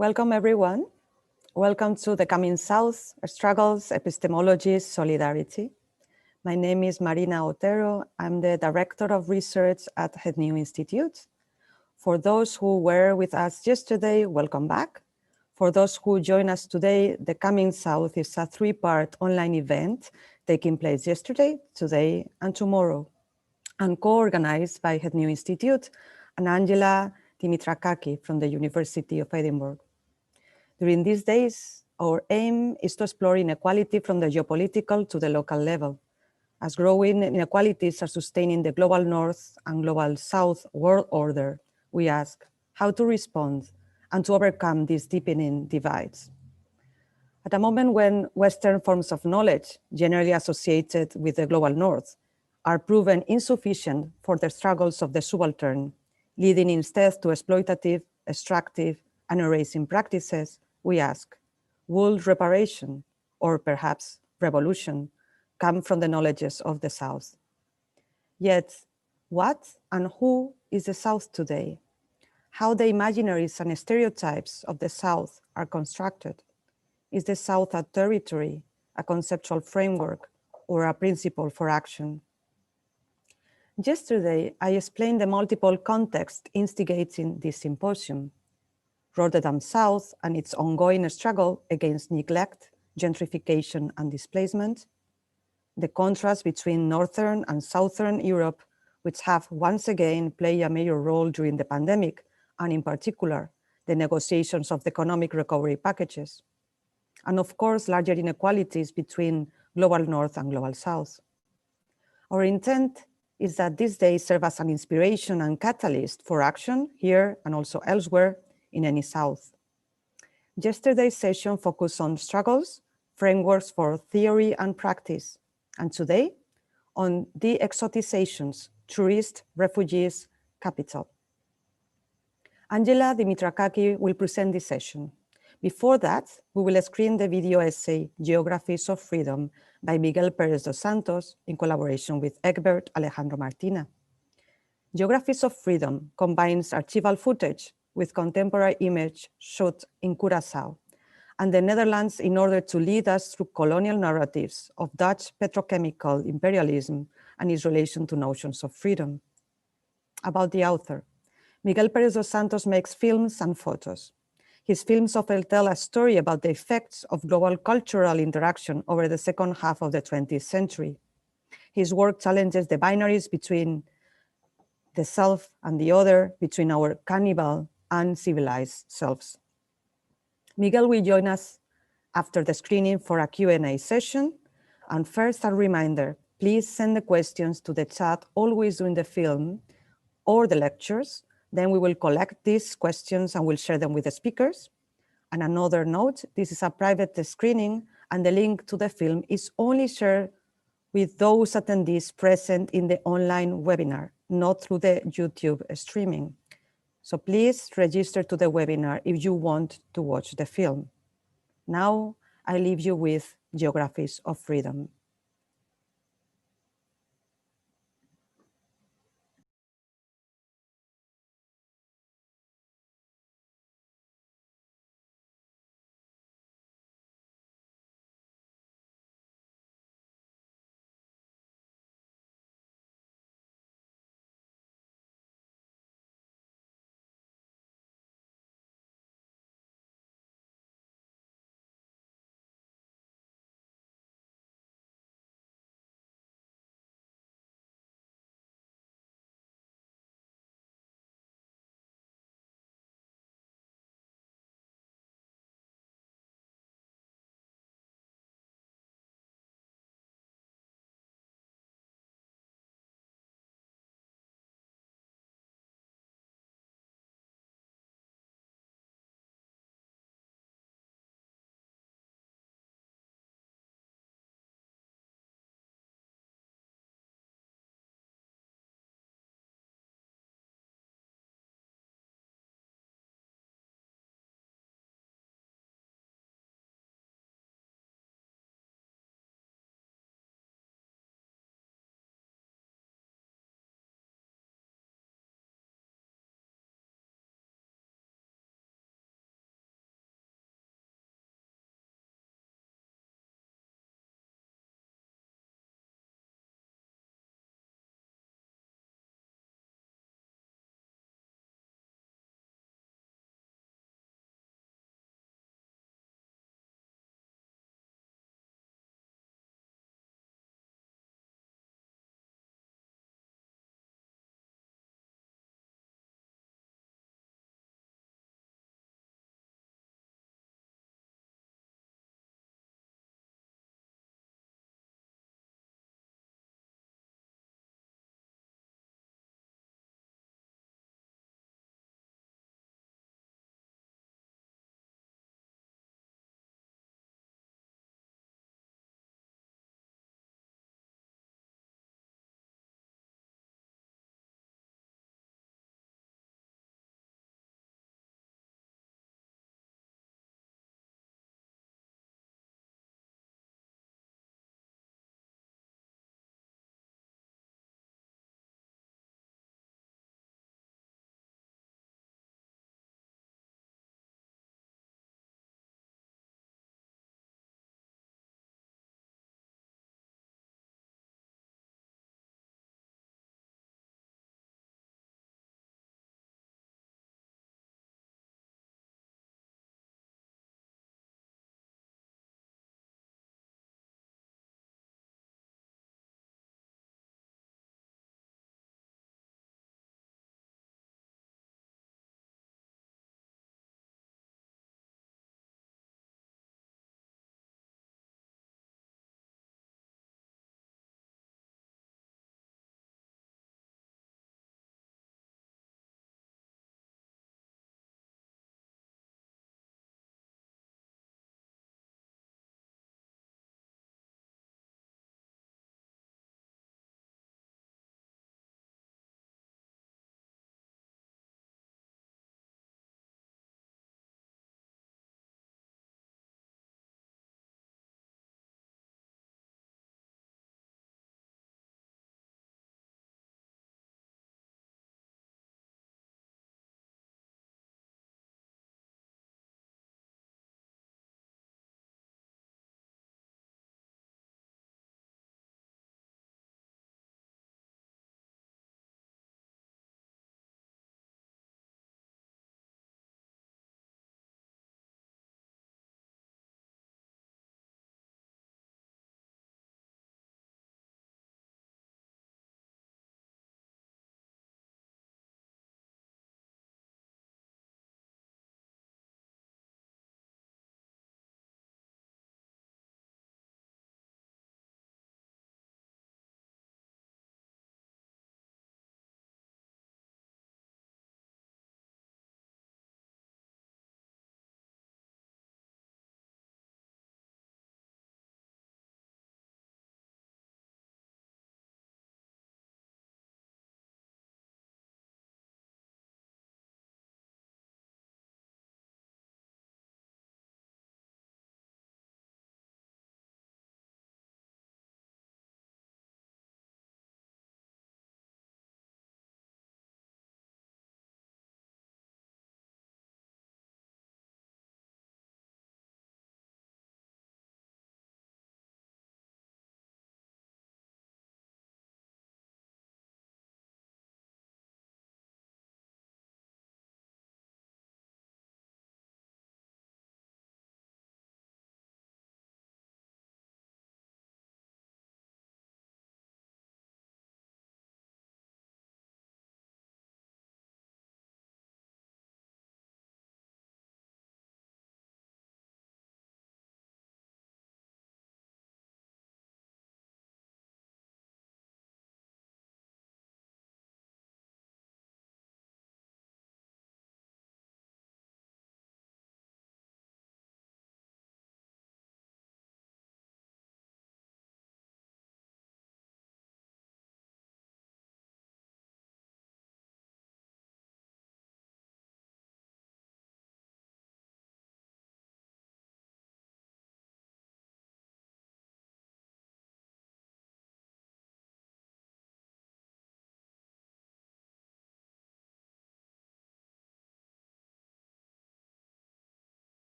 Welcome, everyone. Welcome to the Coming South, Struggles, Epistemologies, Solidarity. My name is Marina Otero. I'm the Director of Research at Het New Institute. For those who were with us yesterday, welcome back. For those who join us today, the Coming South is a three-part online event taking place yesterday, today, and tomorrow, and co-organized by Het New Institute and Angela Dimitrakaki from the University of Edinburgh. During these days, our aim is to explore inequality from the geopolitical to the local level. As growing inequalities are sustaining the global North and global South world order, we ask how to respond and to overcome these deepening divides. At a moment when Western forms of knowledge, generally associated with the global North, are proven insufficient for the struggles of the subaltern, leading instead to exploitative, extractive, and erasing practices, we ask, will reparation, or perhaps revolution, come from the knowledges of the South? Yet, what and who is the South today? How the imaginaries and stereotypes of the South are constructed? Is the South a territory, a conceptual framework, or a principle for action? Yesterday, I explained the multiple contexts instigating this symposium. Rotterdam South and its ongoing struggle against neglect, gentrification, and displacement. The contrast between Northern and Southern Europe, which have once again played a major role during the pandemic, and in particular, the negotiations of the economic recovery packages. And of course, larger inequalities between global North and global South. Our intent is that these days serve as an inspiration and catalyst for action here and also elsewhere in any South. Yesterday's session focused on struggles, frameworks for theory and practice, and today on de-exotizations, tourists, refugees, capital. Angela Dimitrakaki will present this session. Before that, we will screen the video essay, Geographies of Freedom, by Miguel Pérez dos Santos in collaboration with Egbert Alejandro Martina. Geographies of Freedom combines archival footage with contemporary image shot in Curaçao and the Netherlands in order to lead us through colonial narratives of Dutch petrochemical imperialism and its relation to notions of freedom. About the author, Miguel Pérez dos Santos makes films and photos. His films often tell a story about the effects of global cultural interaction over the second half of the 20th century. His work challenges the binaries between the self and the other, between our cannibal and civilized selves. Miguel will join us after the screening for a Q&A session. And first, a reminder, please send the questions to the chat always during the film or the lectures. Then we will collect these questions and we'll share them with the speakers. And another note, this is a private screening and the link to the film is only shared with those attendees present in the online webinar, not through the YouTube streaming. So please register to the webinar if you want to watch the film. Now I leave you with Geographies of Freedom.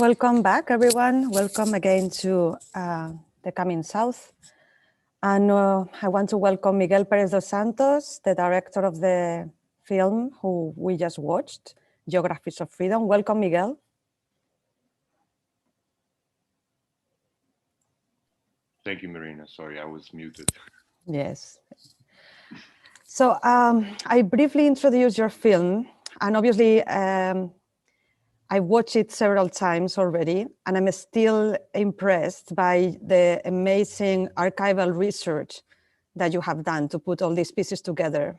Welcome back, everyone. Welcome again to the Coming South. And I want to welcome Miguel Perez dos Santos, the director of the film who we just watched, Geographies of Freedom. Welcome, Miguel. Thank you, Marina. Sorry, I was muted. Yes. So I briefly introduced your film, and obviously I watched it several times already, and I'm still impressed by the amazing archival research that you have done to put all these pieces together.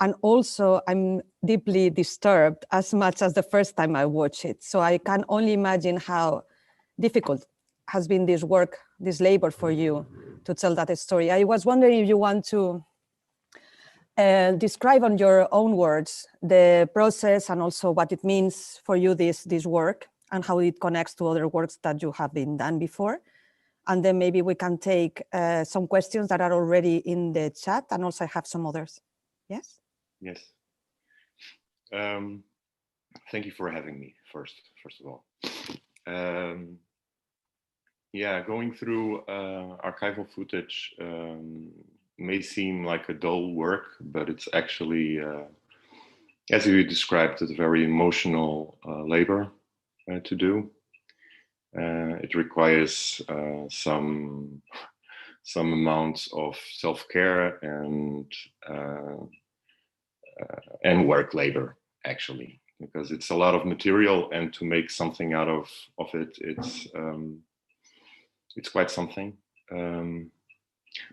And also, I'm deeply disturbed as much as the first time I watched it. So I can only imagine how difficult has been this work, this labor for you to tell that story. I was wondering if you want to describe on your own words the process and also what it means for you, this work, and how it connects to other works that you have been done before. And then maybe we can take some questions that are already in the chat, and also I have some others. Yes? Yes. Thank you for having me first of all. Yeah, going through archival footage may seem like a dull work, but it's actually, as you described, it's a very emotional labor to do. It requires some amounts of self-care and work labor, actually, because it's a lot of material, and to make something out of it, it's quite something.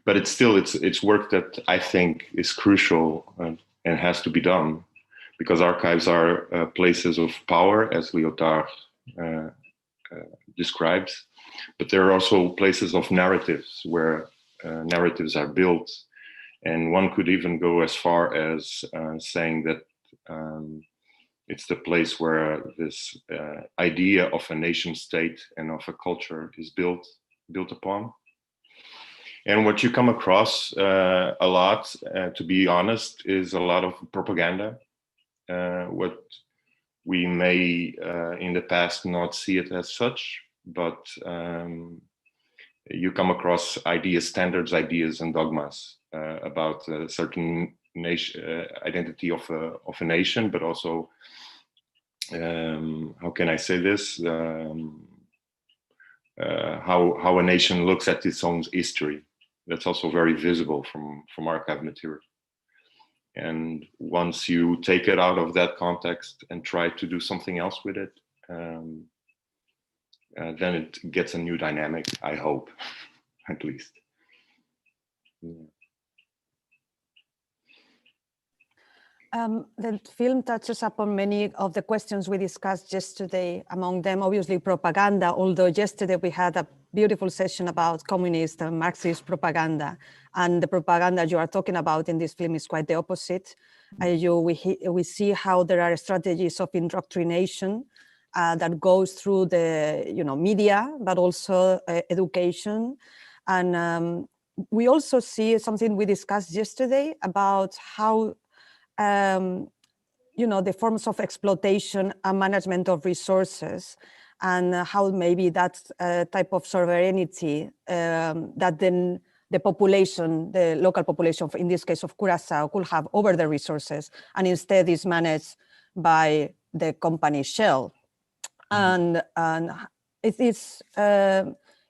But it's still it's work that I think is crucial and has to be done, because archives are places of power, as Lyotard describes, but there are also places of narratives where narratives are built. And one could even go as far as saying that it's the place where this idea of a nation state and of a culture is built upon. And what you come across a lot, to be honest, is a lot of propaganda. What we may in the past not see it as such, but you come across ideas, standards, ideas, and dogmas about a certain nation, identity of a nation, but also, how can I say this? How a nation looks at its own history. That's also very visible from archive material. And once you take it out of that context and try to do something else with it, then it gets a new dynamic, I hope, at least. Yeah. The film touches upon many of the questions we discussed yesterday, among them obviously propaganda, although yesterday we had a beautiful session about communist and Marxist propaganda, and the propaganda you are talking about in this film is quite the opposite. We see how there are strategies of indoctrination that goes through the media, but also education. And we also see something we discussed yesterday about how the forms of exploitation and management of resources, and how maybe that type of sovereignty that then the population, the local population, in this case of Curacao, could have over the resources, and instead is managed by the company Shell. And it is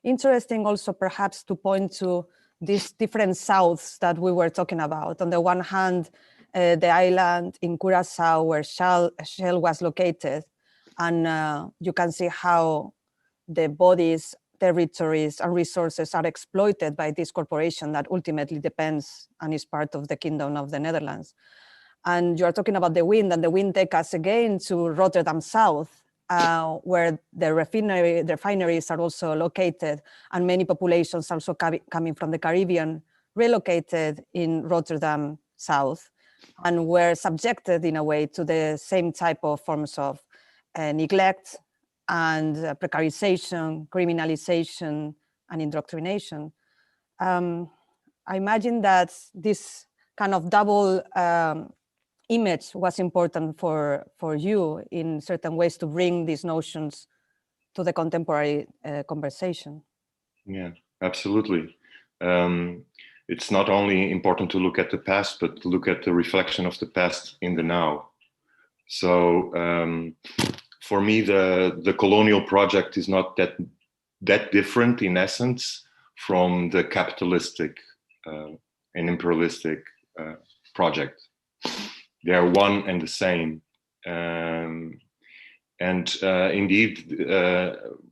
interesting also perhaps to point to these different souths that we were talking about. On the one hand, the island in Curacao where Shell was located, and you can see how the bodies, territories, and resources are exploited by this corporation that ultimately depends and is part of the Kingdom of the Netherlands. And you are talking about the wind, and the wind takes us again to Rotterdam South, where the refineries are also located, and many populations also coming from the Caribbean relocated in Rotterdam South, and were subjected in a way to the same type of forms of neglect and precarization, criminalization, and indoctrination. I imagine that this kind of double image was important for you in certain ways to bring these notions to the contemporary conversation. Yeah, absolutely. It's not only important to look at the past, but to look at the reflection of the past in the now. So for me, the colonial project is not that different in essence from the capitalistic and imperialistic project. They are one and the same. Indeed,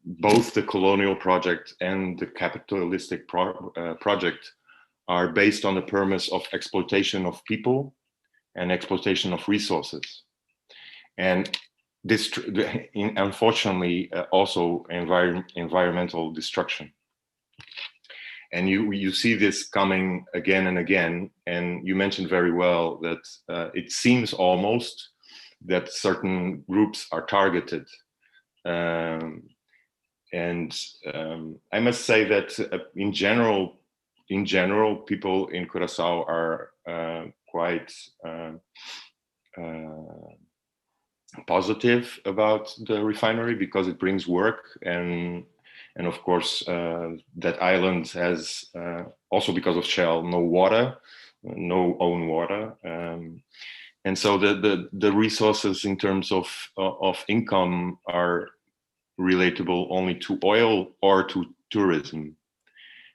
both the colonial project and the capitalistic project are based on the premise of exploitation of people and exploitation of resources. And this, unfortunately, also environmental destruction. And you see this coming again and again. And you mentioned very well that it seems almost that certain groups are targeted. I must say that in general, people in Curaçao are quite positive about the refinery because it brings work, and of course that island has also, because of Shell, no own water. And so the resources in terms of income are relatable only to oil or to tourism.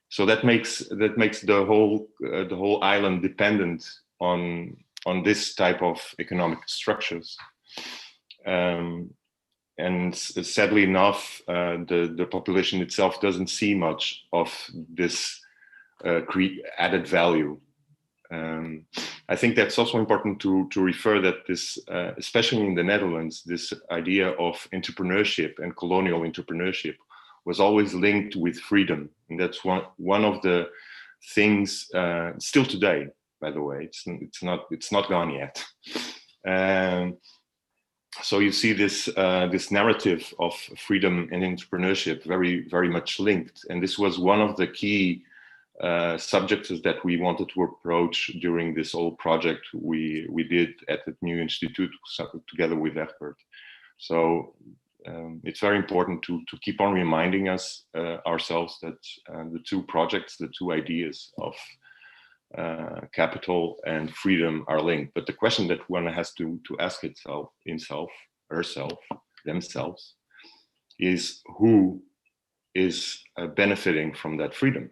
So that makes the whole island dependent on this type of economic structures. And sadly enough, the population itself doesn't see much of this added value. I think that's also important to refer that this, especially in the Netherlands, this idea of entrepreneurship and colonial entrepreneurship was always linked with freedom. And that's one of the things, still today, by the way, it's not gone yet. So you see this narrative of freedom and entrepreneurship very, very much linked. And this was one of the key subjects that we wanted to approach during this whole project we did at the New Institute together with Egbert. So it's very important to keep on reminding ourselves that the two projects, the two ideas of capital and freedom are linked. But the question that one has to ask themselves, is who is benefiting from that freedom?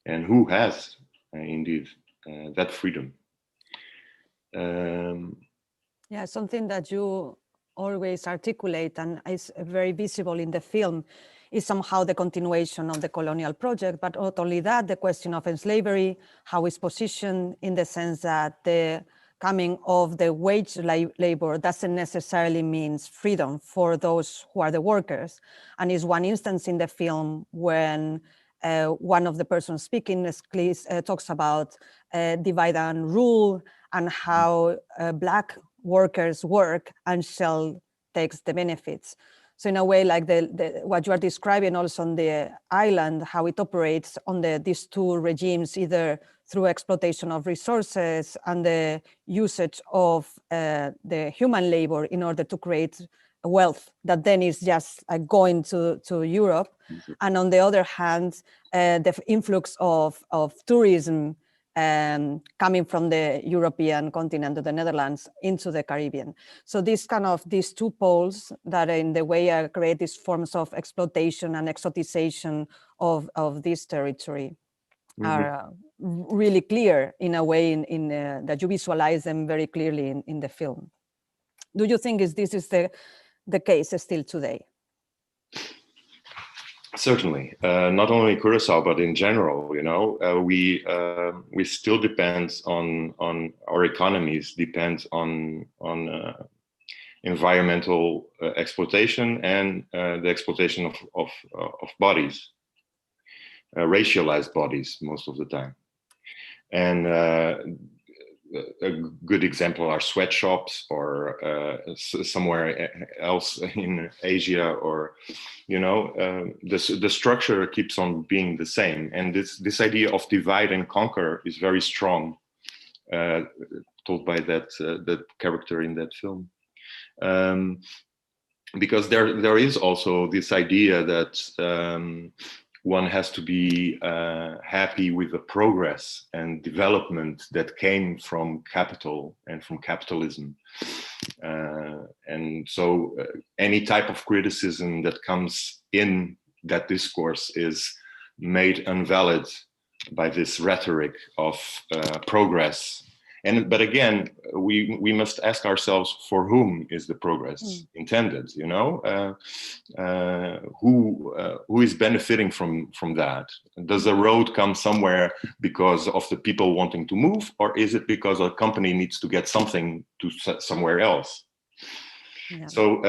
And who has indeed that freedom? Yeah, something that you always articulate and is very visible in the film is somehow the continuation of the colonial project, but not only that, the question of slavery, how it's positioned in the sense that the coming of the wage labor doesn't necessarily mean freedom for those who are the workers. And is one instance in the film when one of the persons speaking talks about divide and rule and how Black workers work and Shell takes the benefits. So in a way, like what you are describing also on the island, how it operates on these two regimes, either through exploitation of resources and the usage of the human labor in order to create wealth that then is just going to Europe. And on the other hand, the influx of tourism coming from the European continent to the Netherlands into the Caribbean. So these two poles that in the way create these forms of exploitation and exotization of this territory are really clear in a way that you visualize them very clearly in the film. Do you think this is the case still today? Certainly, not only Curaçao, but in general, we still depend on our economies depend on environmental exploitation and the exploitation of bodies, racialized bodies most of the time. And a good example are sweatshops or somewhere else in Asia, or the structure keeps on being the same. And this idea of divide and conquer is very strong, told by that character in that film. because there is also this idea that one has to be happy with the progress and development that came from capital and from capitalism. And so any type of criticism that comes in that discourse is made invalid by this rhetoric of progress. But again, we must ask ourselves, for whom is the progress intended? You know, who is benefiting from that? Does the road come somewhere because of the people wanting to move, or is it because a company needs to get something to somewhere else? Yeah. So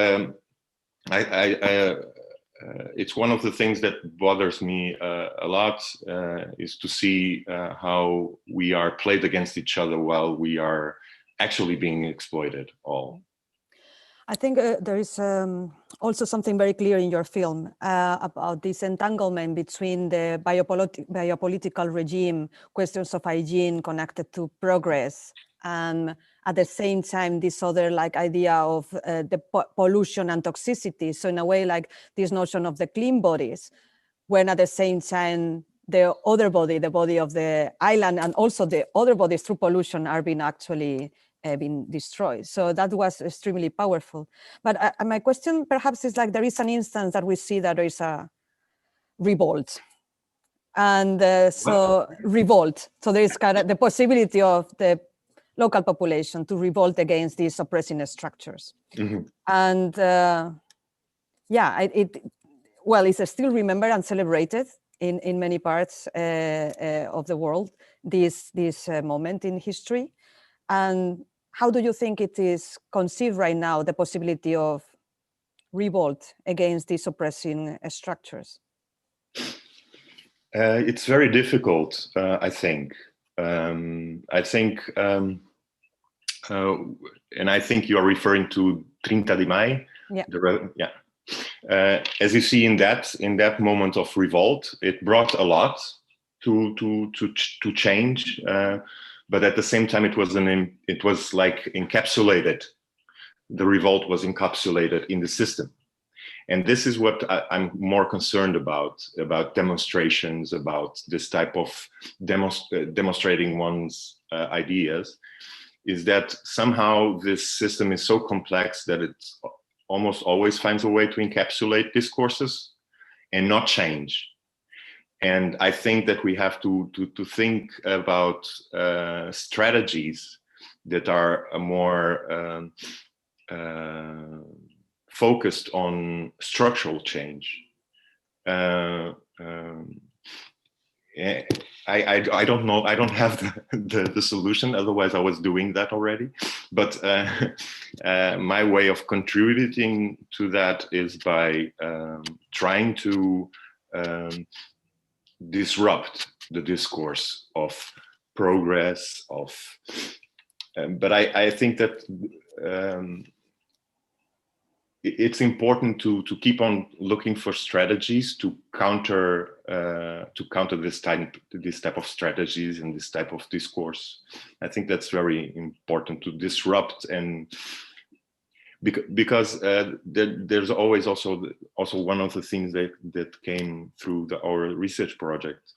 it's one of the things that bothers me a lot, is to see how we are played against each other while we are actually being exploited all. I think there is also something very clear in your film about this entanglement between the biopolitical regime, questions of hygiene connected to progress, and at the same time, this other idea of the pollution and toxicity. So in a way, like this notion of the clean bodies, when at the same time, the other body, the body of the island, and also the other bodies through pollution are being actually been destroyed. So that was extremely powerful. But my question perhaps is like, there is an instance that we see that there is a revolt. And revolt. So there is kind of the possibility of the local population to revolt against these oppressing structures. Mm-hmm. And it's still remembered and celebrated in many parts of the world, this moment in history. And how do you think it is conceived right now, the possibility of revolt against these oppressing structures? It's very difficult, I think. And I think you are referring to 30 de Maio. Yeah. As you see in that moment of revolt, it brought a lot to change. But at the same time, it was like encapsulated. The revolt was encapsulated in the system. And this is what I'm more concerned about demonstrations, about this type of demonstrating one's ideas, is that somehow this system is so complex that it almost always finds a way to encapsulate discourses and not change. And I think that we have to think about strategies that are more focused on structural change. I don't know. I don't have the solution. Otherwise, I was doing that already. But my way of contributing to that is by trying to disrupt the discourse of progress, but I think that it's important to keep on looking for strategies to counter this type of strategies and this type of discourse. I think that's very important to disrupt, and because there's always also one of the things that came through our research project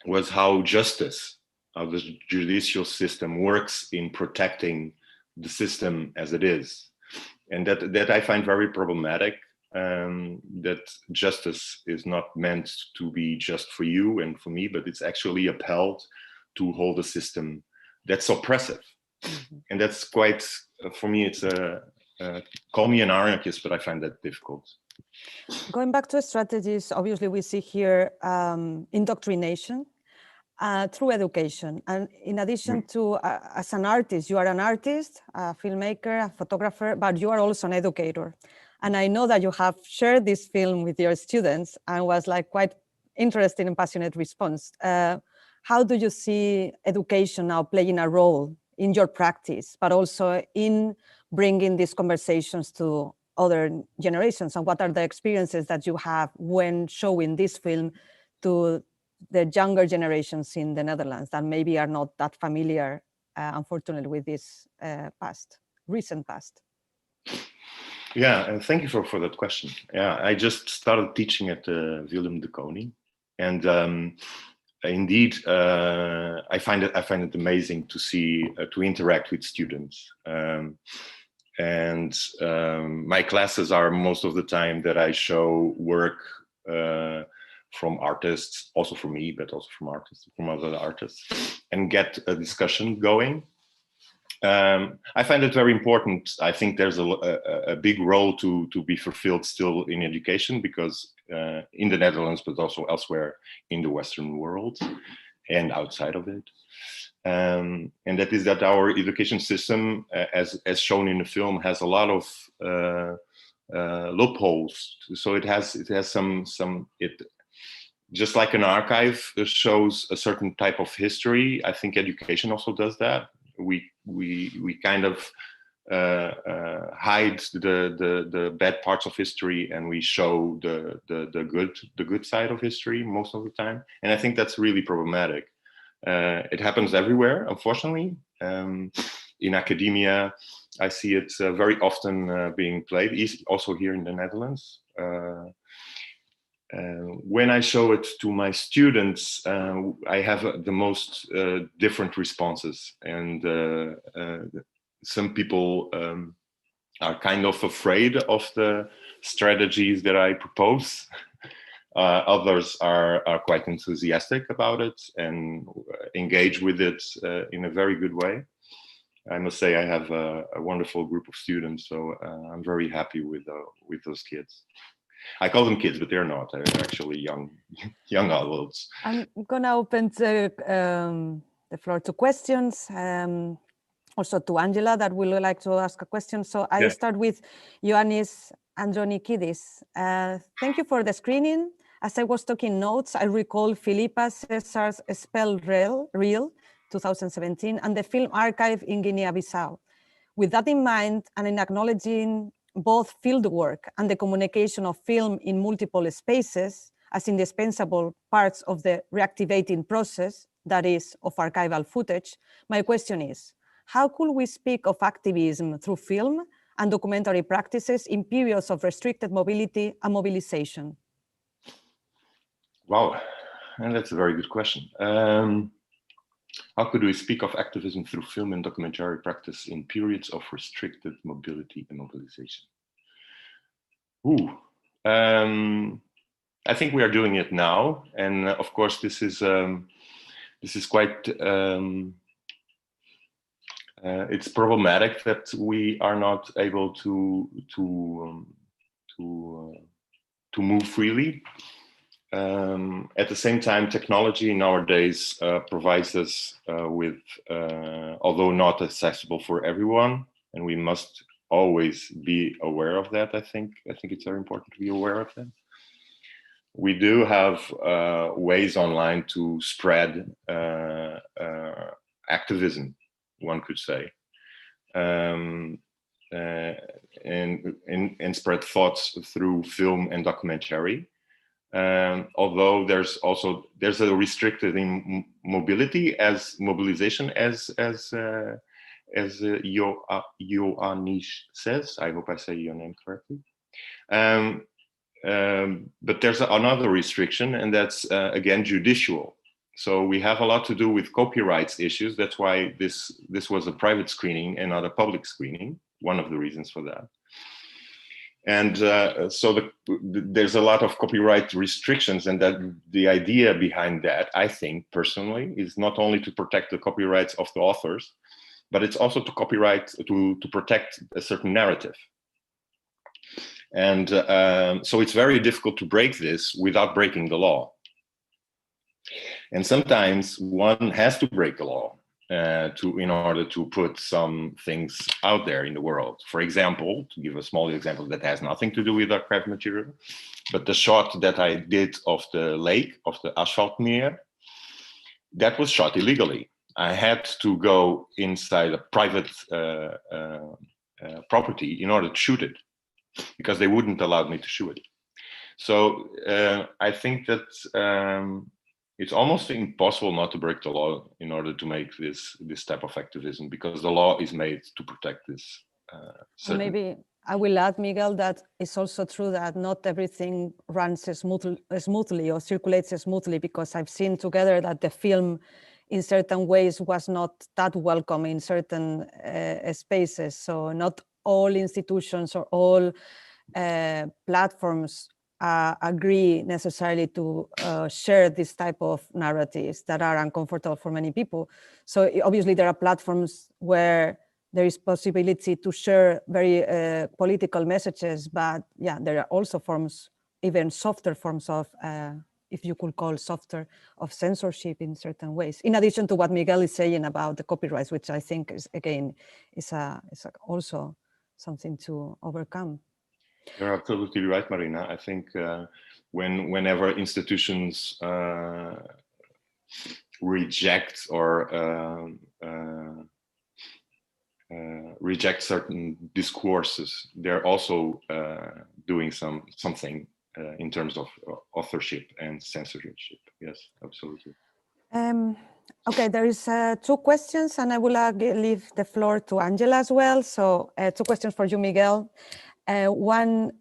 was how the judicial system works in protecting the system as it is, and that I find very problematic. That justice is not meant to be just for you and for me, but it's actually upheld to hold a system that's oppressive. Mm-hmm. And that's quite, for me, it's call me an anarchist, but I find that difficult. Going back to strategies, obviously we see here indoctrination through education. And in addition to, as an artist, you are an artist, a filmmaker, a photographer, but you are also an educator. And I know that you have shared this film with your students and was like quite interested and passionate response. How do you see education now playing a role in your practice, but also in bringing these conversations to other generations? And what are the experiences that you have when showing this film to the younger generations in the Netherlands that maybe are not that familiar, unfortunately, with this recent past? Yeah, and thank you for that question. Yeah, I just started teaching at Willem de Koning, and indeed, I find it amazing to see to interact with students. And my classes are most of the time that I show work from artists, also from me, but also from artists, from other artists, and get a discussion going. I find it very important. I think there's a big role to be fulfilled still in education, because in the Netherlands, but also elsewhere in the Western world and outside of it. And that is that our education system, as shown in the film, has a lot of loopholes. So it has some just like an archive shows a certain type of history. I think education also does that. We kind of hide the bad parts of history, and we show the good side of history most of the time. And I think that's really problematic. It happens everywhere, unfortunately. In academia, I see it very often being played, also here in the Netherlands. When I show it to my students, I have the most different responses. And some people are kind of afraid of the strategies that I propose. Others are quite enthusiastic about it and engage with it in a very good way. I must say I have a wonderful group of students, so I'm very happy with those kids. I call them kids, but they're not. They're actually young adults. I'm gonna open the floor to questions. Also to Angela, that would like to ask a question. So I start with Ioannis Andronikidis. Thank you for the screening. As I was taking notes, I recall Philippa Cesar's Spell Reel, 2017, and the film archive in Guinea-Bissau. With that in mind, and in acknowledging both fieldwork and the communication of film in multiple spaces as indispensable parts of the reactivating process, that is, of archival footage, my question is, how could we speak of activism through film and documentary practices in periods of restricted mobility and mobilization? Wow, and that's a very good question. How could we speak of activism through film and documentary practice in periods of restricted mobility and mobilization? I think we are doing it now, and of course, this is quite. It's problematic that we are not able to move freely. At the same time, technology nowadays provides us with, although not accessible for everyone, and we must always be aware of that. I think it's very important to be aware of that. We do have ways online to spread activism, one could say, and spread thoughts through film and documentary. Although there's a restricted in mobility as mobilization, as Ioannis says. I hope I say your name correctly. But there's another restriction, and that's again judicial. So we have a lot to do with copyrights issues. That's why this was a private screening and not a public screening. One of the reasons for that. And so there's a lot of copyright restrictions, and that the idea behind that, I think personally, is not only to protect the copyrights of the authors, but it's also to protect a certain narrative. And so it's very difficult to break this without breaking the law. And sometimes one has to break the law in order to put some things out there in the world. For example, to give a small example that has nothing to do with archive material, but the shot that I did of the lake, of the Asfaltmeer, that was shot illegally. I had to go inside a private property in order to shoot it, because they wouldn't allow me to shoot it. So I think that it's almost impossible not to break the law in order to make this type of activism, because the law is made to protect this. Maybe I will add, Miguel, that it's also true that not everything runs smoothly or circulates smoothly, because I've seen together that the film in certain ways was not that welcome in certain spaces. So not all institutions or all platforms agree necessarily to share this type of narratives that are uncomfortable for many people. So obviously there are platforms where there is possibility to share very political messages, but yeah, there are also forms, even softer forms of, if you could call softer, of censorship in certain ways. In addition to what Miguel is saying about the copyrights, which I think is, again, is also something to overcome. You're absolutely right, Marina. I think whenever institutions reject or reject certain discourses, they're also doing something in terms of authorship and censorship. Yes, absolutely. Okay, there is 2 questions, and I will leave the floor to Angela as well. So 2 questions for you, Miguel. One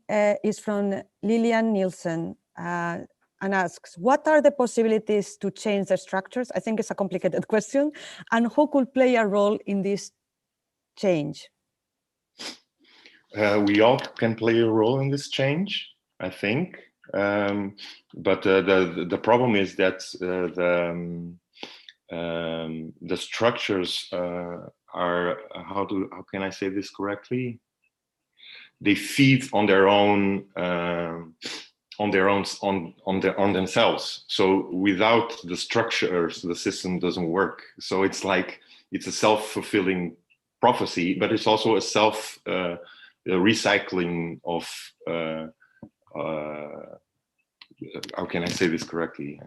is from Lillian Nielsen and asks, what are the possibilities to change the structures? I think it's a complicated question. And who could play a role in this change? We all can play a role in this change, I think. But the problem is that the structures are, how can I say this correctly? They feed on their own on themselves. So without the structures, the system doesn't work. So it's like it's a self-fulfilling prophecy, but it's also a self recycling of how can I say this correctly?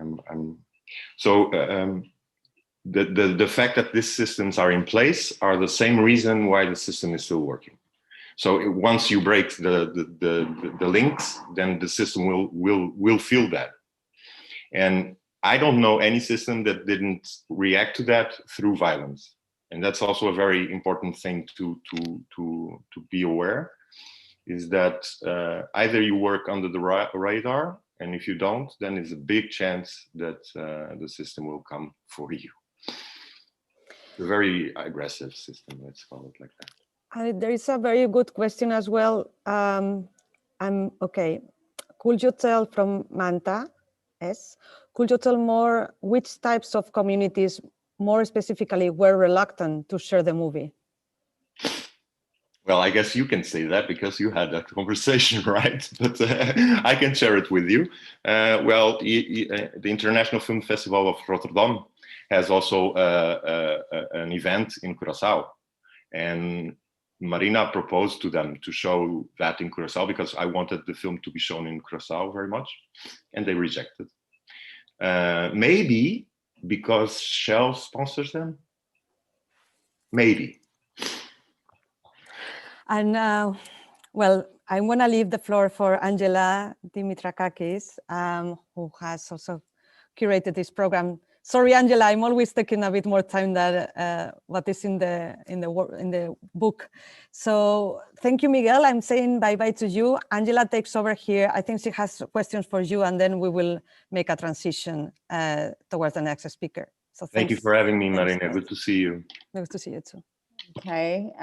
The fact that these systems are in place are the same reason why the system is still working. So once you break the links, then the system will feel that. And I don't know any system that didn't react to that through violence. And that's also a very important thing to be aware, is that either you work under the radar, and if you don't, then it's a big chance that the system will come for you. A very aggressive system, let's call it like that. There is a very good question as well. Okay. Could you tell, from Manta S, could you tell more which types of communities more specifically were reluctant to share the movie? Well, I guess you can say that because you had that conversation, right? But I can share it with you. Well, the International Film Festival of Rotterdam has also an event in Curaçao. And Marina proposed to them to show that in Curaçao because I wanted the film to be shown in Curaçao very much, and they rejected. Maybe because Shell sponsors them. Maybe. And well, I'm going to leave the floor for Angela Dimitrakakis, who has also curated this program. Sorry, Angela, I'm always taking a bit more time than what is in the book. So thank you, Miguel. I'm saying bye-bye to you. Angela takes over here. I think she has questions for you, and then we will make a transition towards the next speaker. So thank you for having me, Marina. Good to see you. Good to see you too. Okay.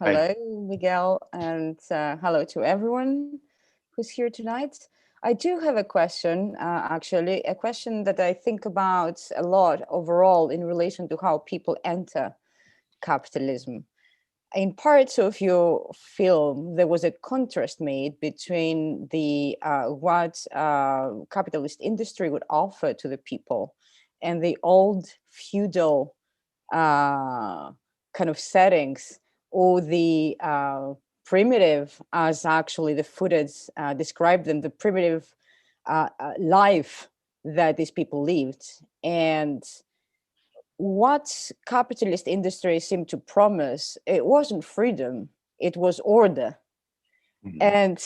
Hello, Miguel, and hello to everyone who's here tonight. I do have a question, actually, a question that I think about a lot overall in relation to how people enter capitalism. In parts of your film, there was a contrast made between the what capitalist industry would offer to the people and the old feudal kind of settings, or the primitive, as actually the footage described them, the primitive life that these people lived. And what capitalist industry seemed to promise, it wasn't freedom, it was order. Mm-hmm. And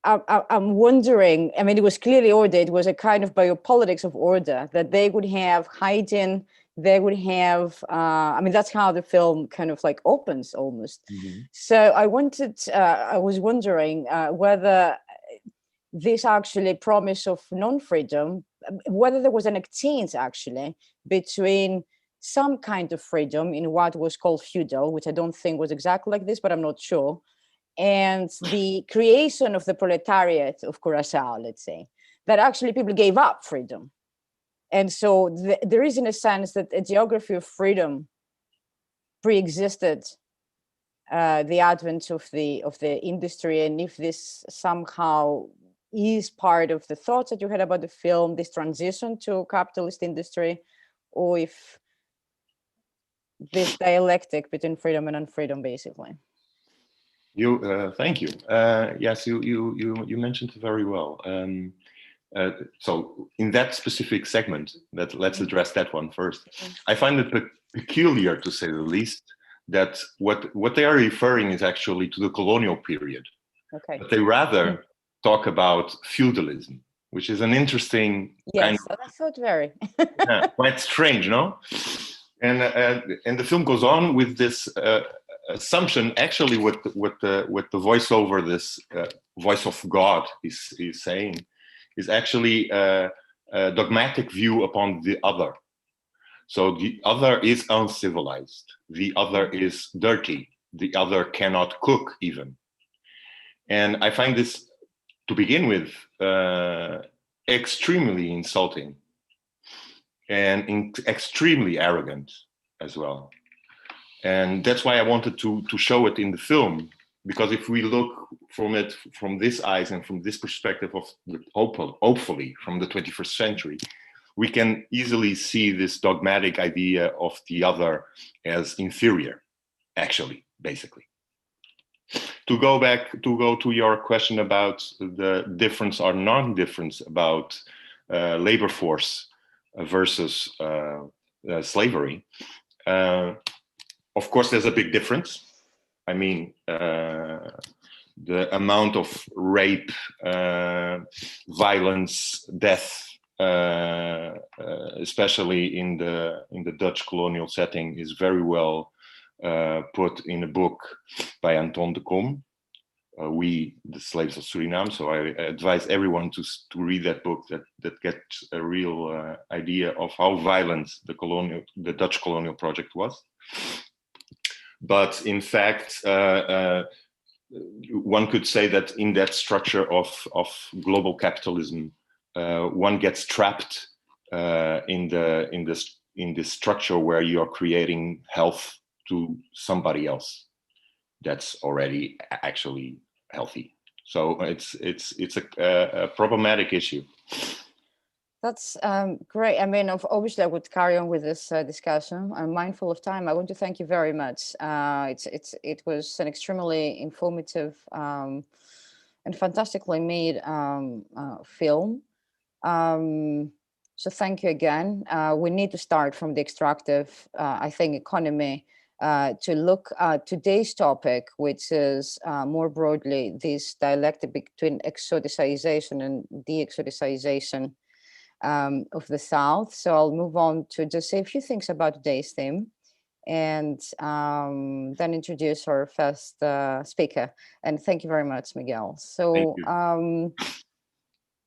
I'm wondering, I mean, it was clearly order, it was a kind of biopolitics of order, that they would have hidden they would have, I mean, that's how the film kind of like opens almost. Mm-hmm. So I was wondering whether this actually promise of non-freedom, whether there was an exchange actually between some kind of freedom in what was called feudal, which I don't think was exactly like this, but I'm not sure, and the creation of the proletariat of Curacao, let's say, that actually people gave up freedom. And so there is, in a sense, that a geography of freedom pre-existed the advent of the industry, and if this somehow is part of the thoughts that you had about the film, this transition to capitalist industry, or if this dialectic between freedom and unfreedom, basically. Thank you. Yes, you mentioned it very well. So in that specific segment, let's address that one first. I find it peculiar, to say the least, that what they are referring is actually to the colonial period. Okay. But they rather talk about feudalism, which is an interesting kind of, I thought very quite strange, no? And the film goes on with this assumption. Actually, what the voiceover, this voice of God is saying, is actually a dogmatic view upon the other. So the other is uncivilized. The other is dirty. The other cannot cook even. And I find this, to begin with, extremely insulting and extremely arrogant as well. And that's why I wanted to show it in the film, because if we look from it from this eyes and from this perspective of hopefully from the 21st century, we can easily see this dogmatic idea of the other as inferior, actually, basically. To go to your question about the difference or non-difference about labor force versus slavery. Of course, there's a big difference. I mean, the amount of rape, violence, death, especially in the Dutch colonial setting, is very well put in a book by Anton de Kom, We, the Slaves of Suriname. So I advise everyone to read that book, that gets a real idea of how violent the Dutch colonial project was. But in fact, one could say that in that structure of global capitalism, one gets trapped in this structure where you are creating health to somebody else that's already actually healthy. So it's a problematic issue. That's great. I mean, obviously, I would carry on with this discussion. I'm mindful of time. I want to thank you very much. It was an extremely informative and fantastically made film. So thank you again. We need to start from the extractive, I think, economy to look at today's topic, which is more broadly this dialectic between exoticization and de-exoticization of the South. So I'll move on to just say a few things about today's theme, and then introduce our first speaker. And thank you very much, Miguel. So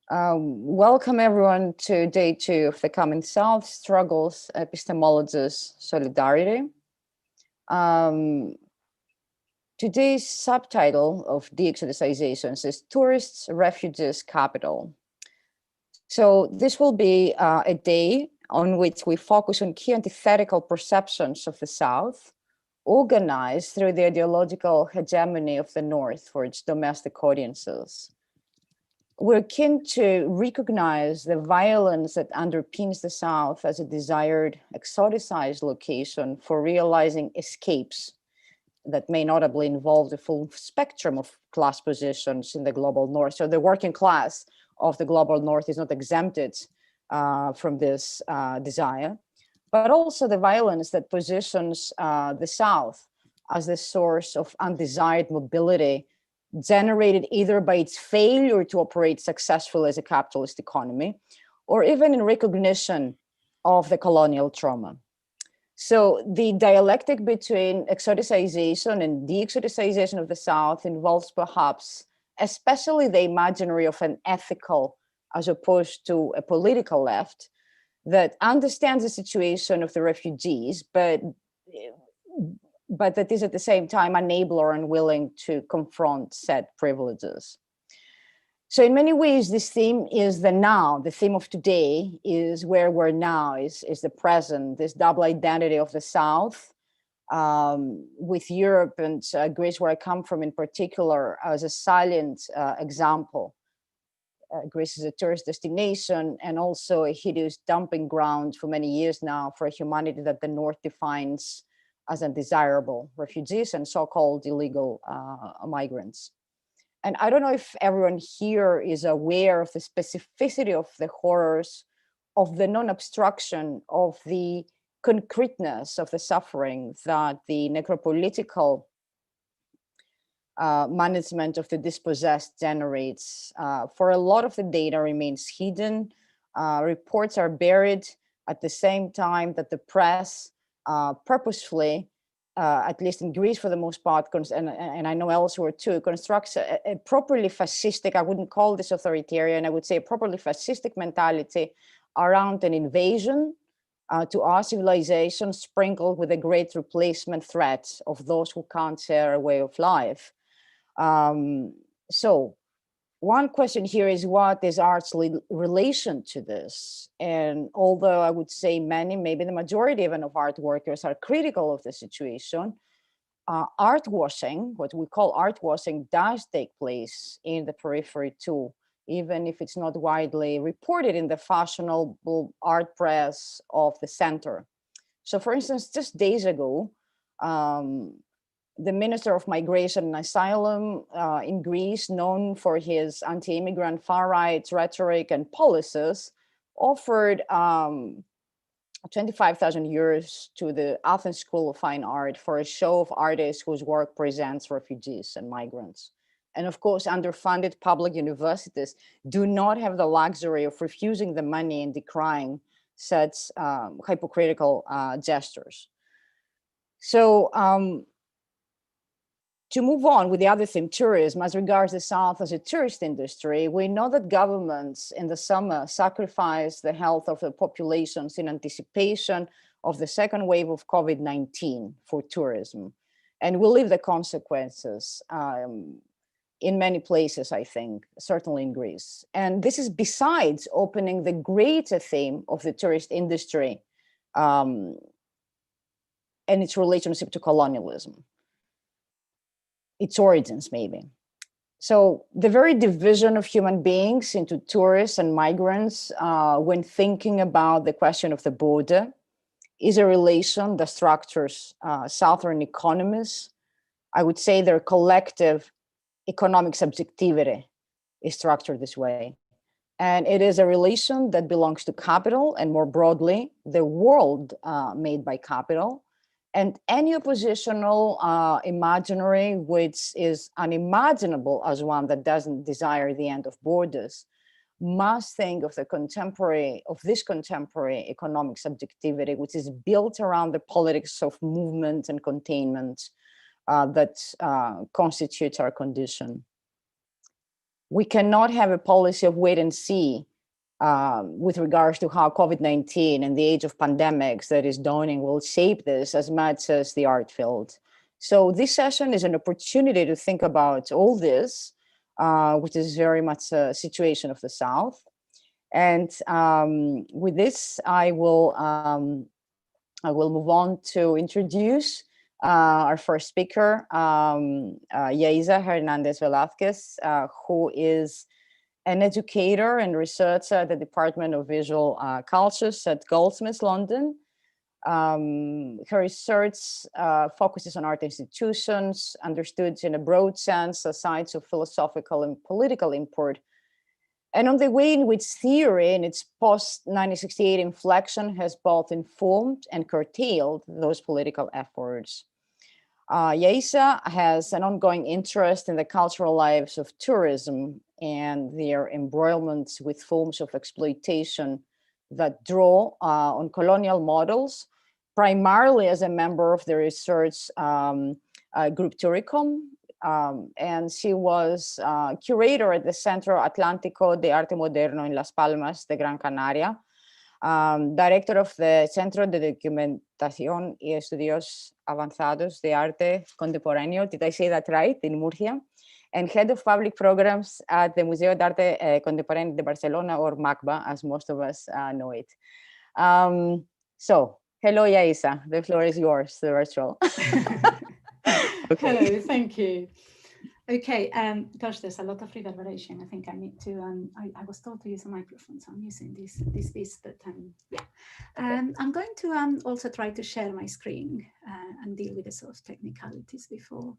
welcome everyone to day 2 of the Common South, Struggles, Epistemologies, Solidarity. Today's subtitle of de-exoticizations is Tourists, Refugees, Capital. So this will be a day on which we focus on key antithetical perceptions of the South, organized through the ideological hegemony of the North for its domestic audiences. We're keen to recognize the violence that underpins the South as a desired exoticized location for realizing escapes that may notably involve the full spectrum of class positions in the global North. So the working class of the global North is not exempted from this desire, but also the violence that positions the South as the source of undesired mobility generated either by its failure to operate successfully as a capitalist economy, or even in recognition of the colonial trauma. So the dialectic between exoticization and de-exoticization of the South involves perhaps, especially the imaginary of an ethical as opposed to a political left that understands the situation of the refugees, but that is at the same time unable or unwilling to confront said privileges. So in many ways, this theme is the now. The theme of today is where we're now, is the present, this double identity of the South, with Europe and Greece, where I come from in particular, as a salient example. Greece is a tourist destination and also a hideous dumping ground for many years now for a humanity that the North defines as undesirable, refugees and so-called illegal migrants. And I don't know if everyone here is aware of the specificity of the horrors, of the non-obstruction, of the concreteness of the suffering that the necropolitical management of the dispossessed generates. For a lot of the data remains hidden. Reports are buried at the same time that the press purposefully, at least in Greece for the most part, and I know elsewhere too, constructs a properly fascistic, I wouldn't call this authoritarian, I would say a properly fascistic mentality around an invasion to our civilization, sprinkled with a great replacement threat of those who can't share a way of life. So one question here is, what is art's relation to this? And although I would say many, maybe the majority even of art workers are critical of the situation, art washing, what we call art washing, does take place in the periphery too, even if it's not widely reported in the fashionable art press of the center. So for instance, just days ago, the Minister of Migration and Asylum in Greece, known for his anti-immigrant far-right rhetoric and policies, offered 25,000 euros to the Athens School of Fine Art for a show of artists whose work presents refugees and migrants. And of course, underfunded public universities do not have the luxury of refusing the money and decrying such hypocritical gestures. So, to move on with the other theme, tourism, as regards the South as a tourist industry, we know that governments in the summer sacrificed the health of the populations in anticipation of the second wave of COVID-19 for tourism. And we'll leave the consequences in many places, I think, certainly in Greece. And this is besides opening the greater theme of the tourist industry and its relationship to colonialism. Its origins, maybe. So the very division of human beings into tourists and migrants when thinking about the question of the border is a relation that structures Southern economies. I would say their collective economic subjectivity is structured this way. And it is a relation that belongs to capital and more broadly, the world made by capital. And any oppositional imaginary, which is unimaginable as one that doesn't desire the end of borders, must think of this contemporary economic subjectivity, which is built around the politics of movement and containment that constitutes our condition. We cannot have a policy of wait and see with regards to how COVID-19 and the age of pandemics that is dawning will shape this as much as the art field. So this session is an opportunity to think about all this, which is very much a situation of the South. And with this, I will move on to introduce our first speaker, Yaiza Hernandez Velázquez, who is an educator and researcher at the Department of Visual Cultures at Goldsmiths, London. Her research focuses on art institutions, understood in a broad sense as sites of philosophical and political import, and on the way in which theory in its post-1968 inflection has both informed and curtailed those political efforts. Yaiza has an ongoing interest in the cultural lives of tourism and their embroilments with forms of exploitation that draw on colonial models, primarily as a member of the research group Turicom, and she was curator at the Centro Atlántico de Arte Moderno in Las Palmas de Gran Canaria, director of the Centro de Documentación y Estudios Avanzados de Arte Contemporáneo, did I say that right, in Murcia, and head of public programs at the Museo d'Arte Contemporáneo de Barcelona, or MACBA, as most of us know it. So, hello, Yaisa, the floor is yours, the virtual. Okay. Hello, thank you. Okay, gosh, there's a lot of reverberation. I think I need to, I was told to use a microphone, so I'm using this piece, but yeah. Okay. I'm going to also try to share my screen and deal with the sort of technicalities before.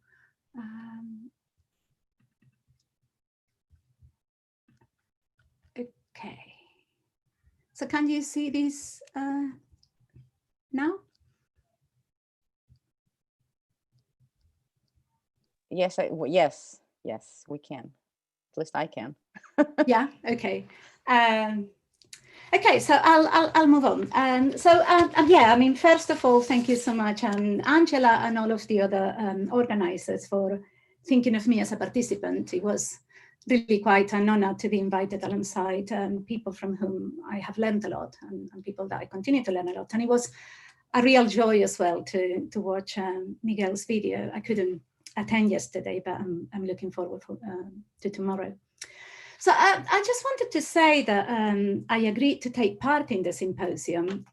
Okay, so can you see this now? Yes, yes, we can. At least I can. Yeah. Okay. Okay. So I'll move on. Yeah. I mean, first of all, thank you so much, Angela, and all of the other organizers for thinking of me as a participant. It was really quite an honor to be invited alongside people from whom I have learned a lot, and people that I continue to learn a lot. And it was a real joy as well to watch Miguel's video. I couldn't attend yesterday, but I'm looking forward to tomorrow. So I just wanted to say that I agreed to take part in the symposium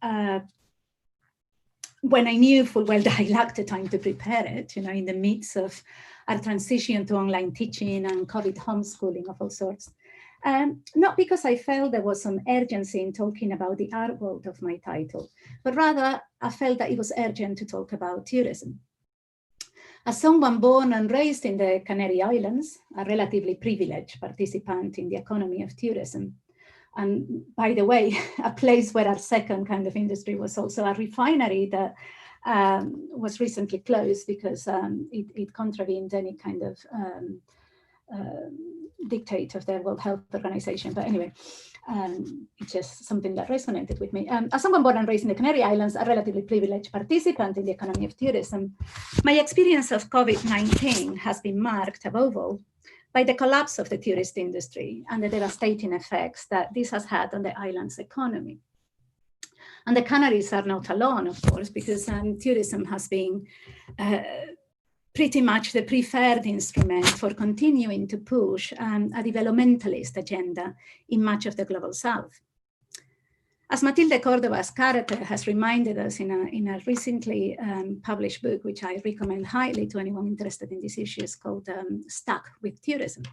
when I knew full well that I lacked the time to prepare it, in the midst of our transition to online teaching and COVID homeschooling of all sorts. Not because I felt there was some urgency in talking about the art world of my title, but rather I felt that it was urgent to talk about tourism. As someone born and raised in the Canary Islands, a relatively privileged participant in the economy of tourism, and by the way, a place where our second kind of industry was also a refinery that was recently closed because it contravened any kind of dictate of the World Health Organization. But anyway, it's just something that resonated with me. As someone born and raised in the Canary Islands, a relatively privileged participant in the economy of tourism, my experience of COVID-19 has been marked above all by the collapse of the tourist industry and the devastating effects that this has had on the island's economy. And the Canaries are not alone, of course, because tourism has been pretty much the preferred instrument for continuing to push a developmentalist agenda in much of the global south. As Matilde Córdoba-Azcárate has reminded us in a recently published book, which I recommend highly to anyone interested in these issues, called Stuck with Tourism,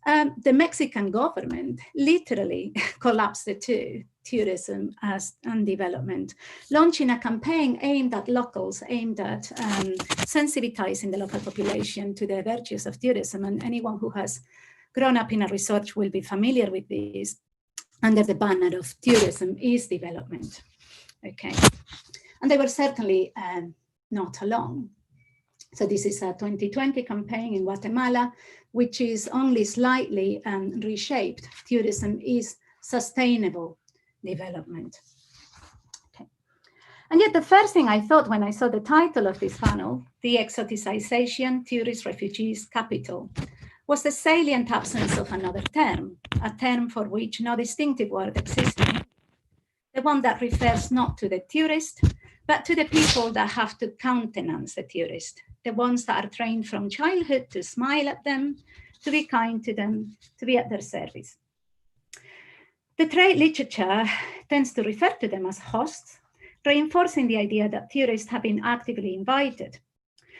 the Mexican government literally collapsed the two, tourism and development, launching a campaign aimed at locals, aimed at sensitizing the local population to the virtues of tourism. And anyone who has grown up in a resort will be familiar with this. Under the banner of tourism is development, okay? And they were certainly not alone. So this is a 2020 campaign in Guatemala, which is only slightly reshaped. Tourism is sustainable development. Okay. And yet the first thing I thought when I saw the title of this panel, The Exoticization, Tourist Refugees Capital, was the salient absence of another term, a term for which no distinctive word existed, the one that refers not to the tourist, but to the people that have to countenance the tourist, the ones that are trained from childhood to smile at them, to be kind to them, to be at their service. The trade literature tends to refer to them as hosts, reinforcing the idea that tourists have been actively invited.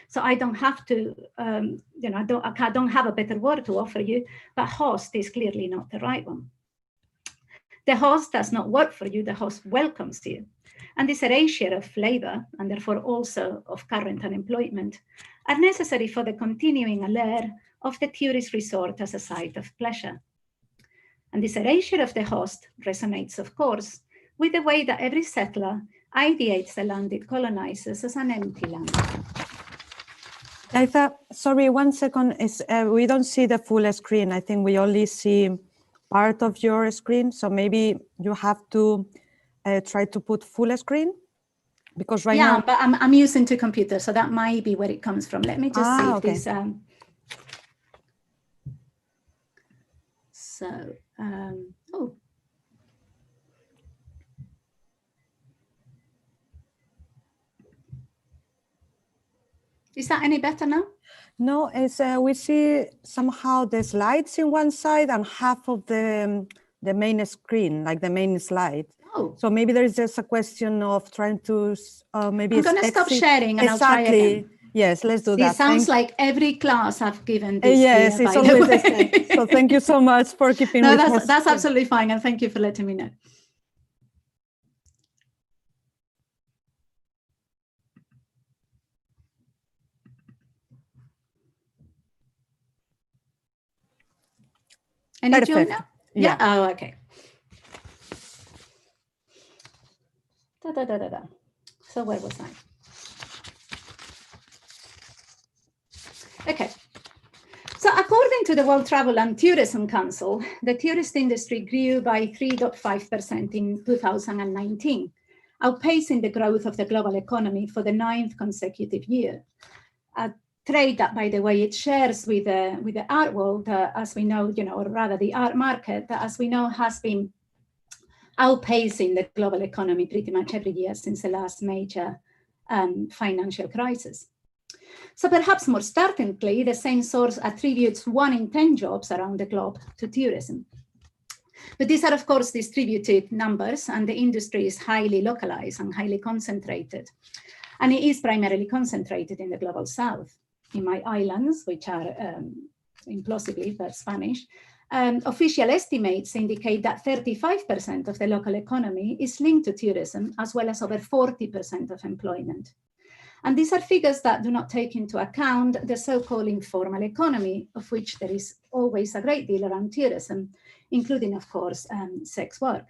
So I don't have to, I don't have a better word to offer you, but host is clearly not the right one. The host does not work for you, the host welcomes you. And this erasure of labor, and therefore also of current unemployment, are necessary for the continuing allure of the tourist resort as a site of pleasure. And this erasure of the host resonates, of course, with the way that every settler ideates the land it colonizes as an empty land. Yaisa, sorry, 1 second. We don't see the full screen. I think we only see part of your screen. So maybe you have to try to put full screen. Because right yeah, now, but I'm using two computers, so that might be where it comes from. Let me just see if okay. this. Oh. Is that any better now? No, it's we see somehow the slides in one side and half of the main screen, like the main slide. Oh. So maybe there is just a question of trying to maybe. I'm going to stop sharing and I'll try again. Yes, let's do that. It sounds like every class I've given this yes, year, it's always the same. So thank you so much for keeping no, with that's absolutely fine, and thank you for letting me know. Any join now? Yeah. Oh, okay. So where was I? Okay. So according to the World Travel and Tourism Council, the tourist industry grew by 3.5% in 2019, outpacing the growth of the global economy for the 9th consecutive year. A trade that, by the way, it shares with the art world, as we know, or rather the art market, that, as we know, has been outpacing the global economy pretty much every year since the last major financial crisis. So perhaps more startlingly, the same source attributes 1 in 10 jobs around the globe to tourism. But these are, of course, distributed numbers, and the industry is highly localized and highly concentrated. And it is primarily concentrated in the global south. In my islands, which are implausibly but Spanish, official estimates indicate that 35% of the local economy is linked to tourism, as well as over 40% of employment. And these are figures that do not take into account the so-called informal economy, of which there is always a great deal around tourism, including, of course, sex work.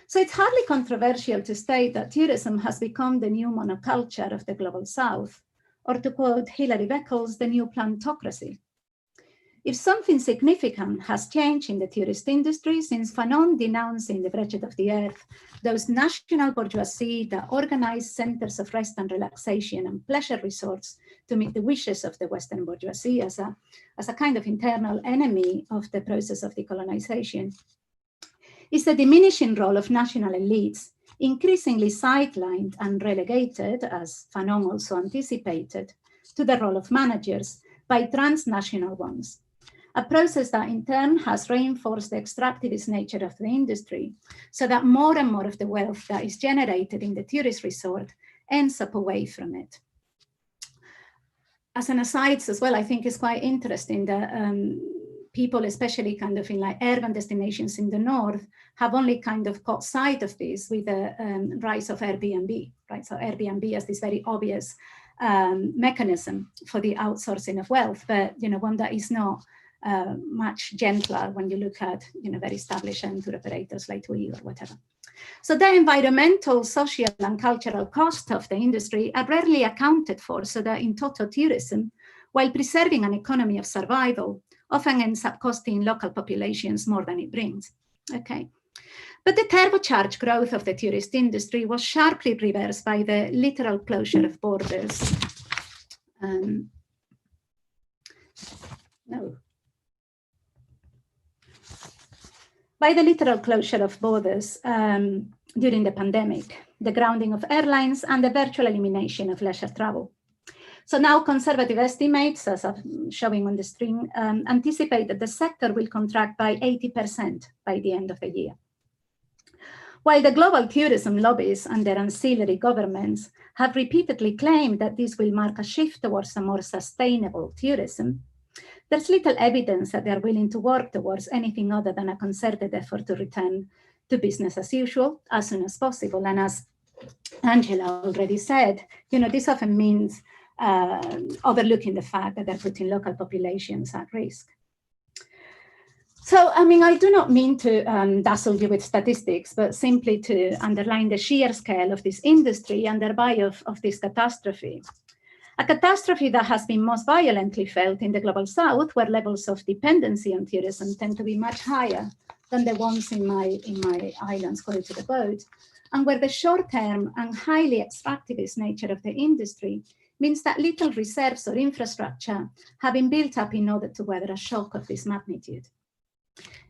So it's hardly controversial to state that tourism has become the new monoculture of the global south, or to quote Hilary Beckles, the new plantocracy. If something significant has changed in the tourist industry since Fanon denounced in The Wretched of the Earth those national bourgeoisie that organized centers of rest and relaxation and pleasure resorts to meet the wishes of the Western bourgeoisie as a kind of internal enemy of the process of decolonization, is the diminishing role of national elites, increasingly sidelined and relegated, as Fanon also anticipated, to the role of managers by transnational ones. A process that in turn has reinforced the extractivist nature of the industry, so that more and more of the wealth that is generated in the tourist resort ends up away from it. As an aside as well, I think it's quite interesting that people, especially kind of in like urban destinations in the north, have only kind of caught sight of this with the rise of Airbnb, right? So Airbnb has this very obvious mechanism for the outsourcing of wealth, but one that is not much gentler when you look at very established tour operators like TUI or whatever. So the environmental, social, and cultural cost of the industry are rarely accounted for, so that in total tourism, while preserving an economy of survival, often ends up costing local populations more than it brings. Okay. But the turbocharged growth of the tourist industry was sharply reversed by the literal closure of borders. By the literal closure of borders during the pandemic, the grounding of airlines, and the virtual elimination of leisure travel. So now conservative estimates, as I'm showing on the screen, anticipate that the sector will contract by 80% by the end of the year. While the global tourism lobbies and their ancillary governments have repeatedly claimed that this will mark a shift towards a more sustainable tourism, there's little evidence that they're willing to work towards anything other than a concerted effort to return to business as usual as soon as possible. And as Angela already said, this often means overlooking the fact that they're putting local populations at risk. So, I do not mean to dazzle you with statistics, but simply to underline the sheer scale of this industry and thereby of this catastrophe. A catastrophe that has been most violently felt in the global south, where levels of dependency on tourism tend to be much higher than the ones in my islands close to the boat, and where the short-term and highly extractivist nature of the industry means that little reserves or infrastructure have been built up in order to weather a shock of this magnitude.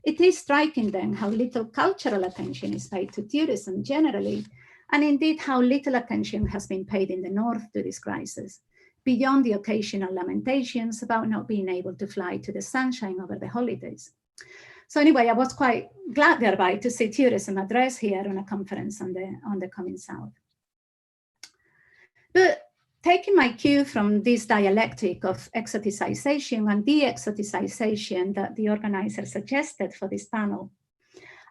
It is striking then how little cultural attention is paid to tourism generally, and indeed how little attention has been paid in the North to this crisis, beyond the occasional lamentations about not being able to fly to the sunshine over the holidays. So anyway, I was quite glad thereby to see tourism addressed here on a conference on the Coming South. But taking my cue from this dialectic of exoticization and de-exoticization that the organizer suggested for this panel,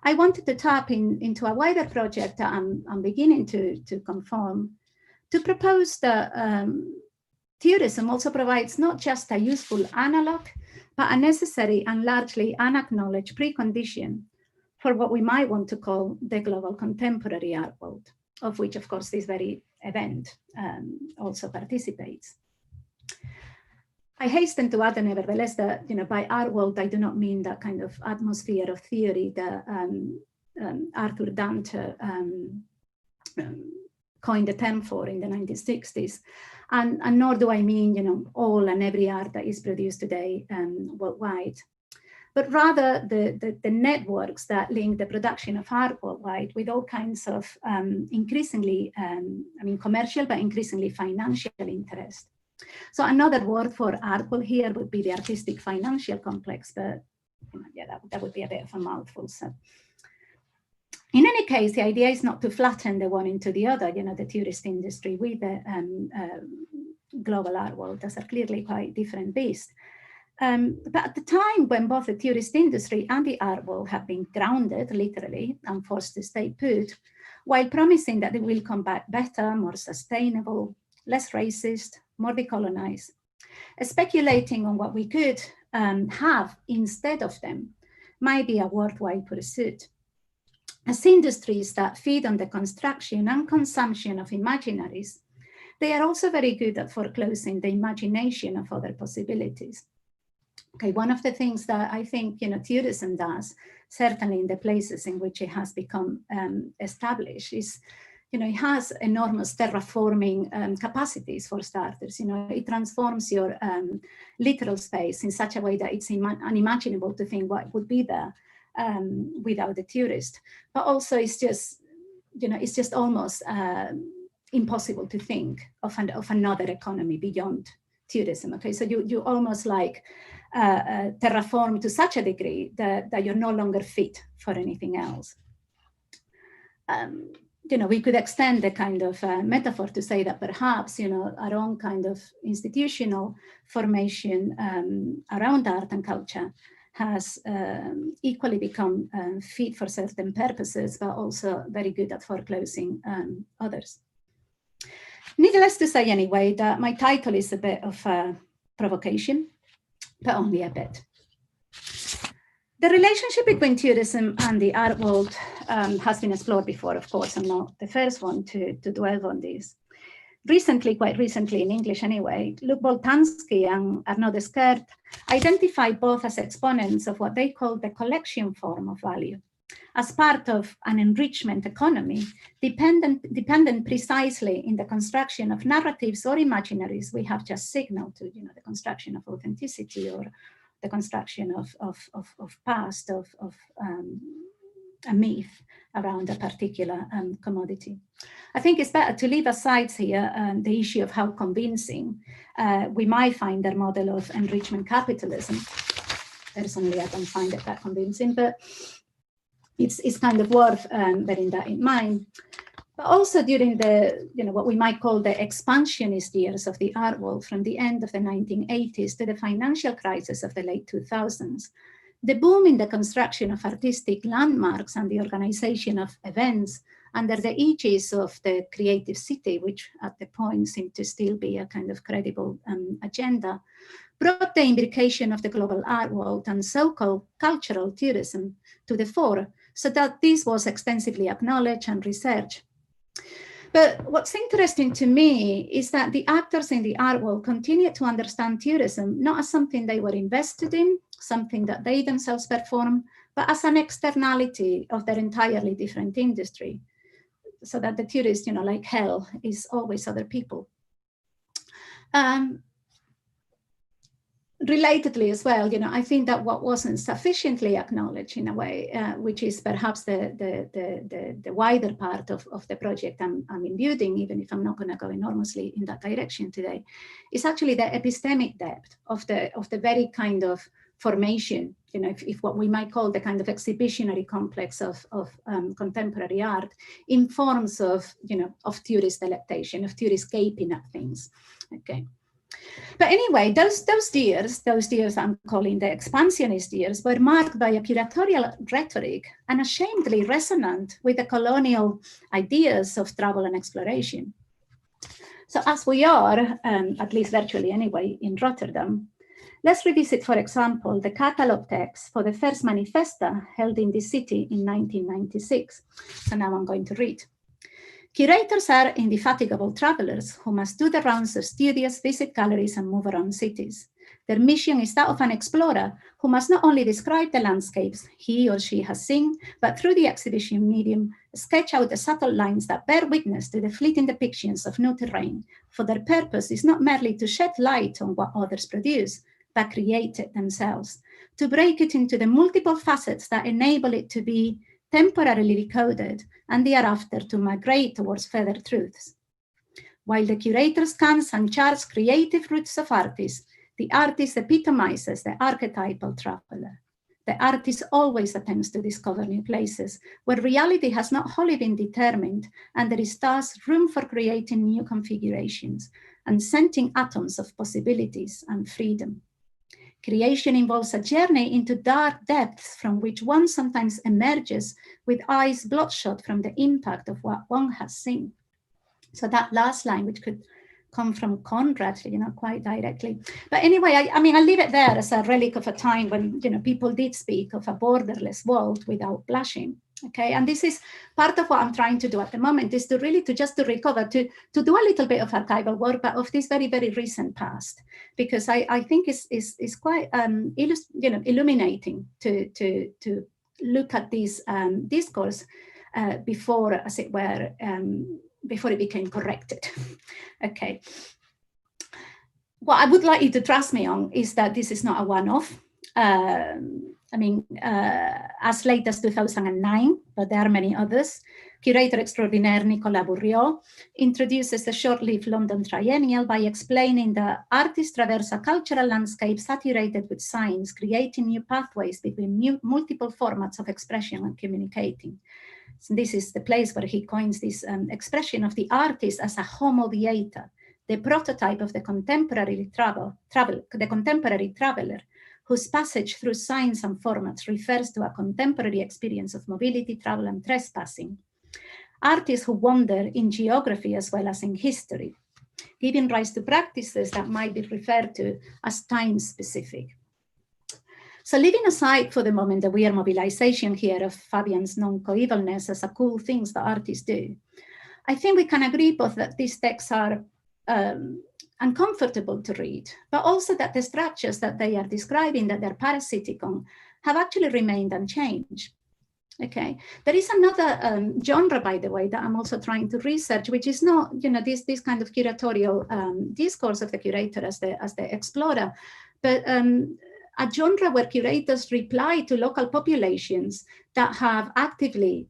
I wanted to tap into a wider project that I'm beginning to conform, to propose that tourism also provides not just a useful analog, but a necessary and largely unacknowledged precondition for what we might want to call the global contemporary art world, of which, of course, this very event also participates. I hasten to add, nevertheless, that by art world, I do not mean that kind of atmosphere of theory that Arthur Dante coined the term for in the 1960s, and nor do I mean all and every art that is produced today worldwide, but rather the networks that link the production of art worldwide with all kinds of increasingly, commercial, but increasingly financial interest. So another word for art world here would be the artistic financial complex, but yeah, that would be a bit of a mouthful. So in any case, the idea is not to flatten the one into the other, the tourist industry with the global art world. Those are clearly quite different beasts. But at the time when both the tourist industry and the art world have been grounded, literally, and forced to stay put, while promising that they will come back better, more sustainable, less racist, more decolonized, speculating on what we could have instead of them might be a worthwhile pursuit. As industries that feed on the construction and consumption of imaginaries, they are also very good at foreclosing the imagination of other possibilities. Okay, one of the things that I think tourism does, certainly in the places in which it has become established, is it has enormous terraforming capacities for starters. It transforms your literal space in such a way that it's unimaginable to think what would be there without the tourist. But also it's just almost impossible to think of another economy beyond tourism. Okay, so you almost like terraform to such a degree that you're no longer fit for anything else. We could extend the kind of metaphor to say that perhaps, our own kind of institutional formation around art and culture has equally become fit for certain purposes, but also very good at foreclosing others. Needless to say, anyway, that my title is a bit of a provocation, but only a bit. The relationship between tourism and the art world has been explored before, of course. I'm not the first one to dwell on this. Quite recently in English anyway, Luc Boltanski and Arnaud Descartes identified both as exponents of what they call the collection form of value, as part of an enrichment economy dependent precisely in the construction of narratives or imaginaries we have just signaled to, the construction of authenticity or the construction of past, of a myth around a particular commodity. I think it's better to leave aside here the issue of how convincing we might find their model of enrichment capitalism. Personally, I don't find it that convincing, but it's kind of worth bearing that in mind. But also during the, what we might call the expansionist years of the art world, from the end of the 1980s to the financial crisis of the late 2000s, the boom in the construction of artistic landmarks and the organization of events under the aegis of the creative city, which at the point seemed to still be a kind of credible agenda, brought the imbrication of the global art world and so-called cultural tourism to the fore, so that this was extensively acknowledged and researched. But what's interesting to me is that the actors in the art world continue to understand tourism not as something they were invested in, something that they themselves perform, but as an externality of their entirely different industry. So that the tourist, like hell, is always other people. Relatedly as well, I think that what wasn't sufficiently acknowledged in a way, which is perhaps the wider part of the project I'm imbuing, even if I'm not going to go enormously in that direction today, is actually the epistemic depth of the very kind of formation, if what we might call the kind of exhibitionary complex of contemporary art in forms of tourist delectation, of tourist gaping at things. Okay. But anyway, those years I'm calling the expansionist years, were marked by a curatorial rhetoric unashamedly resonant with the colonial ideas of travel and exploration. So as we are, at least virtually anyway, in Rotterdam, let's revisit, for example, the catalogue text for the first manifesta held in this city in 1996. So now I'm going to read. Curators are indefatigable travelers who must do the rounds of studios, visit galleries, and move around cities. Their mission is that of an explorer who must not only describe the landscapes he or she has seen, but through the exhibition medium, sketch out the subtle lines that bear witness to the fleeting depictions of new terrain, for their purpose is not merely to shed light on what others produce, but create it themselves, to break it into the multiple facets that enable it to be temporarily decoded, and thereafter to migrate towards further truths. While the curator scans and charts creative roots of artists, the artist epitomizes the archetypal traveler. The artist always attempts to discover new places where reality has not wholly been determined, and there is thus room for creating new configurations and scenting atoms of possibilities and freedom. Creation involves a journey into dark depths from which one sometimes emerges with eyes bloodshot from the impact of what one has seen. So that last line, which could come from Conrad, quite directly. But anyway, I mean, I leave it there as a relic of a time when, people did speak of a borderless world without blushing. Okay, and this is part of what I'm trying to do at the moment, is to recover, to do a little bit of archival work, but of this very, very recent past, because I think it's quite illuminating to look at this discourse before, as it were, before it became corrected. Okay. What I would like you to trust me on is that this is not a one-off. As late as 2009, but there are many others, curator extraordinaire Nicolas Bourriot introduces the short-lived London Triennial by explaining that artists traverse a cultural landscape saturated with signs, creating new pathways between multiple formats of expression and communicating. So this is the place where he coins this expression of the artist as a homo viator, the prototype of the contemporary traveler, whose passage through signs and formats refers to a contemporary experience of mobility, travel, and trespassing. Artists who wander in geography as well as in history, giving rise to practices that might be referred to as time-specific. So leaving aside for the moment the weird mobilization here of Fabian's non-coevalness as a cool things that artists do, I think we can agree both that these texts are uncomfortable to read, but also that the structures that they are describing, that they're parasitic on, have actually remained unchanged. Okay, there is another genre, by the way, that I'm also trying to research, which is not, this kind of curatorial discourse of the curator as the explorer, but a genre where curators reply to local populations that have actively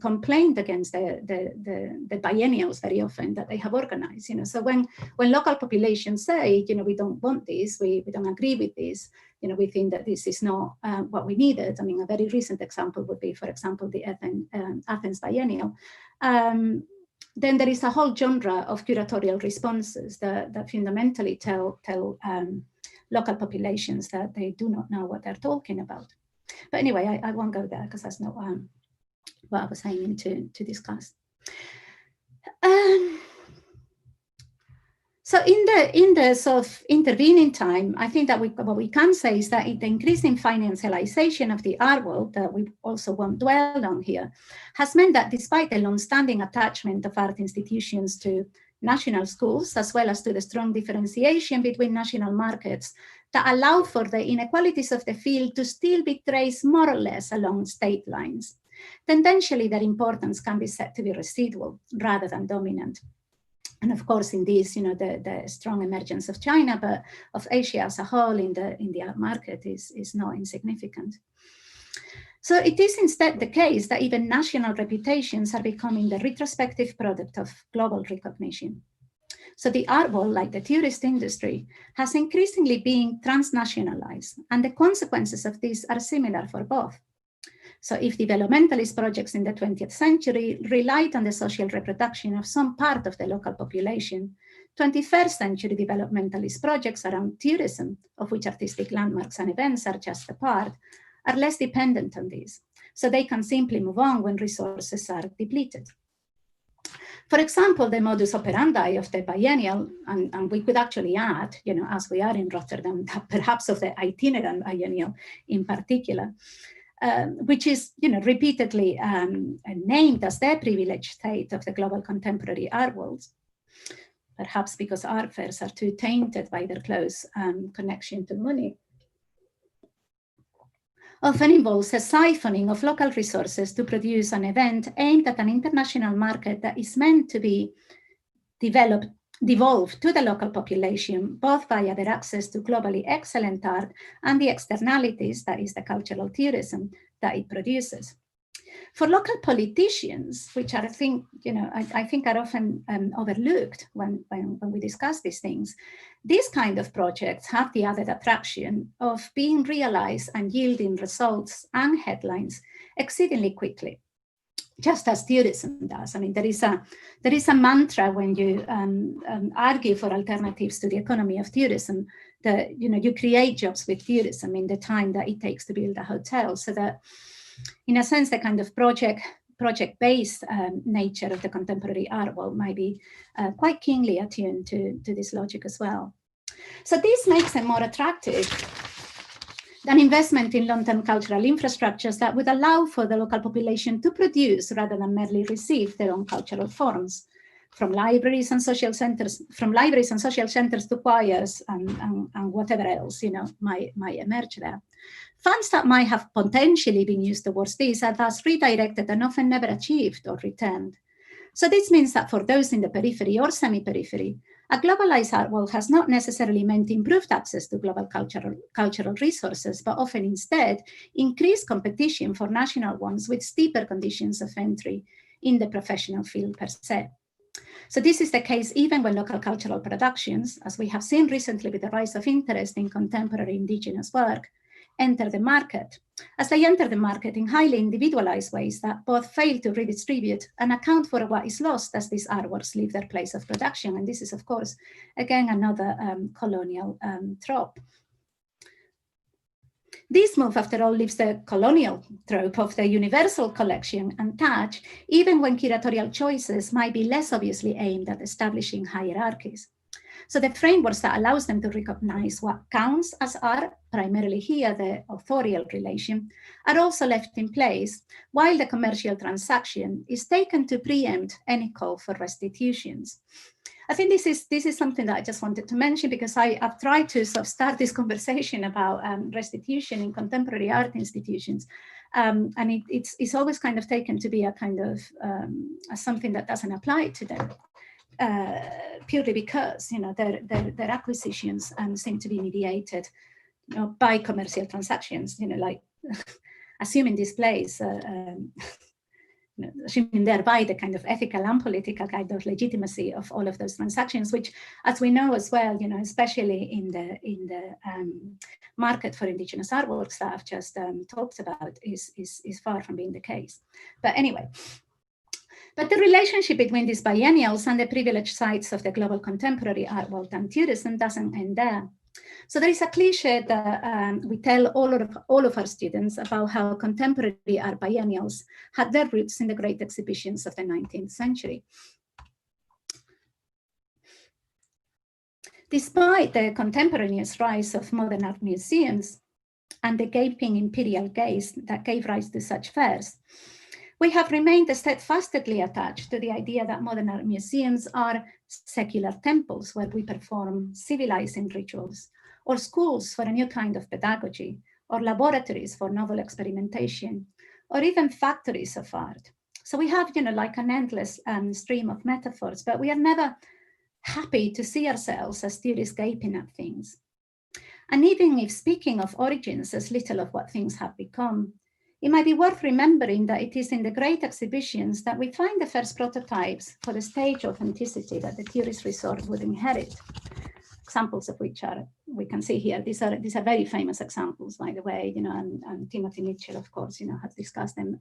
complained against the biennials very often that they have organized. So when local populations say, we don't want this, we don't agree with this, we think that this is not what we needed. I mean, a very recent example would be, for example, the Athens Biennial. Then there is a whole genre of curatorial responses that fundamentally tell local populations that they do not know what they're talking about. But anyway, I won't go there because that's not what I was aiming to discuss. So in the sort of intervening time, I think that what we can say is that the increasing financialization of the art world, that we also won't dwell on here, has meant that despite the long-standing attachment of art institutions to national schools, as well as to the strong differentiation between national markets that allow for the inequalities of the field to still be traced more or less along state lines. Tendentially, their importance can be said to be residual rather than dominant. And of course, in this, the strong emergence of China, but of Asia as a whole in the art market is not insignificant. So it is instead the case that even national reputations are becoming the retrospective product of global recognition. So the art world, like the tourist industry, has increasingly been transnationalized, and the consequences of this are similar for both. So if developmentalist projects in the 20th century relied on the social reproduction of some part of the local population, 21st century developmentalist projects around tourism, of which artistic landmarks and events are just a part, are less dependent on this. So they can simply move on when resources are depleted. For example, the modus operandi of the biennial, and we could actually add, as we are in Rotterdam, perhaps of the itinerant biennial in particular, which is repeatedly named as the privileged state of the global contemporary art world, perhaps because art fairs are too tainted by their close connection to money, often involves a siphoning of local resources to produce an event aimed at an international market that is meant to be devolved to the local population, both via their access to globally excellent art and the externalities, that is the cultural tourism, that it produces. For local politicians, which I think are often overlooked when we discuss these things, these kind of projects have the added attraction of being realized and yielding results and headlines exceedingly quickly, just as tourism does. I mean, there is a mantra when you argue for alternatives to the economy of tourism, that you create jobs with tourism in the time that it takes to build a hotel, so that in a sense, the kind of project-based nature of the contemporary art world might be quite keenly attuned to this logic as well. So this makes them more attractive than investment in long-term cultural infrastructures that would allow for the local population to produce rather than merely receive their own cultural forms, from libraries and social centers to choirs and whatever else might emerge there. Funds that might have potentially been used towards this are thus redirected and often never achieved or returned. So this means that for those in the periphery or semi-periphery, a globalized art world has not necessarily meant improved access to global cultural resources, but often instead increased competition for national ones with steeper conditions of entry in the professional field per se. So this is the case even when local cultural productions, as we have seen recently with the rise of interest in contemporary indigenous work, enter the market, as they enter the market in highly individualized ways that both fail to redistribute and account for what is lost as these artworks leave their place of production. And this is, of course, again, another colonial trope. This move, after all, leaves the colonial trope of the universal collection untouched, even when curatorial choices might be less obviously aimed at establishing hierarchies. So the frameworks that allows them to recognize what counts as art, primarily here the authorial relation, are also left in place, while the commercial transaction is taken to preempt any call for restitutions. I think this is something that I just wanted to mention, because I've tried to sort of start this conversation about restitution in contemporary art institutions, and it's always kind of taken to be a kind of something that doesn't apply to them. Purely because their acquisitions seem to be mediated by commercial transactions, like assuming displays, assuming thereby the kind of ethical and political kind of legitimacy of all of those transactions, which, as we know as well, especially in the market for indigenous artworks that I've just talked about, is far from being the case. But anyway. But the relationship between these biennials and the privileged sites of the global contemporary art world and tourism doesn't end there. So there is a cliche that we tell all of our students about how contemporary art biennials had their roots in the great exhibitions of the 19th century. Despite the contemporaneous rise of modern art museums and the gaping imperial gaze that gave rise to such fairs, We have remained steadfastly attached to the idea that modern art museums are secular temples where we perform civilizing rituals, or schools for a new kind of pedagogy, or laboratories for novel experimentation, or even factories of art. So we have, like an endless stream of metaphors, but we are never happy to see ourselves as theorists gaping at things. And even if speaking of origins as little of what things have become, it might be worth remembering that it is in the great exhibitions that we find the first prototypes for the stage authenticity that the theorist resort would inherit. Examples of which we can see here. These are very famous examples, by the way, and Timothy Mitchell, of course, has discussed them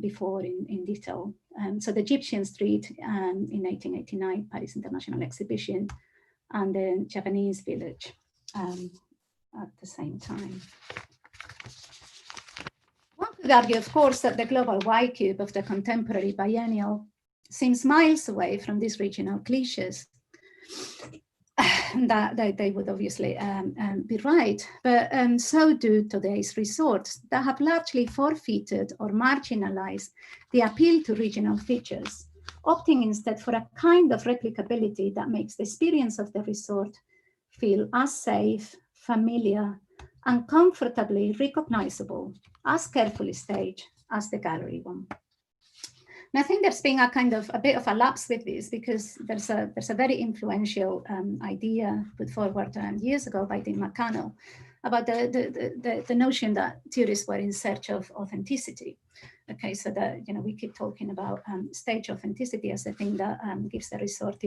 before in detail. So the Egyptian Street in 1889, Paris International Exhibition, and the Japanese Village at the same time. One could argue, of course, that the global Y-cube of the contemporary biennial seems miles away from these regional cliches. That they would obviously be right, but so do today's resorts that have largely forfeited or marginalized the appeal to regional features, opting instead for a kind of replicability that makes the experience of the resort feel as safe, familiar, and comfortably recognizable, as carefully staged as the gallery one. And I think there's been a bit of a lapse with this, because there's a very influential idea put forward years ago by Dean McCannell about the notion that theorists were in search of authenticity. Okay, so that we keep talking about stage authenticity as the thing that gives the resort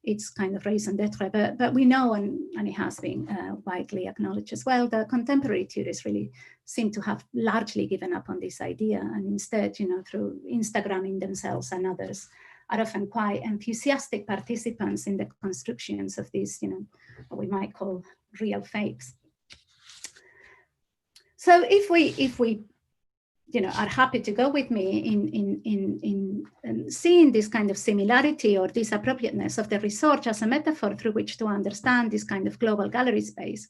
its kind of raison d'etre, but we know, and it has been widely acknowledged as well, that contemporary theorists really seem to have largely given up on this idea, and instead, through Instagramming themselves and others, are often quite enthusiastic participants in the constructions of these, what we might call real fakes. So if we are happy to go with me in seeing this kind of similarity or this appropriateness of the resort as a metaphor through which to understand this kind of global gallery space,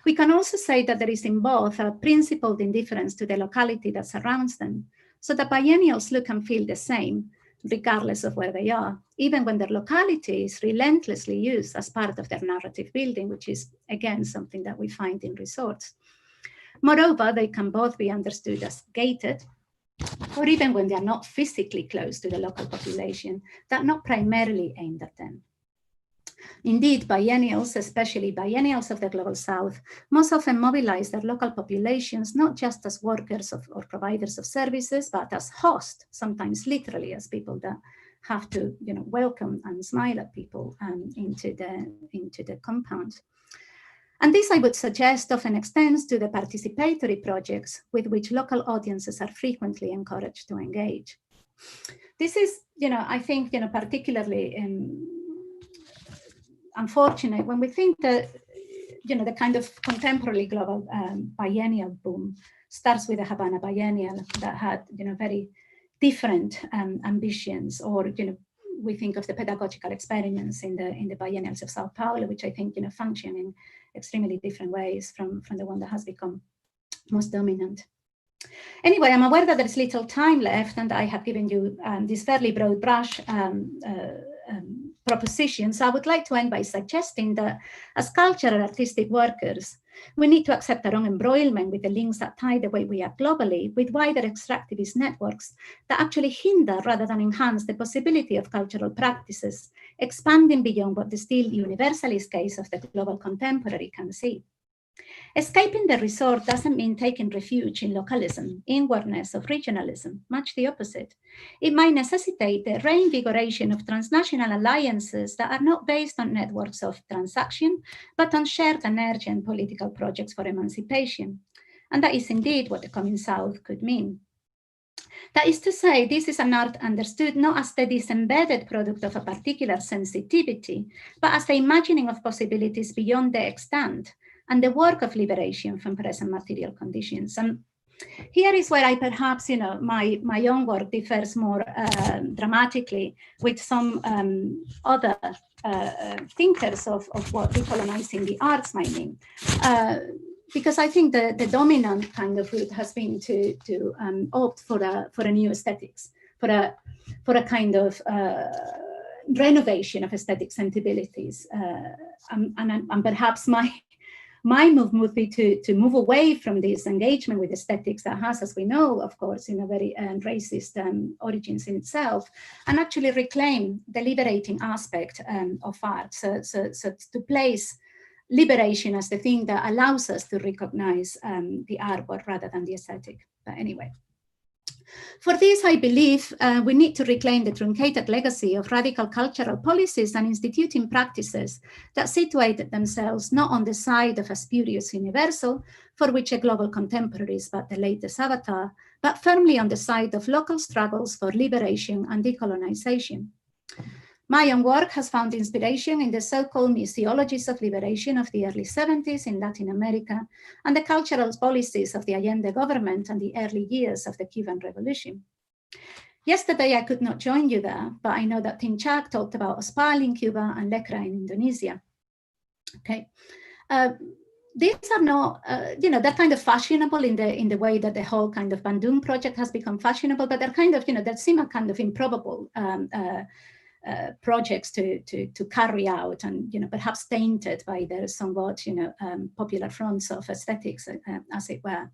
we can also say that there is in both a principled indifference to the locality that surrounds them, so that biennials look and feel the same, regardless of where they are, even when their locality is relentlessly used as part of their narrative building, which is, again, something that we find in resorts. Moreover, they can both be understood as gated, or even when they are not physically close to the local population, that are not primarily aimed at them. Indeed, biennials, especially biennials of the Global South, most often mobilize their local populations, not just as workers or providers of services, but as hosts, sometimes literally as people that have to welcome and smile at people into the compound. And this, I would suggest, often extends to the participatory projects with which local audiences are frequently encouraged to engage. This is, I think, particularly unfortunate when we think that, the kind of contemporary global biennial boom starts with the Havana Biennial that had, very different ambitions, or, we think of the pedagogical experiments in the biennials of Sao Paulo, which I think, function in extremely different ways from the one that has become most dominant. Anyway, I'm aware that there's little time left, and I have given you this fairly broad brush proposition. So I would like to end by suggesting that as cultural artistic workers, we need to accept our own embroilment with the links that tie the way we are globally with wider extractivist networks that actually hinder rather than enhance the possibility of cultural practices expanding beyond what the still universalist case of the global contemporary can see. Escaping the resort doesn't mean taking refuge in localism, inwardness, or regionalism, much the opposite. It might necessitate the reinvigoration of transnational alliances that are not based on networks of transaction, but on shared energy and political projects for emancipation. And that is indeed what the Coming South could mean. That is to say, this is an art understood not as the disembedded product of a particular sensitivity, but as the imagining of possibilities beyond the extant, and the work of liberation from present material conditions. And here is where I perhaps, my own work differs more dramatically with some other thinkers of what decolonizing the arts might mean. because I think the dominant kind of route has been to opt for a new aesthetics, for a kind of renovation of aesthetic sensibilities, and perhaps my move would be to move away from this engagement with aesthetics that has, as we know, of course, in a very racist origins in itself, and actually reclaim the liberating aspect of art. So to place liberation as the thing that allows us to recognize the artwork rather than the aesthetic. But anyway. For this, I believe we need to reclaim the truncated legacy of radical cultural policies and instituting practices that situated themselves not on the side of a spurious universal, for which a global contemporary is but the latest avatar, but firmly on the side of local struggles for liberation and decolonization. My own work has found inspiration in the so-called museologies of liberation of the early 70s in Latin America and the cultural policies of the Allende government and the early years of the Cuban Revolution. Yesterday, I could not join you there, but I know that Tim Chak talked about Ospal in Cuba and Lekra in Indonesia. Okay. These are not, they're kind of fashionable in the way that the whole kind of Bandung project has become fashionable, but they're kind of, they seem a kind of improbable projects to carry out, and perhaps tainted by their somewhat popular fronts of aesthetics, as it were.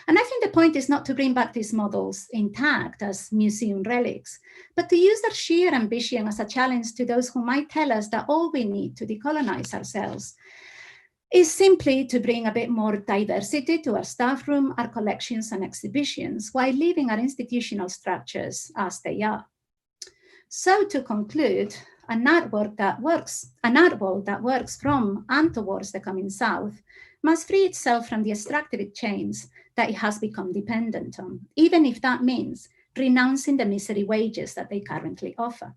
And I think the point is not to bring back these models intact as museum relics, but to use their sheer ambition as a challenge to those who might tell us that all we need to decolonize ourselves is simply to bring a bit more diversity to our staff room, our collections and exhibitions, while leaving our institutional structures as they are. So to conclude, an art world that works from and towards the coming South must free itself from the extractive chains that it has become dependent on, even if that means renouncing the misery wages that they currently offer.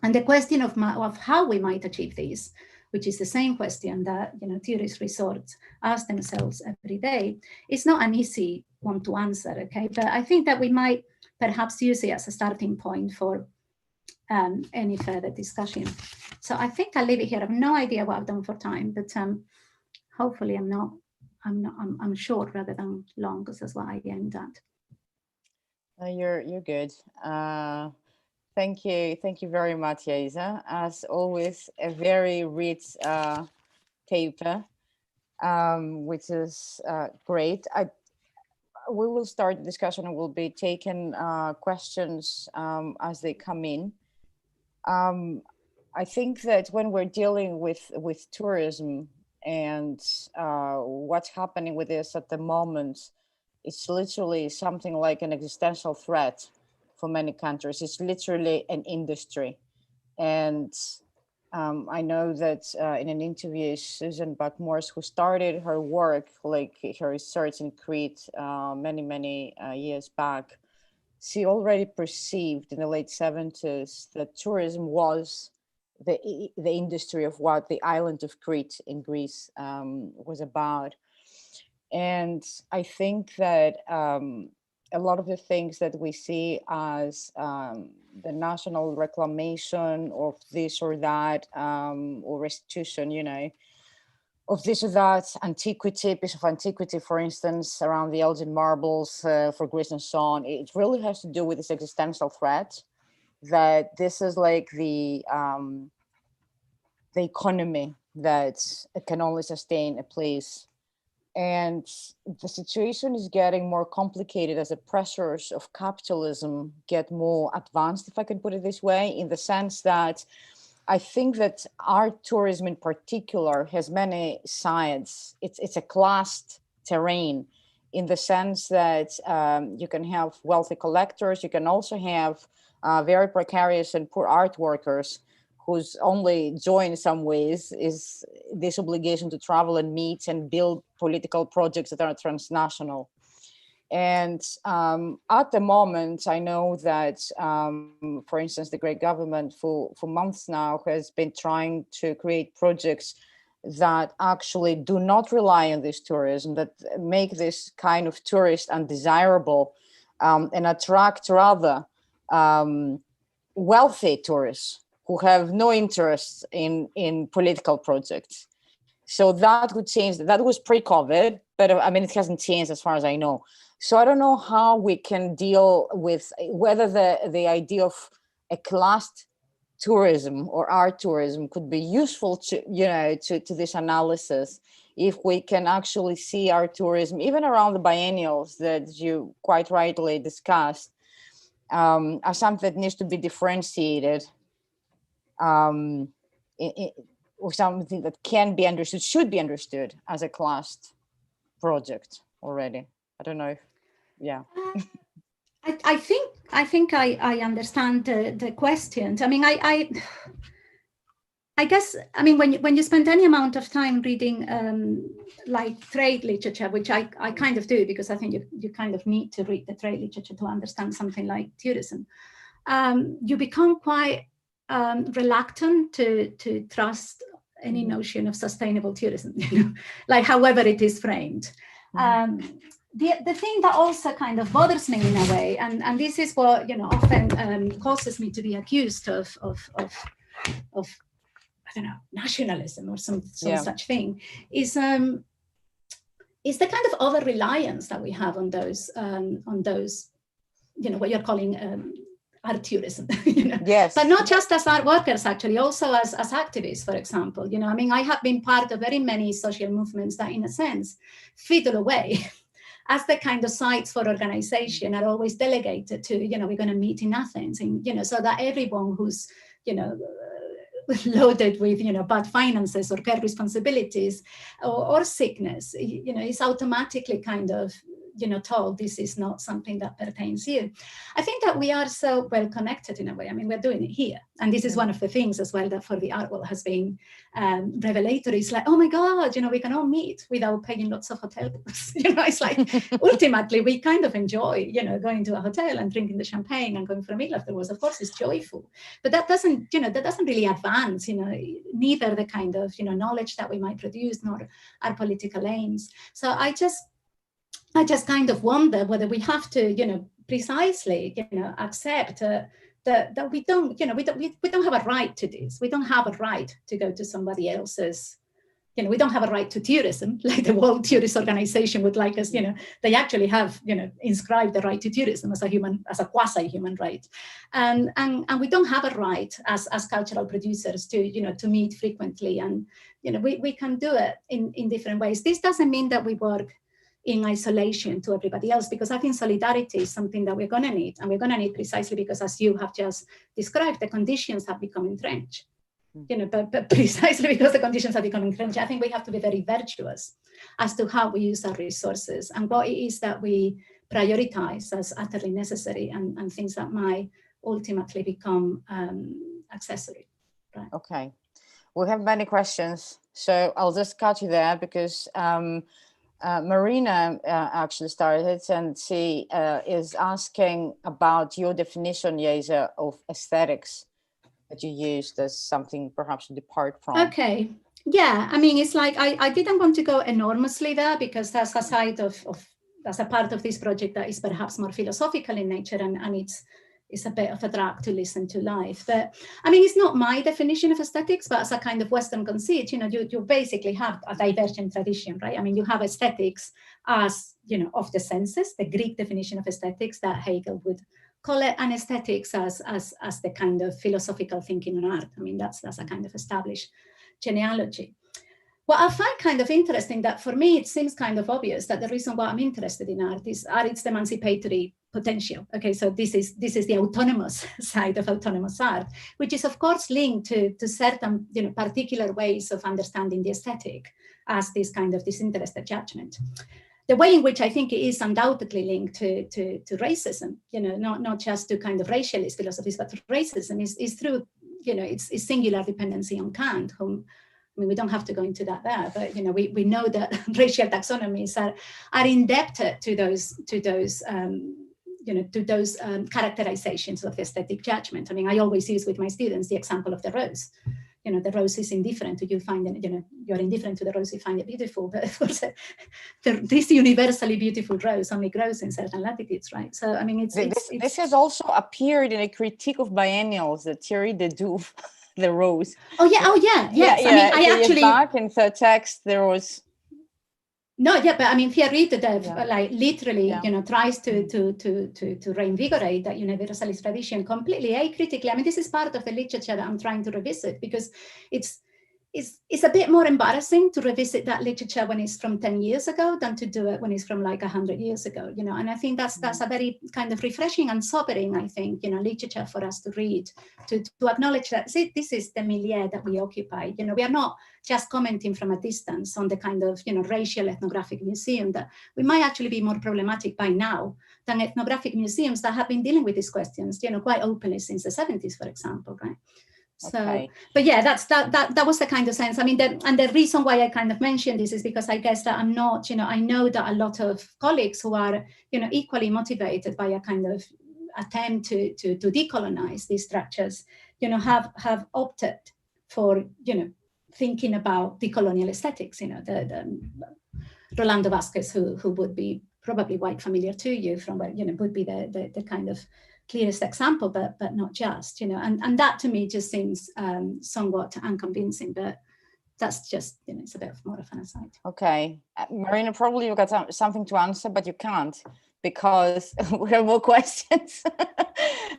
And the question of how we might achieve this, which is the same question that tourist resorts ask themselves every day, is not an easy one to answer, okay? But I think that we might perhaps use it as a starting point for any further discussion. So I think I'll leave it here. I have no idea what I've done for time, but hopefully I'm short rather than long, because that's what I aimed at. You're good. Thank you very much, Yaiza. As always, a very rich paper, which is great. We will start the discussion and we'll be taking questions as they come in. I think that when we're dealing with tourism and what's happening with this at the moment, it's literally something like an existential threat for many countries. It's literally an industry. And I know that in an interview, Susan Buck-Morse, who started her work, like her research in Crete many years back, she already perceived in the late 70s that tourism was the industry of what the island of Crete in Greece was about. And I think that a lot of the things that we see as the national reclamation of this or that, or restitution, of this or that antiquity, piece of antiquity, for instance, around the Elgin marbles for Greece and so on, it really has to do with this existential threat that this is like the economy that can only sustain a place. And the situation is getting more complicated as the pressures of capitalism get more advanced, if I can put it this way, in the sense that I think that art tourism in particular has many sides. It's a classed terrain in the sense that you can have wealthy collectors, you can also have very precarious and poor art workers whose only joy in some ways is this obligation to travel and meet and build political projects that are transnational. And at the moment, I know that, for instance, the great government for months now has been trying to create projects that actually do not rely on this tourism, that make this kind of tourist undesirable and attract rather wealthy tourists who have no interest in political projects. So that would change. That was pre-COVID, but I mean, it hasn't changed as far as I know. So I don't know how we can deal with whether the idea of a classed tourism or art tourism could be useful to, to this analysis, if we can actually see art tourism, even around the biennials that you quite rightly discussed, as something that needs to be differentiated, or something that can be understood, should be understood as a classed project already. I don't know if, yeah. I think I understand the questions. I mean, I guess, I mean, when you spend any amount of time reading like trade literature, which I kind of do, because I think you kind of need to read the trade literature to understand something like tourism, you become quite reluctant to trust any notion of sustainable tourism, like however it is framed. The thing that also kind of bothers me in a way, and this is what often causes me to be accused of I don't know, nationalism or some such thing, is the kind of over reliance that we have on those what you're calling art tourism, Yes, but not just as art workers, actually, also as activists, for example. I mean, I have been part of very many social movements that, in a sense, fiddle away as the kind of sites for organization are always delegated to, we're going to meet in Athens, and so that everyone who's loaded with bad finances or care responsibilities or sickness, is automatically kind of told this is not something that pertains here. I think that we are so well connected in a way. I mean, we're doing it here, and this is one of the things as well that for the art world has been revelatory. It's like, oh my God, we can all meet without paying lots of hotel bills. It's like ultimately we kind of enjoy going to a hotel and drinking the champagne and going for a meal afterwards. Of course, it's joyful, but that doesn't really advance neither the kind of knowledge that we might produce nor our political aims. So I just kind of wonder whether we have to, precisely, accept that we don't have a right to this. We don't have a right to go to somebody else's. We don't have a right to tourism, like the World Tourist Organization would like us. They actually have, inscribed the right to tourism as a quasi-human right, and we don't have a right as cultural producers to meet frequently, and we can do it in different ways. This doesn't mean that we work in isolation to everybody else, because I think solidarity is something that we're going to need, and we're going to need precisely because, as you have just described, the conditions have become entrenched. But precisely because the conditions have become entrenched, I think we have to be very virtuous as to how we use our resources and what it is that we prioritize as utterly necessary, and things that might ultimately become accessory. Right. Okay, we have many questions, so I'll just cut you there because Marina actually started, and she is asking about your definition, Yeza, of aesthetics that you used as something perhaps to depart from. Okay, yeah, I mean, it's like I didn't want to go enormously there, because that's a side of that's a part of this project that is perhaps more philosophical in nature, and it's a bit of a drag to listen to live. But I mean, it's not my definition of aesthetics, but as a kind of Western conceit, you basically have a divergent tradition, right? I mean, you have aesthetics as, of the senses, the Greek definition of aesthetics that Hegel would call it, and aesthetics as the kind of philosophical thinking on art. I mean, that's a kind of established genealogy. What I find kind of interesting, that for me, it seems kind of obvious that the reason why I'm interested in art is its emancipatory potential. Okay, so this is the autonomous side of autonomous art, which is of course linked to certain particular ways of understanding the aesthetic as this kind of disinterested judgment. The way in which I think it is undoubtedly linked to racism, not just to kind of racialist philosophies, but to racism is through its singular dependency on Kant, whom, I mean, we don't have to go into that there, but we know that racial taxonomies are indebted to those characterizations of aesthetic judgment. I mean, I always use with my students the example of the rose. The rose is indifferent to you, find it, you're indifferent to the rose, you find it beautiful, but of course, this universally beautiful rose only grows in certain latitudes, right? So, I mean, this has also appeared in a critique of biennials that Thierry Dedoux the rules. Oh yeah, yes. Yeah, I mean, I so actually back in the text there was. No, yeah, but I mean, Thierry de Dev, Yeah. like literally, Yeah. you know, tries to reinvigorate that universalist tradition completely acritically. I mean, this is part of the literature that I'm trying to revisit, because it's a bit more embarrassing to revisit that literature when it's from 10 years ago than to do it when it's from like 100 years ago, you know. And I think that's a very kind of refreshing and sobering, I think, you know, literature for us to read, to acknowledge that this is the milieu that we occupy. You know, we are not just commenting from a distance on the kind of, you know, racial ethnographic museum that we might actually be more problematic by now than ethnographic museums that have been dealing with these questions, you know, quite openly since the 70s, for example, right? So, Okay. but yeah, that was the kind of sense. I mean, and the reason why I kind of mentioned this is because I guess that I'm not, you know, I know that a lot of colleagues who are, you know, equally motivated by a kind of attempt to decolonize these structures, you know, have opted for, you know, thinking about decolonial aesthetics. You know, the Rolando Vasquez, who would be probably quite familiar to you from where, you know, would be the kind of clearest example, but not just, you know, and that to me just seems somewhat unconvincing, but that's just, you know, it's a bit more of an aside. Okay, Marina, probably you've got something to answer, but you can't because we have more questions.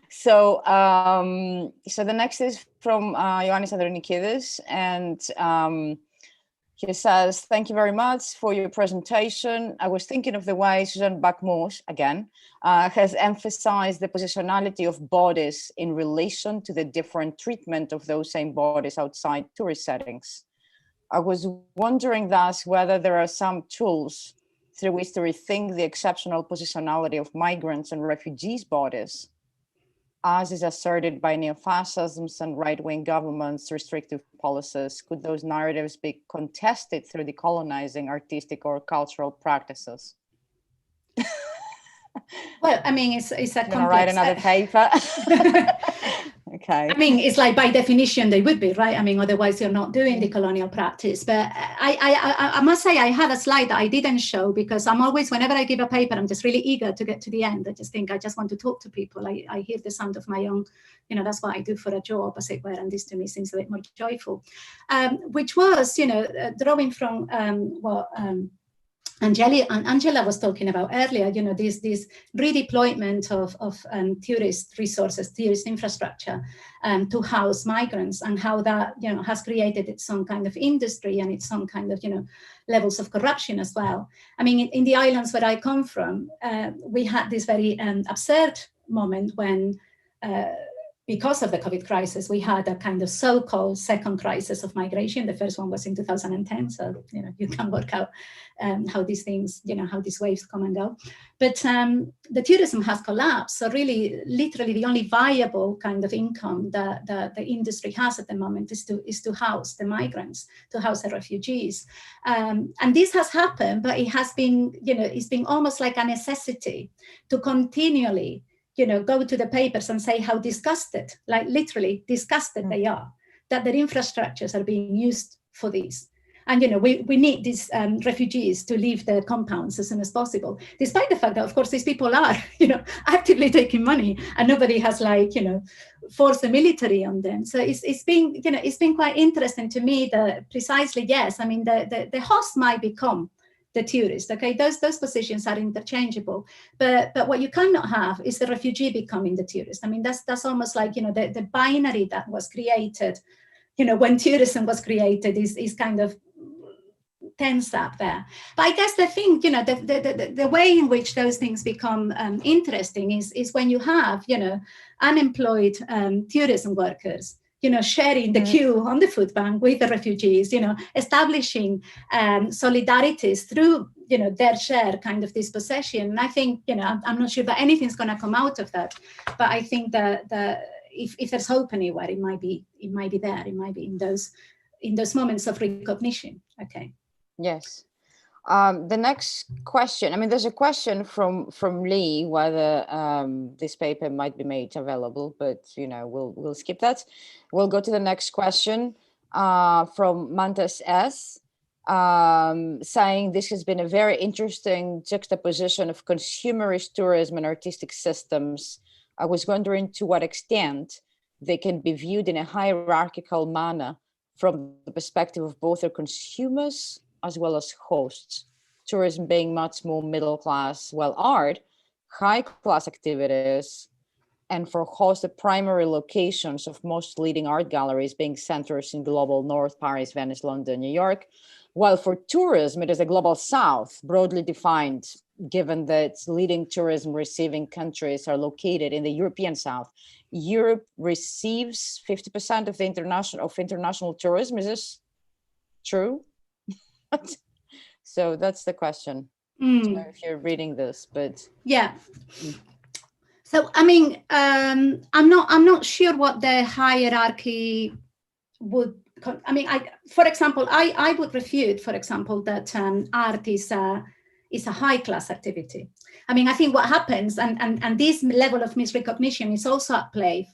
So the next is from Ioannis Andronikidis, and he says, thank you very much for your presentation. I was thinking of the way Suzanne Bacmos, again, has emphasized the positionality of bodies in relation to the different treatment of those same bodies outside tourist settings. I was wondering thus whether there are some tools through which to rethink the exceptional positionality of migrants and refugees' bodies, as is asserted by neo-fascisms and right-wing governments' restrictive policies. Could those narratives be contested through decolonizing artistic or cultural practices? Well, I mean, it's a complex. Gonna write another paper. Okay. I mean, it's like by definition they would be, right? I mean, otherwise you're not doing the colonial practice. But I must say I had a slide that I didn't show because I'm always, whenever I give a paper, I'm just really eager to get to the end. I just think I just want to talk to people. I hear the sound of my own, you know, that's what I do for a job, as it were. And this to me seems a bit more joyful, which was, you know, drawing from what Angela was talking about earlier, you know, this redeployment of tourist resources, tourist infrastructure to house migrants, and how that, you know, has created its own kind of industry and its own kind of, you know, levels of corruption as well. I mean, in the islands where I come from, we had this very absurd moment when, because of the COVID crisis, we had a kind of so-called second crisis of migration. The first one was in 2010. So, you know, you can work out how these things, you know, how these waves come and go. But the tourism has collapsed. So really, literally the only viable kind of income that the industry has at the moment is to house the migrants, to house the refugees. And this has happened, but it has been, you know, it's been almost like a necessity to continually, you know, go to the papers and say how disgusted, like literally disgusted they are, that their infrastructures are being used for this. And, you know, we need these refugees to leave their compounds as soon as possible, despite the fact that, of course, these people are, you know, actively taking money and nobody has, like, you know, forced the military on them. So it's been, you know, it's been quite interesting to me that precisely, yes, I mean, the host might become the tourist, okay? Those positions are interchangeable, but what you cannot have is the refugee becoming the tourist. I mean, that's almost like, you know, the binary that was created, you know, when tourism was created is kind of tense up there. But I guess the thing, you know, the way in which those things become interesting is when you have, you know, unemployed tourism workers, you know, sharing the queue on the food bank with the refugees, you know, establishing solidarities through, you know, their share kind of dispossession. And I think, you know, I'm not sure that anything's going to come out of that, but I think that if there's hope anywhere, it might be there. It might be in those moments of recognition. Okay. Yes. The next question, I mean, there's a question from Lee whether this paper might be made available, but, you know, we'll skip that. We'll go to the next question from Mantas S, saying this has been a very interesting juxtaposition of consumerist tourism and artistic systems. I was wondering to what extent they can be viewed in a hierarchical manner from the perspective of both their consumers as well as hosts. Tourism being much more middle class, while art, high class activities, and for hosts, the primary locations of most leading art galleries being centers in global north, Paris, Venice, London, New York. While for tourism, it is a global south, broadly defined, given that leading tourism receiving countries are located in the European south. Europe receives 50% of the international tourism. Is this true? So that's the question. So if you're reading this, but yeah. So I mean, I'm not sure what the hierarchy would. I mean, for example, I would refute, for example, that art is a high class activity. I mean, I think what happens, and this level of misrecognition is also at play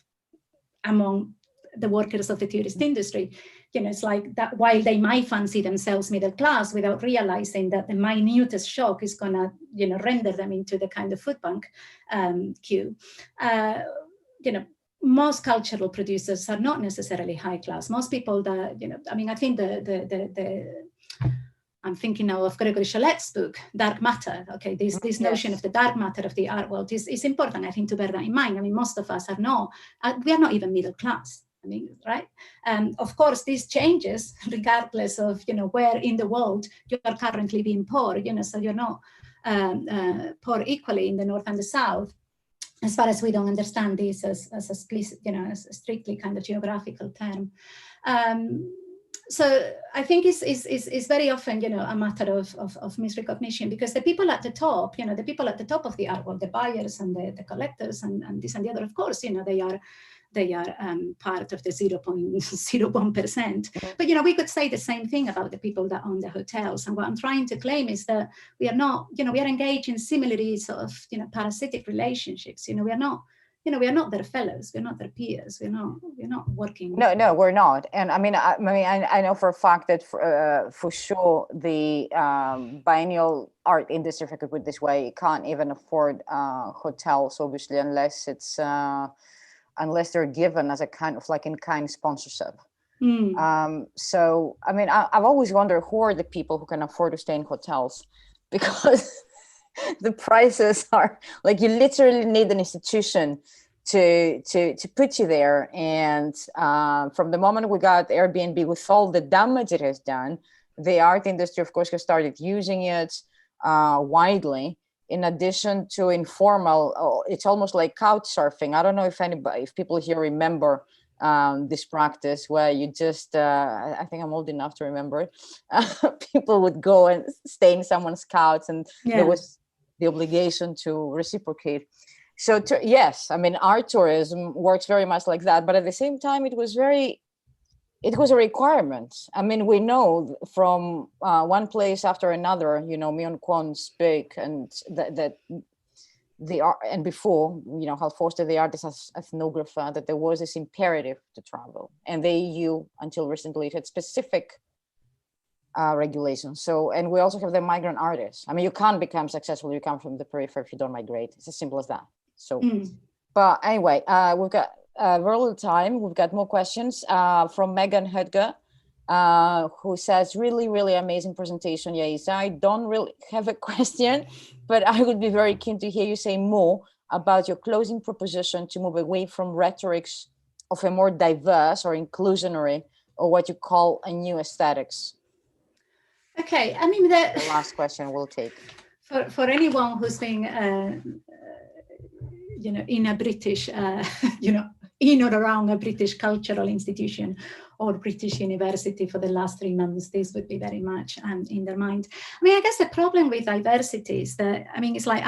among the workers of the tourist industry. You know, it's like that while they might fancy themselves middle class without realizing that the minutest shock is gonna, you know, render them into the kind of food bank queue. You know, most cultural producers are not necessarily high class. Most people that, you know, I mean, I think I'm thinking now of Gregory Cholet's book, Dark Matter. Okay, this notion of the dark matter of the art world is important, I think, to bear that in mind. I mean, most of us we are not even middle class. I mean, right? Of course, this changes regardless of, you know, where in the world you are currently being poor, you know, so you're not poor equally in the North and the South, as far as we don't understand this as a explicit, you know, as a strictly kind of geographical term. So I think it's very often, you know, a matter of misrecognition, because the people at the top, you know, the people at the top of the art world, the buyers and the collectors and this and the other, of course, you know, they are part of the 0.01%. But, you know, we could say the same thing about the people that own the hotels. And what I'm trying to claim is that we are not, you know, we are engaged in similarly sort of, you know, parasitic relationships. You know, we are not their fellows. We're not their peers. We're not working. No, we're not. And I mean, I know for a fact that for sure the biennial art industry, if I could put it this way, can't even afford hotels, obviously, unless they're given as a kind of like in-kind sponsorship. So, I mean, I've always wondered who are the people who can afford to stay in hotels, because the prices are like, you literally need an institution to put you there. And from the moment we got Airbnb, with all the damage it has done, the art industry, of course, has started using it widely. In addition to informal, it's almost like couch surfing. I don't know if people here remember this practice where you just, I think I'm old enough to remember it. People would go and stay in someone's couch, and there was the obligation to reciprocate. So yes, I mean, art tourism works very much like that, but at the same time, it was a requirement. I mean, we know from one place after another, you know, Myung Kwon speak, and that the art, and before, you know, Hal Foster, the artist as ethnographer, that there was this imperative to travel, and the EU until recently had specific regulations. So, and we also have the migrant artists. I mean, you can't become successful, you come from the periphery, if you don't migrate. It's as simple as that. So, but anyway, we've got very little time. We've got more questions from Megan Hedger, who says, really, really amazing presentation, Yaiza. I don't really have a question, but I would be very keen to hear you say more about your closing proposition to move away from rhetorics of a more diverse or inclusionary, or what you call a new aesthetics. Okay, I mean, the last question we'll take. For anyone who's been, you know, in a British, you know, in or around a British cultural institution or British university for the last 3 months, this would be very much in their mind. I mean, I guess the problem with diversity is that, I mean, it's like,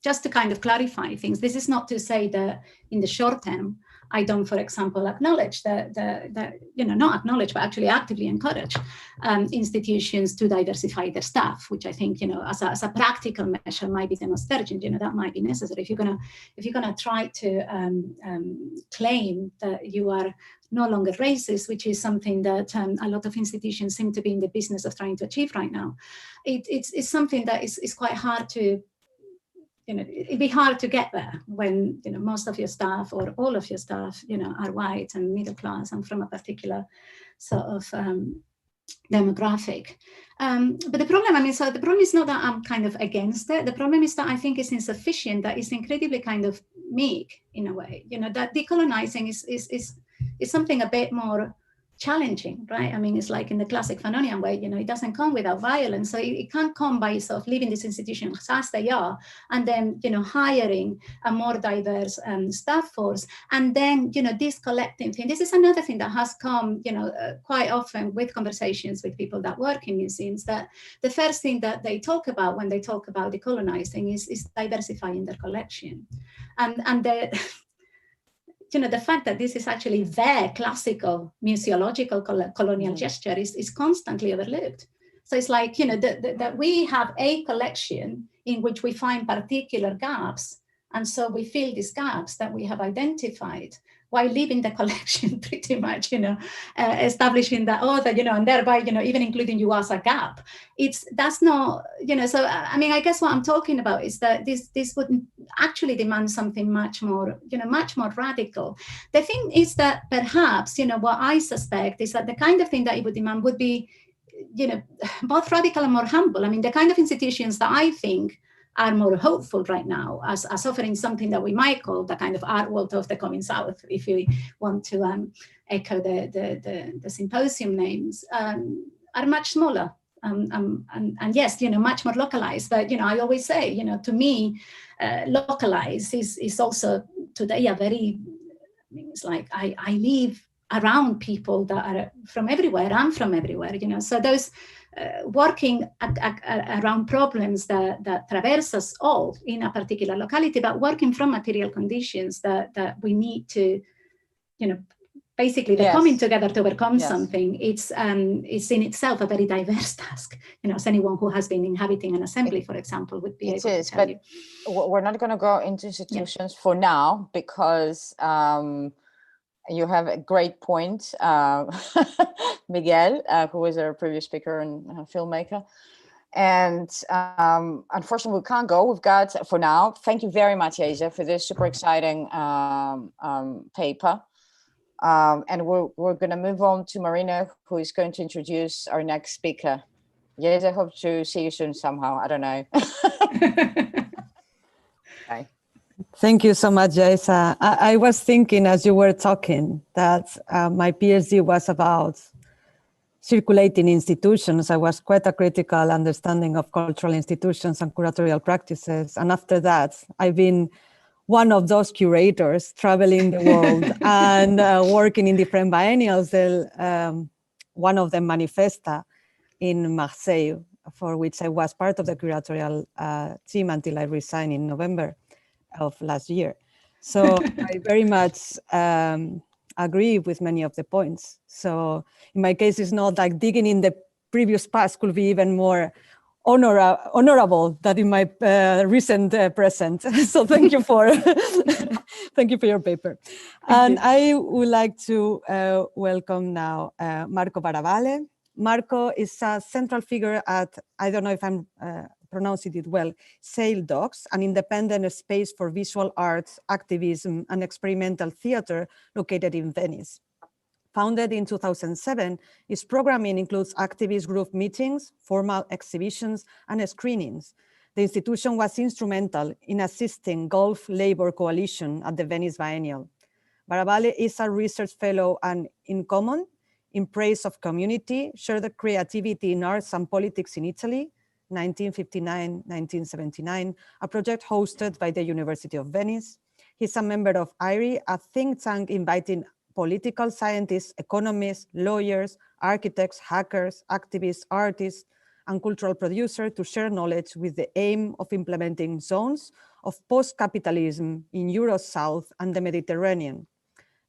just to kind of clarify things, this is not to say that in the short term, I don't, for example, acknowledge that you know, not acknowledge, but actually actively encourage institutions to diversify their staff, which I think, you know, as a practical measure might be the most urgent. You know, that might be necessary if you're gonna try to claim that you are no longer racist, which is something that a lot of institutions seem to be in the business of trying to achieve right now. It's something that is quite hard to it'd be hard to get there when, most of your staff or all of your staff, are white and middle class and from a particular sort of demographic. But the problem, so the problem is not that I'm kind of against it. The problem is that I think it's insufficient, that it's incredibly kind of meek in a way, that decolonizing is something a bit more challenging, right? I mean, it's like in the classic Fanonian way, it doesn't come without violence. So it can't come by sort of leaving these institutions as they are, and then, hiring a more diverse staff force, and then, this collecting thing. This is another thing that has come, quite often with conversations with people that work in museums, that the first thing that they talk about when they talk about decolonizing is diversifying their collection. And the fact that this is actually their classical museological colonial gesture is constantly overlooked. So it's like, that we have a collection in which we find particular gaps. And so we fill these gaps that we have identified while leaving the collection pretty much, establishing that other, and thereby, even including you as a gap. That's not, so, I mean, I guess what I'm talking about is that this would actually demand something much more, much more radical. The thing is that perhaps, what I suspect is that the kind of thing that it would demand would be, both radical and more humble. I mean, the kind of institutions that I think are more hopeful right now as offering something that we might call the kind of art world of the coming South, if we want to echo the symposium names, are much smaller. And yes, much more localized. But, I always say, to me, localized is also today a very, it's like I live around people that are from everywhere. I'm from everywhere, so those working around problems that traverse us all in a particular locality, but working from material conditions that we need to, basically they're coming together to overcome something. It's in itself a very diverse task, as anyone who has been inhabiting an assembly, for example, would be able to tell you. We're not going to go into institutions for now, because you have a great point, Miguel, who is our previous speaker and filmmaker. And unfortunately, we can't go. We've got, for now, thank you very much, Asia, for this super exciting paper. And we're going to move on to Marina, who is going to introduce our next speaker. Yes, I hope to see you soon somehow. I don't know. Bye. Thank you so much, Jaisa. I was thinking as you were talking that my PhD was about circulating institutions. I was quite a critical understanding of cultural institutions and curatorial practices. And after that, I've been one of those curators traveling the world and working in different biennials. One of them, Manifesta, in Marseille, for which I was part of the curatorial team until I resigned in November of last year. So I very much agree with many of the points. So in my case, it's not like digging in the previous past could be even more honorable than in my recent present. So thank you for thank you for your paper. And I would like to welcome now Marco Barabale. Marco is a central figure at, I don't know if I'm pronouncing it well, Sail Dogs, an independent space for visual arts, activism, and experimental theater located in Venice. Founded in 2007, its programming includes activist group meetings, formal exhibitions, and screenings. The institution was instrumental in assisting Gulf Labor Coalition at the Venice Biennial. Barabale is a research fellow and In Common, in praise of community, shared creativity in arts and politics in Italy, 1959-1979, a project hosted by the University of Venice. He's a member of IRI, a think tank inviting political scientists, economists, lawyers, architects, hackers, activists, artists, and cultural producers to share knowledge with the aim of implementing zones of post-capitalism in Euro-South and the Mediterranean.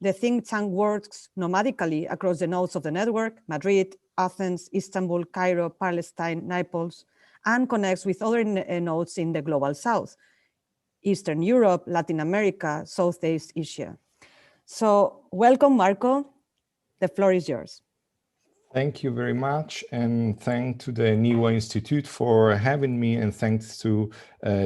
The think tank works nomadically across the nodes of the network, Madrid, Athens, Istanbul, Cairo, Palestine, Naples, and connects with other nodes in the Global South, Eastern Europe, Latin America, Southeast Asia. So welcome, Marco. The floor is yours. Thank you very much, and thanks to the NIWA Institute for having me, and thanks to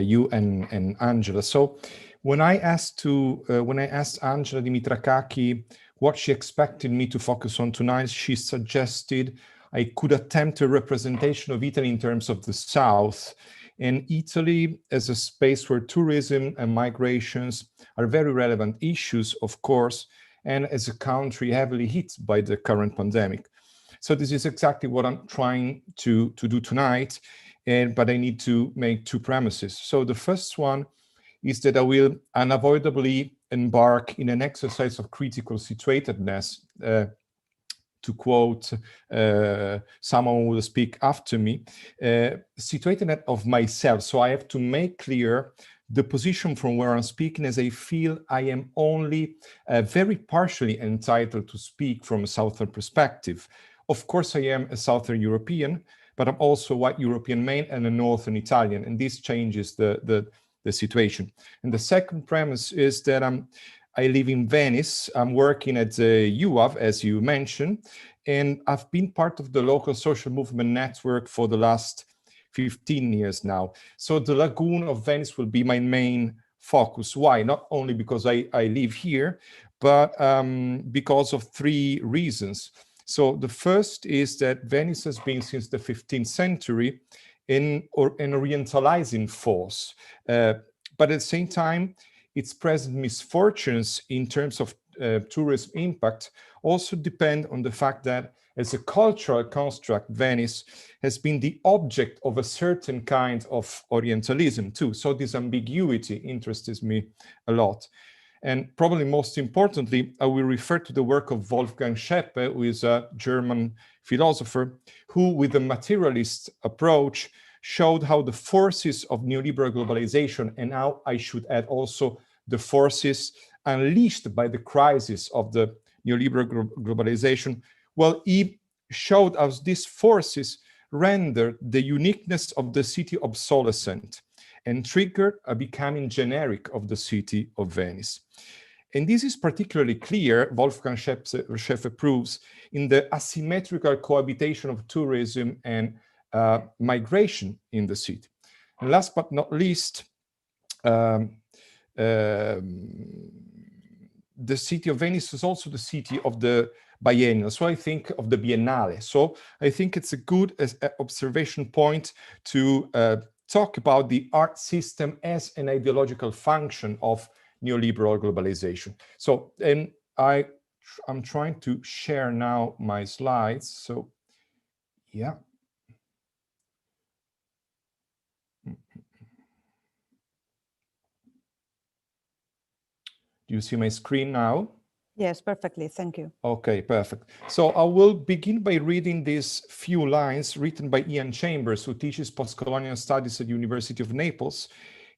you and Angela. So, when I asked Angela Dimitrakaki what she expected me to focus on tonight, she suggested I could attempt a representation of Italy in terms of the South, and Italy as a space where tourism and migrations are very relevant issues, of course, and as a country heavily hit by the current pandemic. So this is exactly what I'm trying to do tonight, but I need to make two premises. So the first one is that I will unavoidably embark in an exercise of critical situatedness, to quote someone who will speak after me, situatedness of myself. So I have to make clear the position from where I'm speaking, as I feel I am only very partially entitled to speak from a Southern perspective. Of course, I am a Southern European, but I'm also a white European male and a Northern Italian, and this changes the situation. And the second premise is that I live in Venice. I'm working at the UAV, as you mentioned, and I've been part of the local social movement network for the last 15 years now. So the Lagoon of Venice will be my main focus. Why? Not only because I live here, but because of three reasons. So the first is that Venice has been, since the 15th century, an orientalizing force. But at the same time, its present misfortunes in terms of tourism impact also depend on the fact that as a cultural construct, Venice has been the object of a certain kind of Orientalism too. So this ambiguity interests me a lot. And probably most importantly, I will refer to the work of Wolfgang Scheppe, who is a German philosopher, who with a materialist approach showed how the forces of neoliberal globalization, and now I should add also the forces unleashed by the crisis of the neoliberal globalization, well, he showed us these forces rendered the uniqueness of the city obsolescent and triggered a becoming generic of the city of Venice. And this is particularly clear, Wolfgang Scheppe proves, in the asymmetrical cohabitation of tourism and migration in the city. And last but not least, the city of Venice is also the city of the biennial. So I think of the Biennale. So I think it's a good observation point to talk about the art system as an ideological function of neoliberal globalization. So, and I'm trying to share now my slides. So, yeah. Do you see my screen now? Yes, perfectly. Thank you. Okay, perfect. So I will begin by reading these few lines written by Ian Chambers, who teaches postcolonial studies at the University of Naples.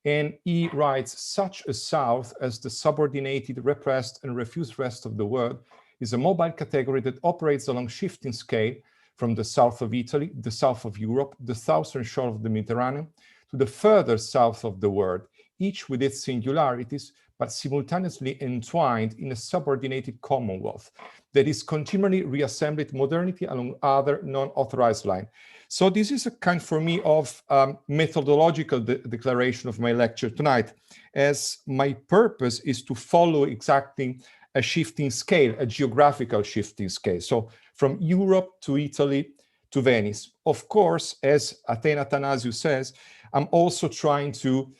And he writes, such a South as the subordinated, repressed, and refused rest of the world is a mobile category that operates along shifting scale from the south of Italy, the south of Europe, the southern shore of the Mediterranean, to the further south of the world, each with its singularities, but simultaneously entwined in a subordinated commonwealth that is continually reassembled modernity along other non-authorized lines. So this is a kind, for me, of methodological declaration of my lecture tonight, as my purpose is to follow exactly a shifting scale, a geographical shifting scale. So from Europe to Italy to Venice. Of course, as Athena Athanasiou says, I'm also trying to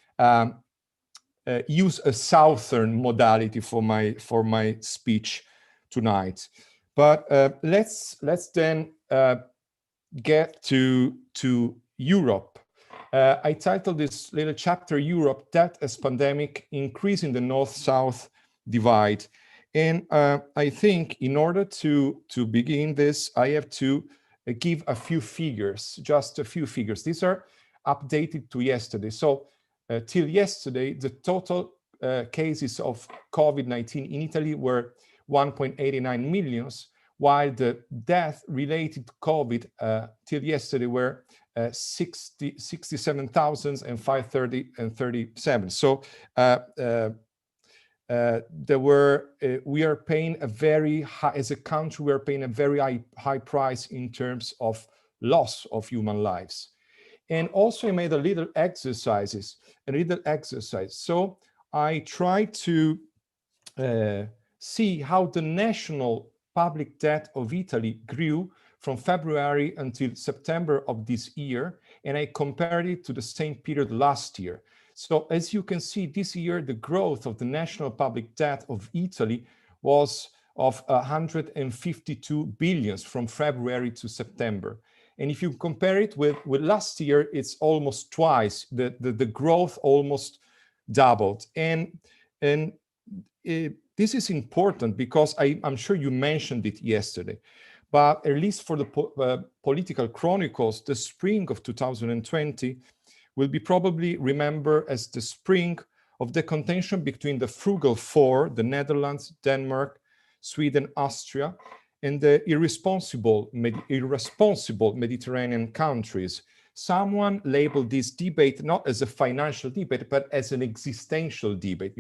use a southern modality for my speech tonight. But let's then get to Europe. I titled this little chapter, Europe, Death as Pandemic, Increasing the North-South Divide. And I think in order to begin this, I have to give a few figures, just a few figures. These are updated to yesterday. So till yesterday, the total cases of COVID-19 in Italy were 1.89 million, while the death related to COVID till yesterday were 67,537. So we are paying a very high, as a country, we are paying a very high price in terms of loss of human lives. And also I made a little exercise. So I tried to see how the national public debt of Italy grew from February until September of this year, and I compared it to the same period last year. So as you can see, this year, the growth of the national public debt of Italy was of 152 billions from February to September. And if you compare it with last year, it's almost twice, the growth almost doubled. And this is important because I'm sure you mentioned it yesterday, but at least for the political chronicles, the spring of 2020 will be probably remembered as the spring of the contention between the frugal four, the Netherlands, Denmark, Sweden, Austria, and the irresponsible Mediterranean countries. Someone labeled this debate not as a financial debate, but as an existential debate,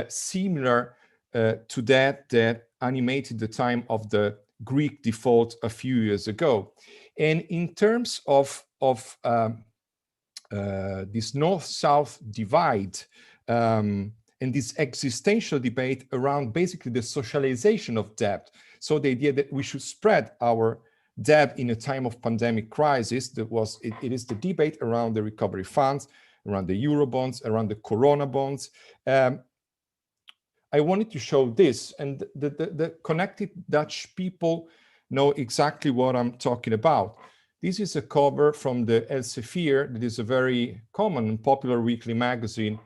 similar to that animated the time of the Greek default a few years ago. And in terms of this north-south divide and this existential debate around basically the socialization of debt. So the idea that we should spread our debt in a time of pandemic crisis, it is the debate around the recovery funds, around the Eurobonds, around the Corona bonds. I wanted to show this, and the connected Dutch people know exactly what I'm talking about. This is a cover from the Elsevier, that is a very common and popular weekly magazine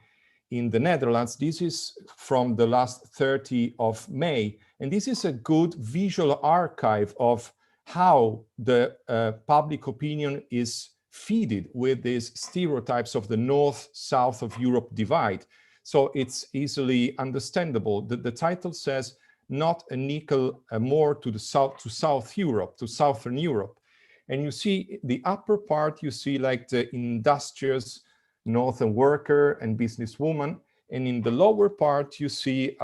in the Netherlands. This is from the last 30th of May, and this is a good visual archive of how the public opinion is feeded with these stereotypes of the north-south of Europe divide. So it's easily understandable that the title says not an equal more to the south, to South Europe, to Southern Europe. And you see the upper part, you see like the industrious northern worker and businesswoman. And in the lower part, you see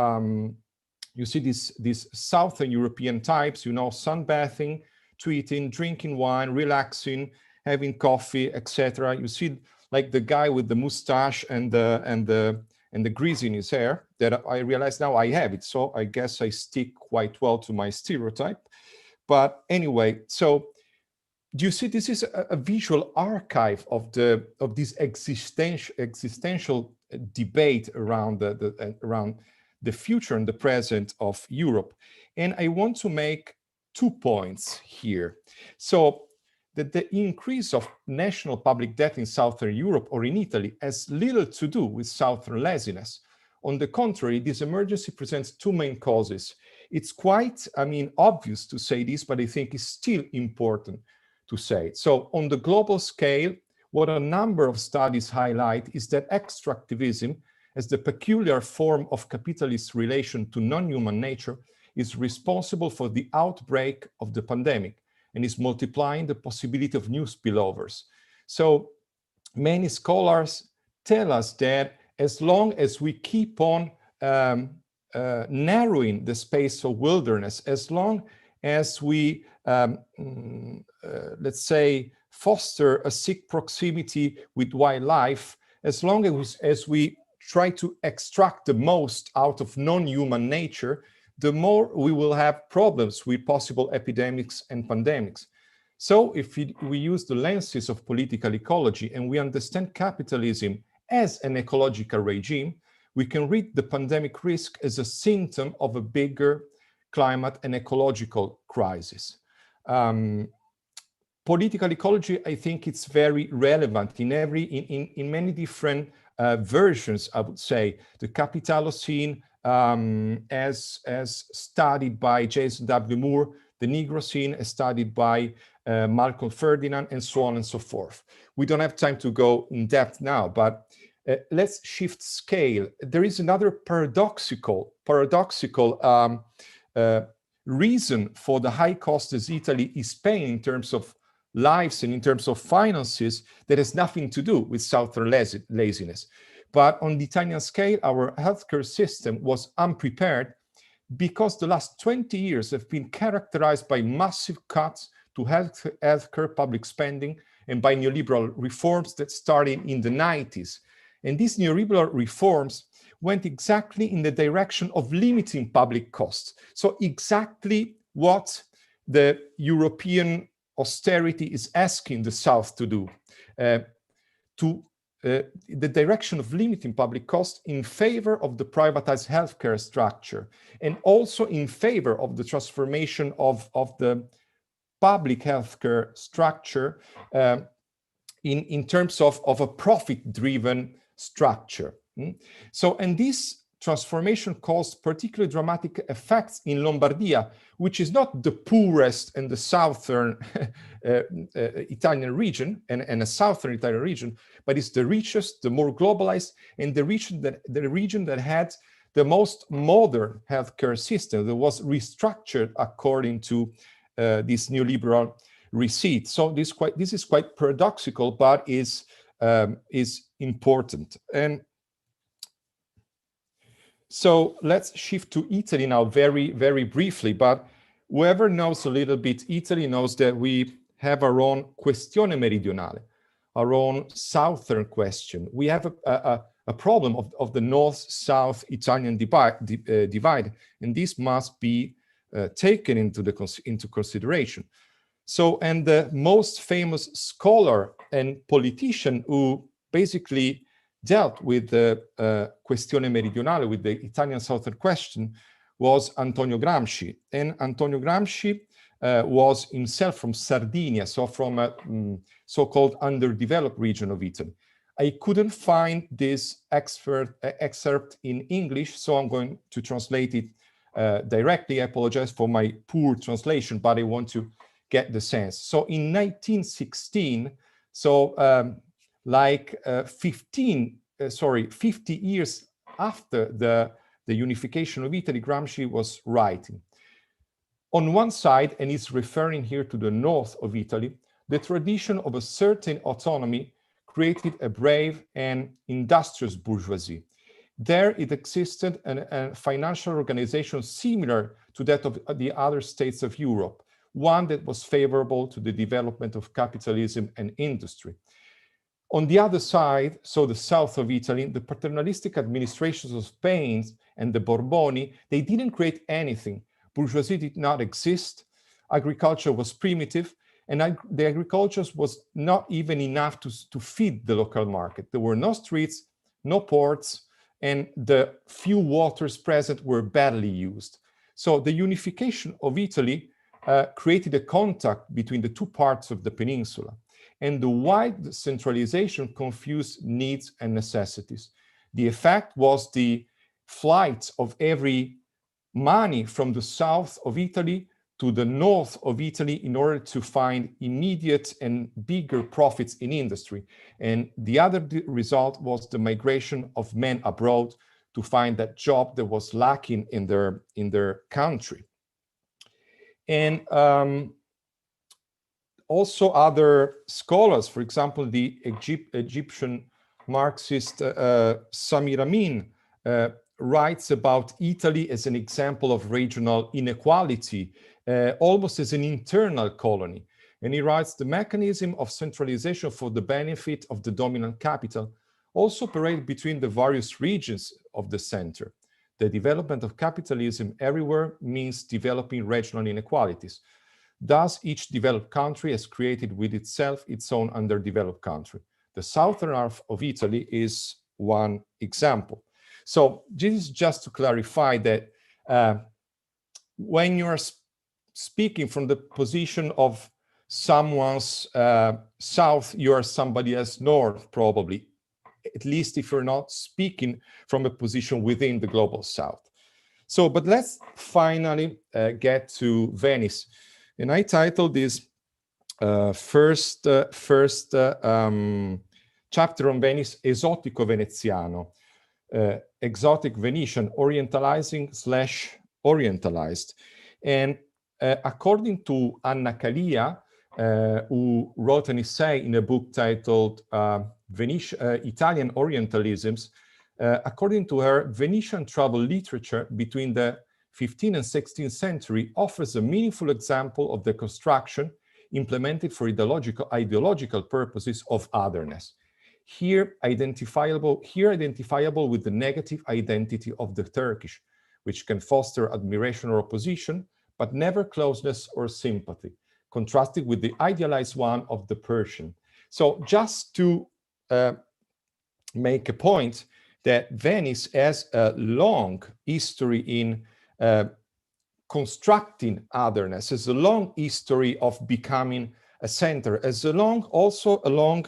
these Southern European types, sunbathing, tweeting, drinking wine, relaxing, having coffee, etc. You see like the guy with the mustache and the grease in his hair that I realize now I have it. So I guess I stick quite well to my stereotype. But anyway, so do you see this is a visual archive of this existential debate around the future and the present of Europe. And I want to make 2 points here. So that the increase of national public debt in Southern Europe or in Italy has little to do with Southern laziness. On the contrary, this emergency presents 2 main causes. It's quite, obvious to say this, but I think it's still important to say it. So on the global scale, what a number of studies highlight is that extractivism, as the peculiar form of capitalist relation to non-human nature, is responsible for the outbreak of the pandemic and is multiplying the possibility of new spillovers. So many scholars tell us that as long as we keep on narrowing the space of wilderness, as long as we, let's say, foster a sick proximity with wildlife, as long as we try to extract the most out of non-human nature, the more we will have problems with possible epidemics and pandemics. So if we use the lenses of political ecology and we understand capitalism as an ecological regime, we can read the pandemic risk as a symptom of a bigger climate and ecological crisis. Political ecology, I think it's very relevant in many different versions, I would say. The Capitalocene, as studied by Jason W. Moore, the Negrocene as studied by Malcolm Ferdinand, and so on and so forth. We don't have time to go in depth now, but let's shift scale. There is another paradoxical reason for the high costs that Italy is paying in terms of lives and in terms of finances that has nothing to do with Southern laziness. But on the Italian scale, our healthcare system was unprepared because the last 20 years have been characterized by massive cuts to healthcare public spending and by neoliberal reforms that started in the 90s. And these neoliberal reforms went exactly in the direction of limiting public costs. So exactly what the European austerity is asking the South to do, the direction of limiting public costs in favor of the privatized healthcare structure, and also in favor of the transformation of the public healthcare structure in terms of a profit-driven structure. So, and this transformation caused particularly dramatic effects in Lombardia, which is not the poorest and the southern Italian region and a southern Italian region, but it's the richest, the more globalized, and the region that had the most modern healthcare system that was restructured according to this neoliberal receipt. So this is quite paradoxical, but is important. And so let's shift to Italy now very, very briefly, but whoever knows a little bit Italy knows that we have our own questione meridionale, our own southern question. We have a problem of the north-south Italian divide, and this must be taken into consideration. So, and the most famous scholar and politician who basically dealt with the questione meridionale, with the Italian southern question, was Antonio Gramsci. And Antonio Gramsci was himself from Sardinia, so from a so-called underdeveloped region of Italy. I couldn't find this excerpt in English, so I'm going to translate it directly. I apologize for my poor translation, but I want to get the sense. So in 1916, so like 50 years after the unification of Italy, Gramsci was writing. On one side, and he's referring here to the north of Italy, the tradition of a certain autonomy created a brave and industrious bourgeoisie. There it existed a financial organization similar to that of the other states of Europe, one that was favorable to the development of capitalism and industry. On the other side, so the south of Italy, the paternalistic administrations of Spain and the Borboni, they didn't create anything. Bourgeoisie did not exist. Agriculture was primitive, and the agriculture was not even enough to feed the local market. There were no streets, no ports, and the few waters present were badly used. So the unification of Italy created a contact between the two parts of the peninsula. And the wide centralization confused needs and necessities. The effect was the flight of every money from the south of Italy to the north of Italy in order to find immediate and bigger profits in industry. And the other result was the migration of men abroad to find that job that was lacking in their country. And also other scholars, for example, the Egyptian Marxist Samir Amin writes about Italy as an example of regional inequality, almost as an internal colony. And he writes, the mechanism of centralization for the benefit of the dominant capital also operates between the various regions of the center. The development of capitalism everywhere means developing regional inequalities. Thus, each developed country has created with itself its own underdeveloped country. The southern half of Italy is one example. So this is just to clarify that when you're speaking from the position of someone's south, you are somebody else north, probably, at least if you're not speaking from a position within the global south. So, but let's finally get to Venice. And I titled this first chapter on Venice, Esotico Veneziano, exotic Venetian, orientalizing/orientalized. And according to Anna Kalia, who wrote an essay in a book titled Italian Orientalisms, according to her, Venetian travel literature between the 15th and 16th century offers a meaningful example of the construction implemented for ideological purposes of otherness. Here identifiable with the negative identity of the Turkish, which can foster admiration or opposition, but never closeness or sympathy, contrasted with the idealized one of the Persian. So just to make a point that Venice has a long history in constructing otherness, has a long history of becoming a center, as also a long,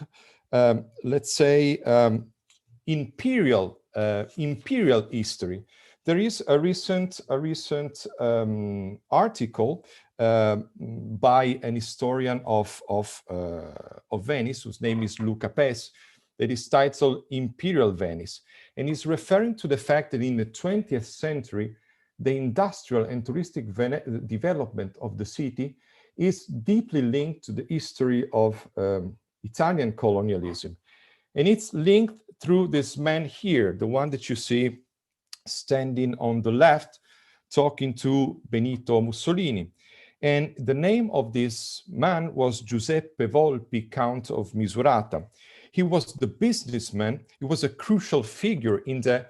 let's say, imperial history. There is a recent article by an historian of Venice, whose name is Luca Pes, that is titled Imperial Venice, and is referring to the fact that in the 20th century, the industrial and touristic development of the city is deeply linked to the history of Italian colonialism. And it's linked through this man here, the one that you see standing on the left, talking to Benito Mussolini. And the name of this man was Giuseppe Volpi, Count of Misurata. He was the businessman. He was a crucial figure in the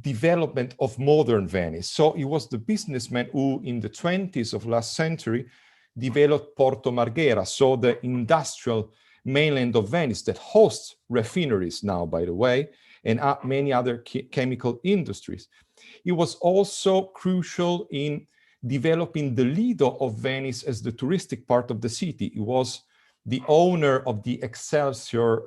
development of modern Venice. So he was the businessman who, in the 20s of last century, developed Porto Marghera, so the industrial mainland of Venice that hosts refineries now, by the way, and many other chemical industries. He was also crucial in developing the Lido of Venice as the touristic part of the city. He was the owner of the Excelsior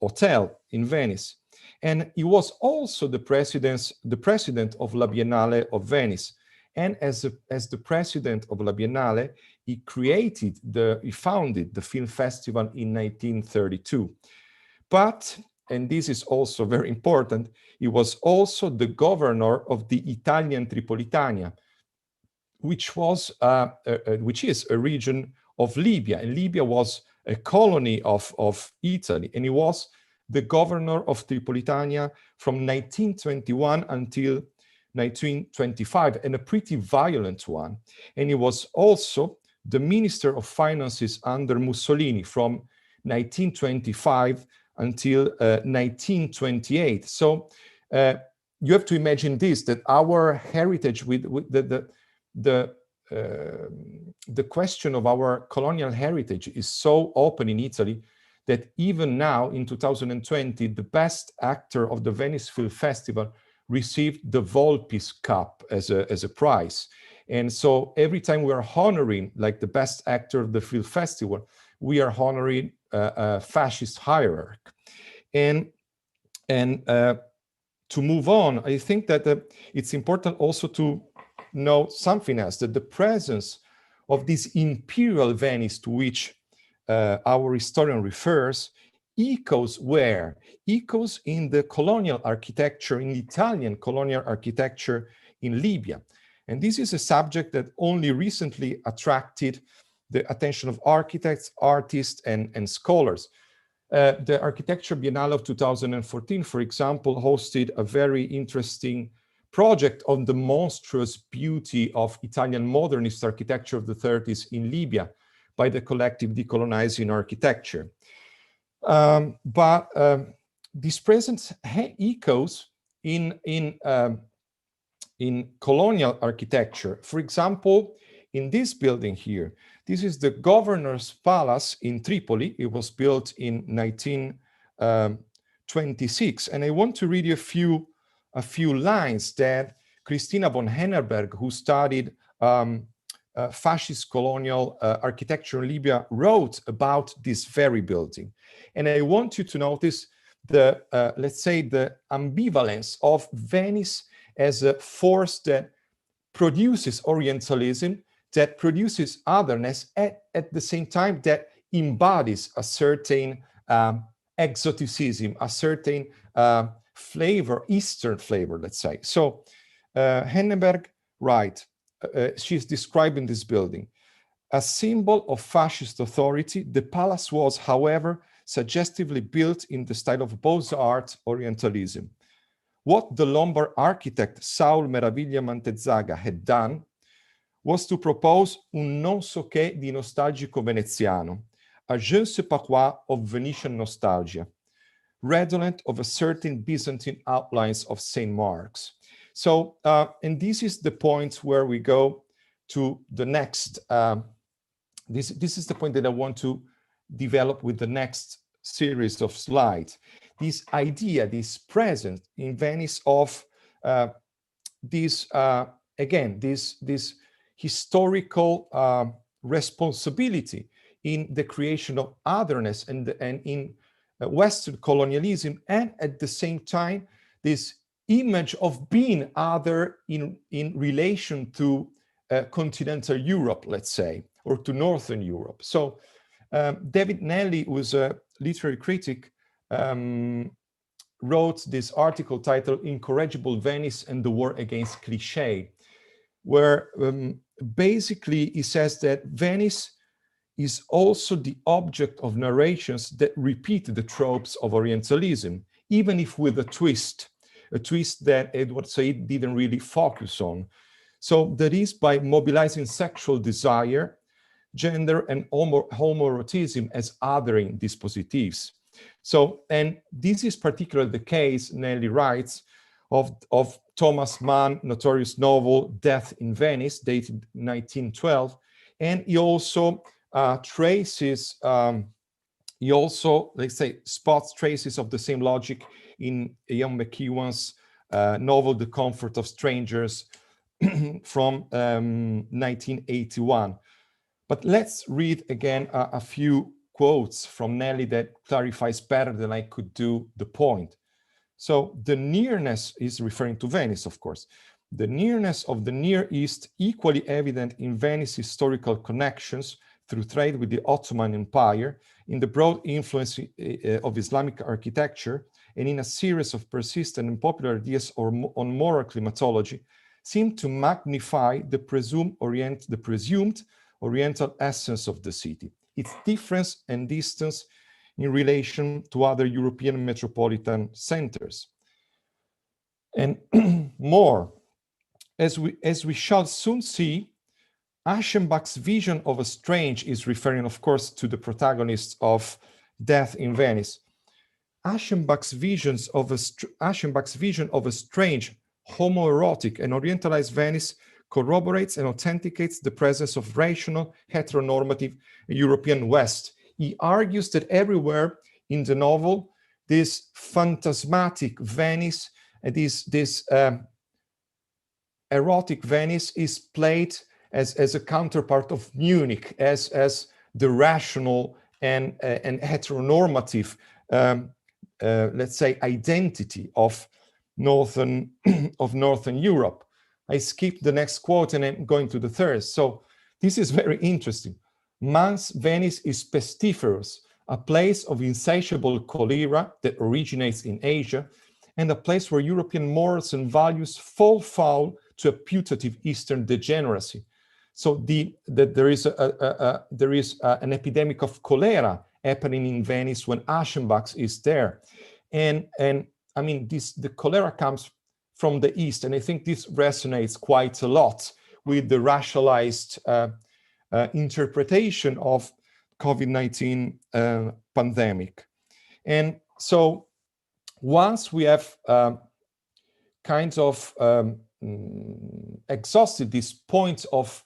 Hotel in Venice. And he was also the president of La Biennale of Venice. And as the president of La Biennale, he founded the film festival in 1932. But, and this is also very important, he was also the governor of the Italian Tripolitania, which is a region of Libya. And Libya was a colony of Italy, and he was the governor of Tripolitania from 1921 until 1925, and a pretty violent one. And he was also the Minister of Finances under Mussolini from 1925 until 1928. So you have to imagine this, that our heritage with the question of our colonial heritage is so open in Italy that even now in 2020, the best actor of the Venice Film Festival received the Volpi's Cup as a prize. And so every time we are honoring like the best actor of the film festival, we are honoring a fascist hierarchy. And to move on, I think that it's important also to know something else, that the presence of this imperial Venice to which our historian refers echoes where? Echoes in the colonial architecture, in Italian colonial architecture in Libya. And this is a subject that only recently attracted the attention of architects, artists, and scholars. The Architecture Biennale of 2014, for example, hosted a very interesting project on the monstrous beauty of Italian modernist architecture of the 30s in Libya by the collective Decolonizing Architecture. But this presence echoes in colonial architecture. For example, in this building here, this is the governor's palace in Tripoli. It was built in 1926. And I want to read you a few lines that Christina von Hennerberg, who studied fascist colonial architecture in Libya, wrote about this very building. And I want you to notice the, let's say, the ambivalence of Venice as a force that produces Orientalism, that produces otherness, at the same time that embodies a certain exoticism, a certain flavor, Eastern flavor, let's say. So Henneberg, right, she's describing this building. A symbol of fascist authority, the palace was, however, suggestively built in the style of Beaux-Arts Orientalism. What the Lombard architect Saul Meraviglia Mantezaga had done was to propose un non so che di nostalgico veneziano, a je ne sais pas quoi of Venetian nostalgia, redolent of a certain Byzantine outlines of St. Mark's. So, and this is the point where we go to the next, this is the point that I want to develop with the next series of slides. This idea, this presence in Venice of this historical responsibility in the creation of otherness and in Western colonialism, and at the same time, this image of being other in relation to continental Europe, let's say, or to Northern Europe. So David Nelly, who was a literary critic, wrote this article titled "Incorrigible Venice and the War Against Cliché," where basically he says that Venice is also the object of narrations that repeat the tropes of Orientalism, even if with a twist that Edward Said didn't really focus on. So that is by mobilizing sexual desire, gender, and homoerotism as othering dispositives. So, and this is particularly the case, Nelly writes, of Thomas Mann notorious novel Death in Venice, dated 1912, and he also traces, he also, let's say, spots traces of the same logic in Ian McEwan's novel The Comfort of Strangers from 1981. But let's read again a few quotes from Nelly that clarifies better than I could do the point. So the nearness is referring to Venice, of course. The nearness of the Near East, equally evident in Venice's historical connections through trade with the Ottoman Empire, in the broad influence of Islamic architecture, and in a series of persistent and popular ideas on moral climatology, seem to magnify the presumed Oriental essence of the city, its difference and distance in relation to other European metropolitan centers. And more, as we shall soon see, Aschenbach's vision of a strange is referring, of course, to the protagonists of Death in Venice. Aschenbach's vision of a strange, homoerotic and orientalized Venice corroborates and authenticates the presence of rational, heteronormative European West. He argues that everywhere in the novel, this phantasmatic Venice, this erotic Venice is played as a counterpart of Munich, as the rational and heteronormative, let's say, identity of Northern Europe. I skipped the next quote and I'm going to the third. So this is very interesting. Mann's Venice is pestiferous, a place of insatiable cholera that originates in Asia, and a place where European morals and values fall foul to a putative Eastern degeneracy. So there is an epidemic of cholera happening in Venice when Aschenbach is there, and I mean the cholera comes from the East, and I think this resonates quite a lot with the racialized interpretation of COVID-19 pandemic. And so once we have kind of exhausted this point of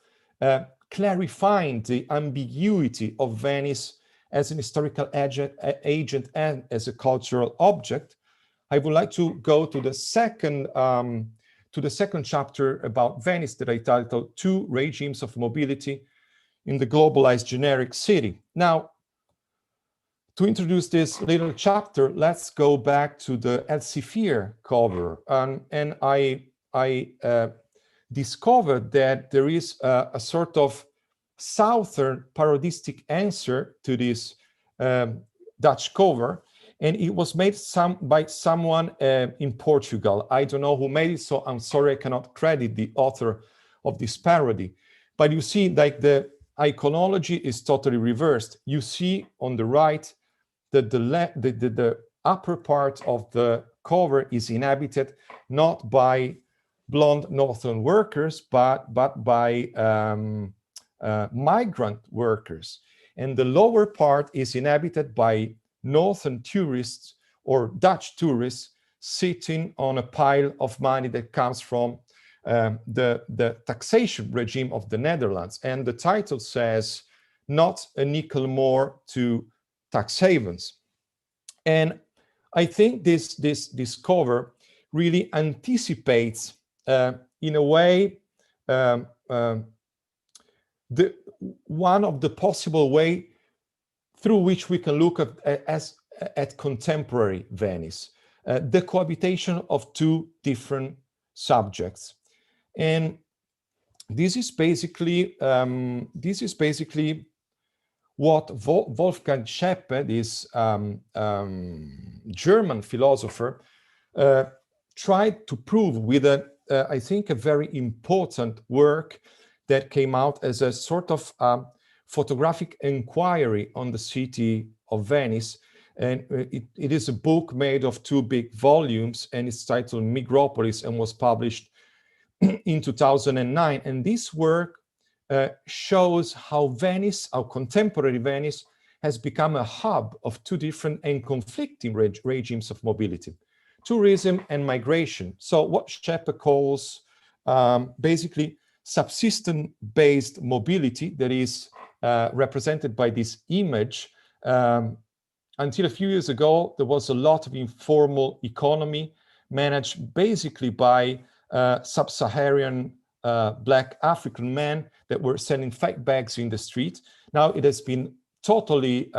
clarifying the ambiguity of Venice as an historical agent and as a cultural object, I would like to go to the second chapter about Venice that I titled Two Regimes of Mobility in the Globalized Generic City. Now, to introduce this little chapter, let's go back to the Elsevier cover. And I discovered that there is a sort of southern parodistic answer to this Dutch cover, and it was made by someone in Portugal. I don't know who made it, so I'm sorry I cannot credit the author of this parody. But you see, like, the iconology is totally reversed. You see on the right the upper part of the cover is inhabited not by blonde northern workers, but by migrant workers. And the lower part is inhabited by northern tourists or Dutch tourists sitting on a pile of money that comes from the taxation regime of the Netherlands. And the title says, "Not a nickel more to tax havens." And I think this cover really anticipates, in a way, one of the possible way through which we can look at contemporary Venice, the cohabitation of two different subjects. And this is basically what Wolfgang Scheppe, this German philosopher, tried to prove with I think a very important work that came out as a sort of photographic inquiry on the city of Venice. And it is a book made of 2 big volumes, and it's titled Migropolis and was published in 2009. And this work shows how Venice, how contemporary Venice, has become a hub of 2 different and conflicting regimes of mobility: tourism and migration. So what Scheppe calls basically subsistence-based mobility, that is represented by this image. Until a few years ago, there was a lot of informal economy managed basically by sub-Saharan Black African men that were selling fake bags in the street. Now it has been totally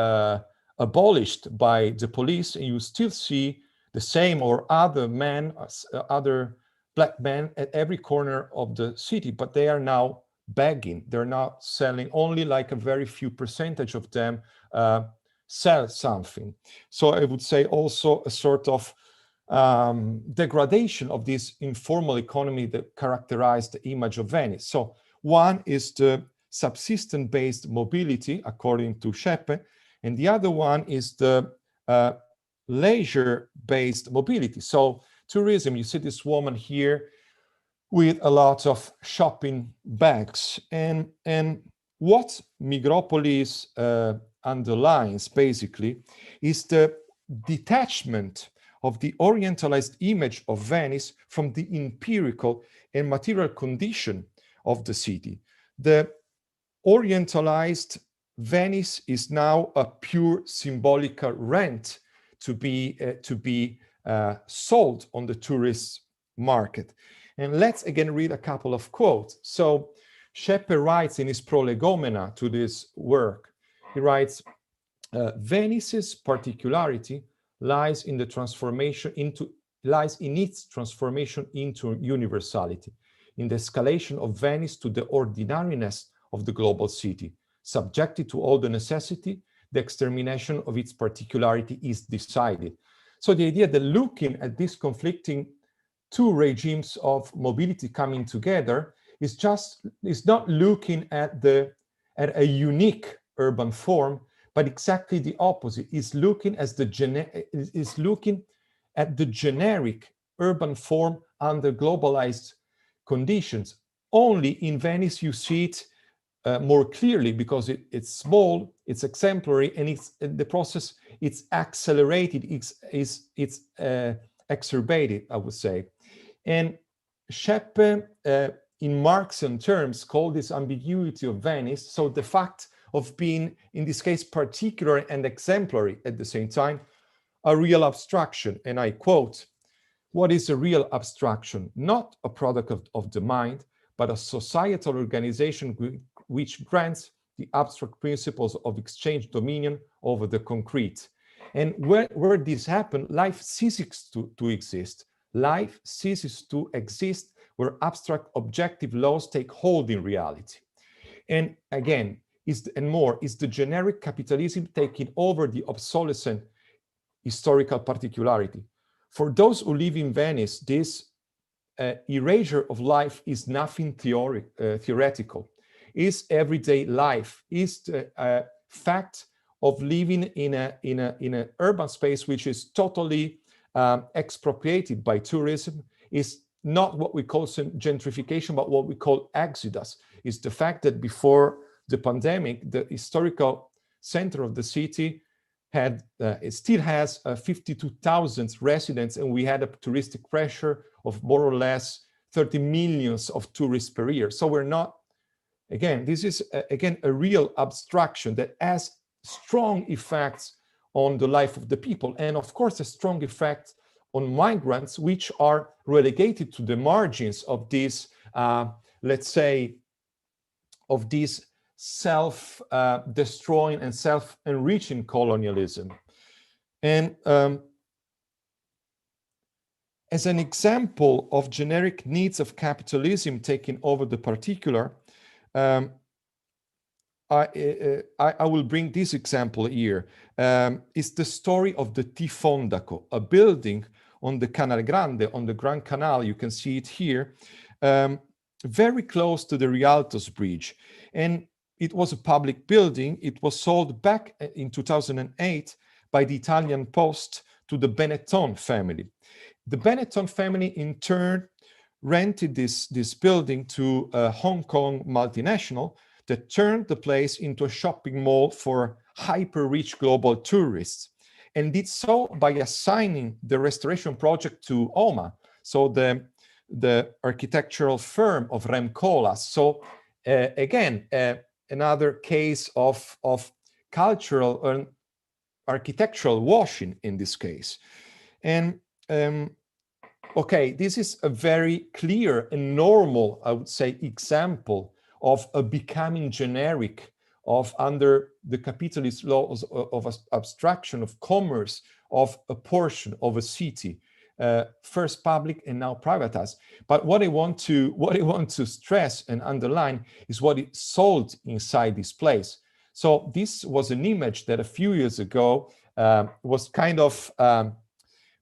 abolished by the police, and you still see the same or other men, other Black men at every corner of the city, but they are now begging. They're not selling. Only like a very few percentage of them sell something. So I would say also a sort of degradation of this informal economy that characterized the image of Venice. So one is the subsistence-based mobility, according to Scheppe, and the other one is the leisure-based mobility. So tourism, you see this woman here with a lot of shopping bags. And what Migropolis underlines basically is the detachment of the orientalized image of Venice from the empirical and material condition of the city. The orientalized Venice is now a pure symbolical rent to be sold on the tourist market. And let's again read a couple of quotes. So Scheppe writes in his prolegomena to this work, he writes, Venice's particularity lies in its transformation into universality, in the escalation of Venice to the ordinariness of the global city. Subjected to all the necessity, the extermination of its particularity is decided. So the idea that looking at these conflicting 2 regimes of mobility coming together is not looking at a unique urban form, but exactly the opposite. Is looking at the generic urban form under globalized conditions. Only in Venice you see it more clearly because it's small, it's exemplary, and the process it's accelerated, it's exacerbated, I would say. And Scheppe, in Marxian terms, called this ambiguity of Venice, so the fact of being, in this case, particular and exemplary at the same time, a real abstraction. And I quote, "What is a real abstraction? Not a product of the mind, but a societal organization which grants the abstract principles of exchange dominion over the concrete." And where this happens, life ceases to exist. Life ceases to exist where abstract objective laws take hold in reality. And again, is the generic capitalism taking over the obsolescent historical particularity. For those who live in Venice, this erasure of life is nothing theoretical. Is everyday life, is the fact of living in an urban space which is totally expropriated by tourism is not what we call gentrification, but what we call exodus. Is the fact that before the pandemic, the historical center of the city had it still has 52,000 residents, and we had a touristic pressure of more or less 30 million of tourists per year. So we're not, again, this is again a real abstraction that has strong effects on the life of the people, and of course a strong effect on migrants, which are relegated to the margins of this, let's say, of this self-destroying and self-enriching colonialism. And as an example of generic needs of capitalism taking over the particular, I will bring this example here. It's the story of the T. Fondaco, a building on the Canal Grande, on the Grand Canal. You can see it here, very close to the Rialto's Bridge. And it was a public building. It was sold back in 2008 by the Italian Post to the Benetton family. The Benetton family in turn rented this building to a Hong Kong multinational that turned the place into a shopping mall for hyper-rich global tourists, and did so by assigning the restoration project to OMA, so the architectural firm of Rem Koolhaas. So again, another case of cultural and architectural washing in this case. And okay, this is a very clear and normal, I would say, example of a becoming generic of under the capitalist laws of abstraction of commerce of a portion of a city, first public and now privatized. But what I want to stress and underline is what is sold inside this place. So this was an image that a few years ago was kind of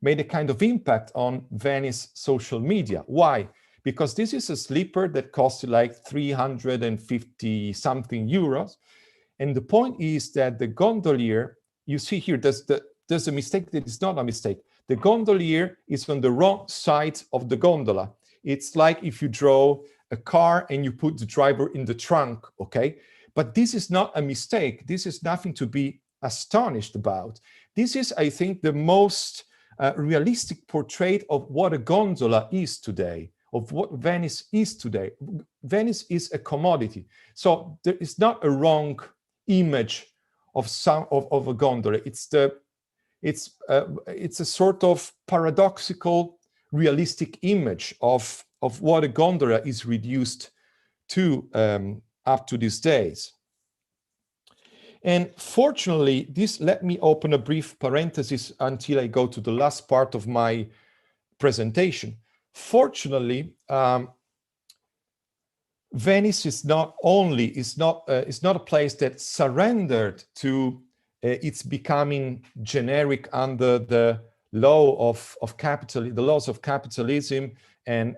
made a kind of impact on Venice social media. Why? Because this is a slipper that costed like 350 something euros. And the point is that the gondolier, you see here, there's a mistake that is not a mistake. The gondolier is on the wrong side of the gondola. It's like if you draw a car and you put the driver in the trunk, okay? But this is not a mistake. This is nothing to be astonished about. This is, I think, the most realistic portrait of what a gondola is today, of what Venice is today. Venice is a commodity. So there is not a wrong image of a gondola. It's a sort of paradoxical, realistic image of what a gondola is reduced to up to these days. And fortunately, let me open a brief parenthesis until I go to the last part of my presentation. Fortunately, Venice is not a place that surrendered to its becoming generic under the law of capitalism, the laws of capitalism and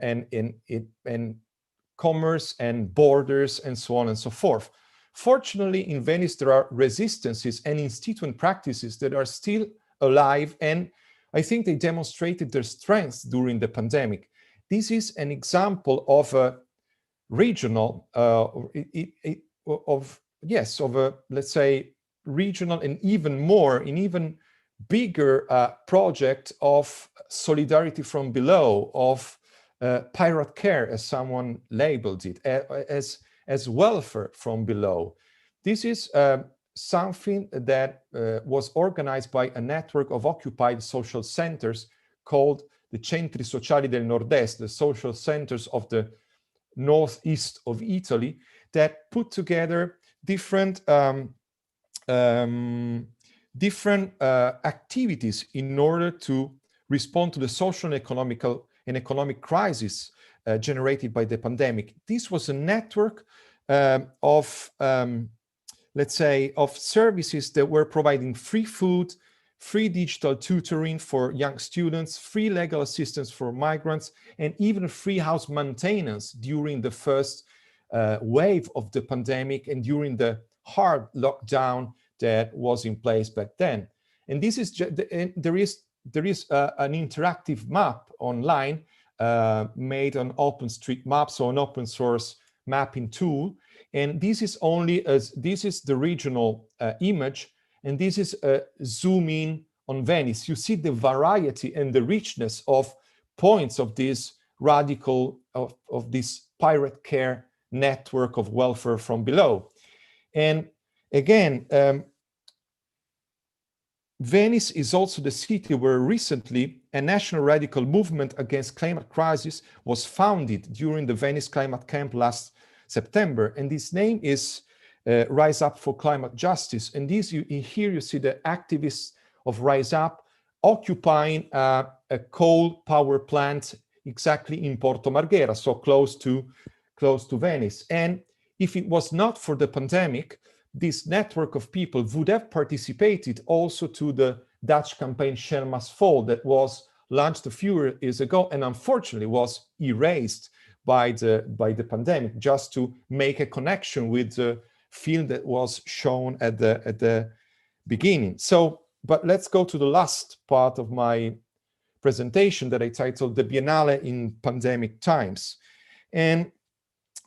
commerce and borders and so on and so forth. Fortunately, in Venice, there are resistances and instituent practices that are still alive, and I think they demonstrated their strengths during the pandemic. This is an example of a regional, let's say, regional and even bigger project of solidarity from below, of pirate care, as someone labeled it, as welfare from below. This is something that was organized by a network of occupied social centers called the Centri Sociali del Nord-Est, the social centers of the northeast of Italy, that put together different activities in order to respond to the social and economic crisis generated by the pandemic. This was a network of services that were providing free food, free digital tutoring for young students, free legal assistance for migrants, and even free house maintenance during the first wave of the pandemic and during the hard lockdown that was in place back then. And this is there is an interactive map online made on OpenStreetMap, so an open source mapping tool. And this is this is the regional image, and this is a zoom in on Venice. You see the variety and the richness of points of this radical, of this pirate care network of welfare from below. And again, Venice is also the city where recently a national radical movement against climate crisis was founded during the Venice Climate Camp last September. And this name is Rise Up for Climate Justice. And here you see the activists of Rise Up occupying a coal power plant exactly in Porto Marghera, so close to Venice. And if it was not for the pandemic, this network of people would have participated also to the Dutch campaign Shell Must Fall that was launched a few years ago and unfortunately was erased by the pandemic, just to make a connection with the film that was shown at the beginning. So, but let's go to the last part of my presentation that I titled The Biennale in Pandemic Times. And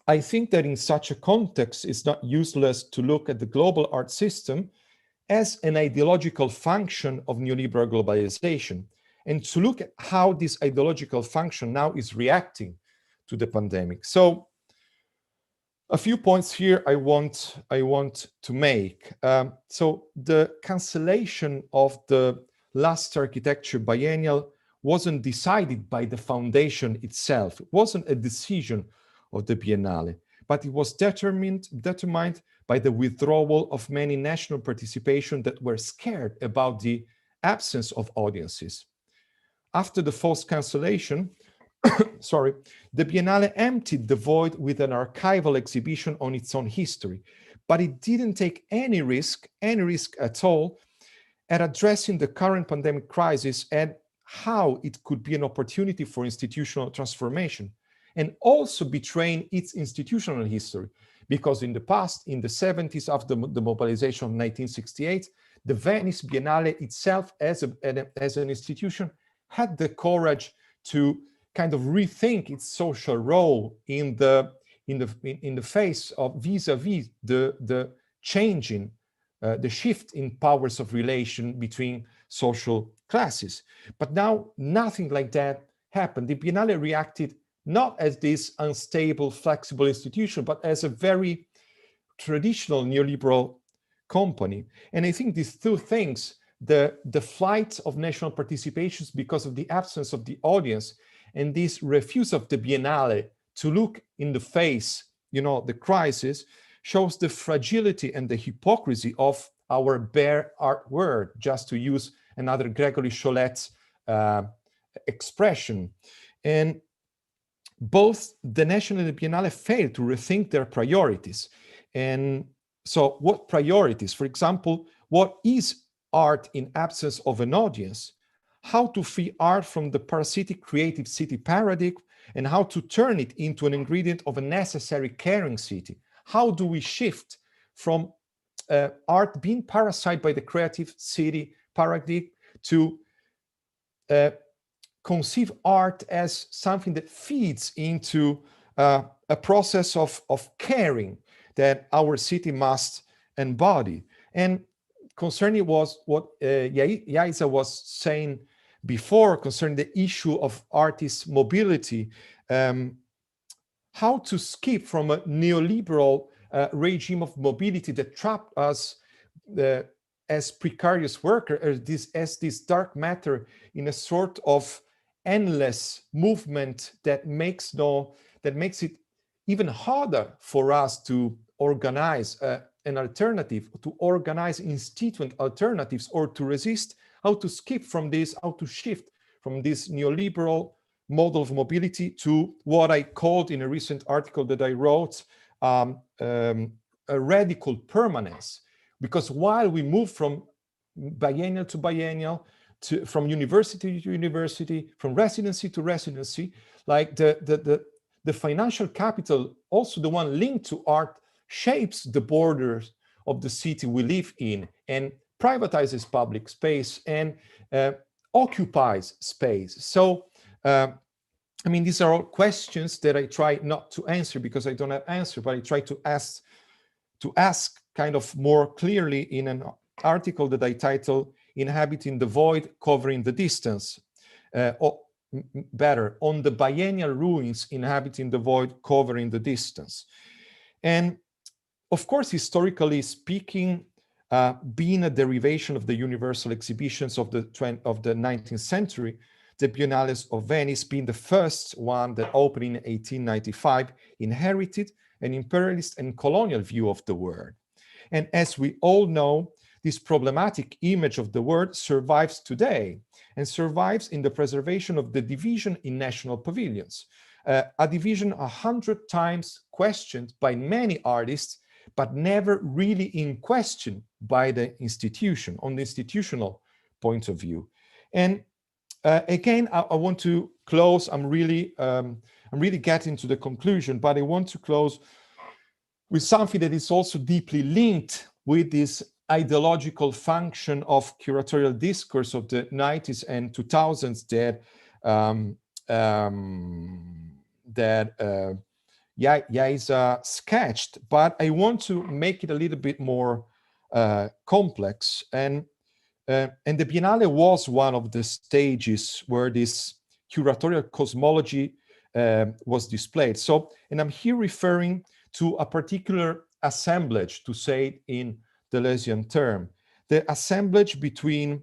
I think that in such a context, it's not useless to look at the global art system as an ideological function of neoliberal globalization, and to look at how this ideological function now is reacting to the pandemic. So a few points here I want to make. So the cancellation of the last architecture biennial wasn't decided by the foundation itself. It wasn't a decision of the Biennale, but it was determined by the withdrawal of many national participation that were scared about the absence of audiences. After the forced cancellation, the Biennale emptied the void with an archival exhibition on its own history, but it didn't take any risk at all at addressing the current pandemic crisis and how it could be an opportunity for institutional transformation, and also betraying its institutional history. Because in the past, in the 70s, after the mobilization of 1968, the Venice Biennale itself as an institution had the courage to kind of rethink its social role in the face of vis-a-vis the changing, the shift in powers of relation between social classes. But now nothing like that happened. The Biennale reacted not as this unstable, flexible institution, but as a very traditional neoliberal company. And I think these two things, the flight of national participations because of the absence of the audience, and this refuse of the Biennale to look in the face, the crisis, shows the fragility and the hypocrisy of our bare art world, just to use another Gregory Cholet's expression. And both the National and the Biennale failed to rethink their priorities. And so what priorities? For example, what is art in absence of an audience? How to free art from the parasitic creative city paradigm, and how to turn it into an ingredient of a necessary caring city? How do we shift from art being parasited by the creative city paradigm to conceive art as something that feeds into a process of caring that our city must embody? And concerning what Yaiza was saying before concerning the issue of artist mobility, how to skip from a neoliberal regime of mobility that trapped us as precarious workers, as this dark matter in a sort of endless movement that makes it even harder for us to organize an alternative, to organize instituent alternatives, or to resist, how to skip from this, how to shift from this neoliberal model of mobility to what I called in a recent article that I wrote, a radical permanence. Because while we move from biennial to biennial, from university to university, from residency to residency, like the financial capital, also the one linked to art, shapes the borders of the city we live in and privatizes public space and occupies space. So, I mean, these are all questions that I try not to answer because I don't have answer, but I try to ask kind of more clearly in an article that I titled Inhabiting the Void, Covering the Distance, or better, on the biennial ruins inhabiting the void, covering the distance. And of course, historically speaking, being a derivation of the universal exhibitions of the 19th century, the Biennales of Venice, being the first one that opened in 1895, inherited an imperialist and colonial view of the world. And as we all know, this problematic image of the world survives today and survives in the preservation of the division in national pavilions, a division 100 times questioned by many artists, but never really in question by the institution, on the institutional point of view. And again, I want to close. I'm really getting to the conclusion, but I want to close with something that is also deeply linked with this ideological function of curatorial discourse of the 90s and 2000s that Yaisa sketched, but I want to make it a little bit more complex. And the Biennale was one of the stages where this curatorial cosmology was displayed. So, and I'm here referring to a particular assemblage, to say it in Deleuzian term, the assemblage between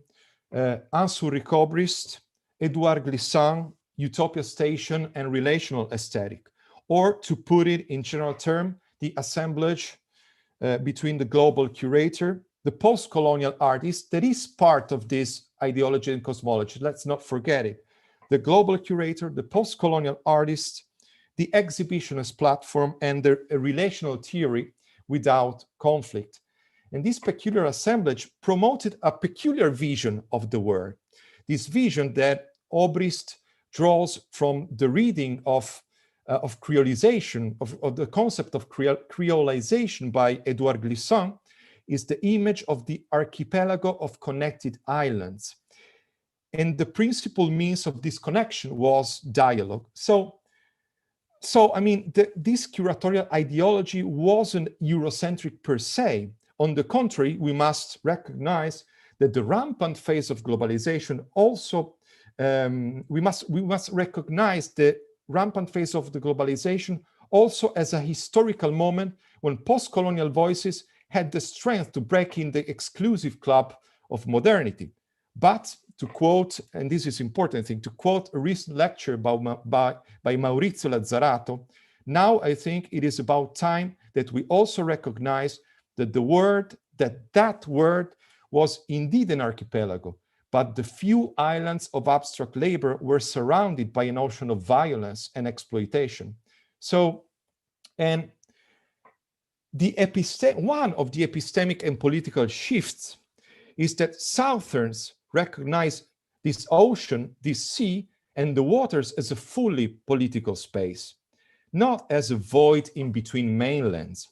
Ansou-Recobrist, Edouard Glissant, Utopia Station, and relational aesthetic. Or to put it in general term, the assemblage between the global curator, the post-colonial artist that is part of this ideology and cosmology. Let's not forget it. The global curator, the post-colonial artist, the exhibitionist platform, and the relational theory without conflict. And this peculiar assemblage promoted a peculiar vision of the world. This vision that Obrist draws from the reading of creolization, of the concept of creolization by Edouard Glissant, is the image of the archipelago of connected islands. And the principal means of this connection was dialogue. So I mean, this curatorial ideology wasn't Eurocentric per se. On the contrary, we must recognize that the rampant phase of globalization also, we must recognize the rampant phase of the globalization also as a historical moment when post-colonial voices had the strength to break in the exclusive club of modernity. But to quote, and this is important thing, to quote a recent lecture by Maurizio Lazzarato, now I think it is about time that we also recognize that that word was indeed an archipelago, but the few islands of abstract labor were surrounded by an ocean of violence and exploitation. So, and one of the epistemic and political shifts is that Southerns recognize this ocean, this sea, and the waters as a fully political space, not as a void in between mainlands.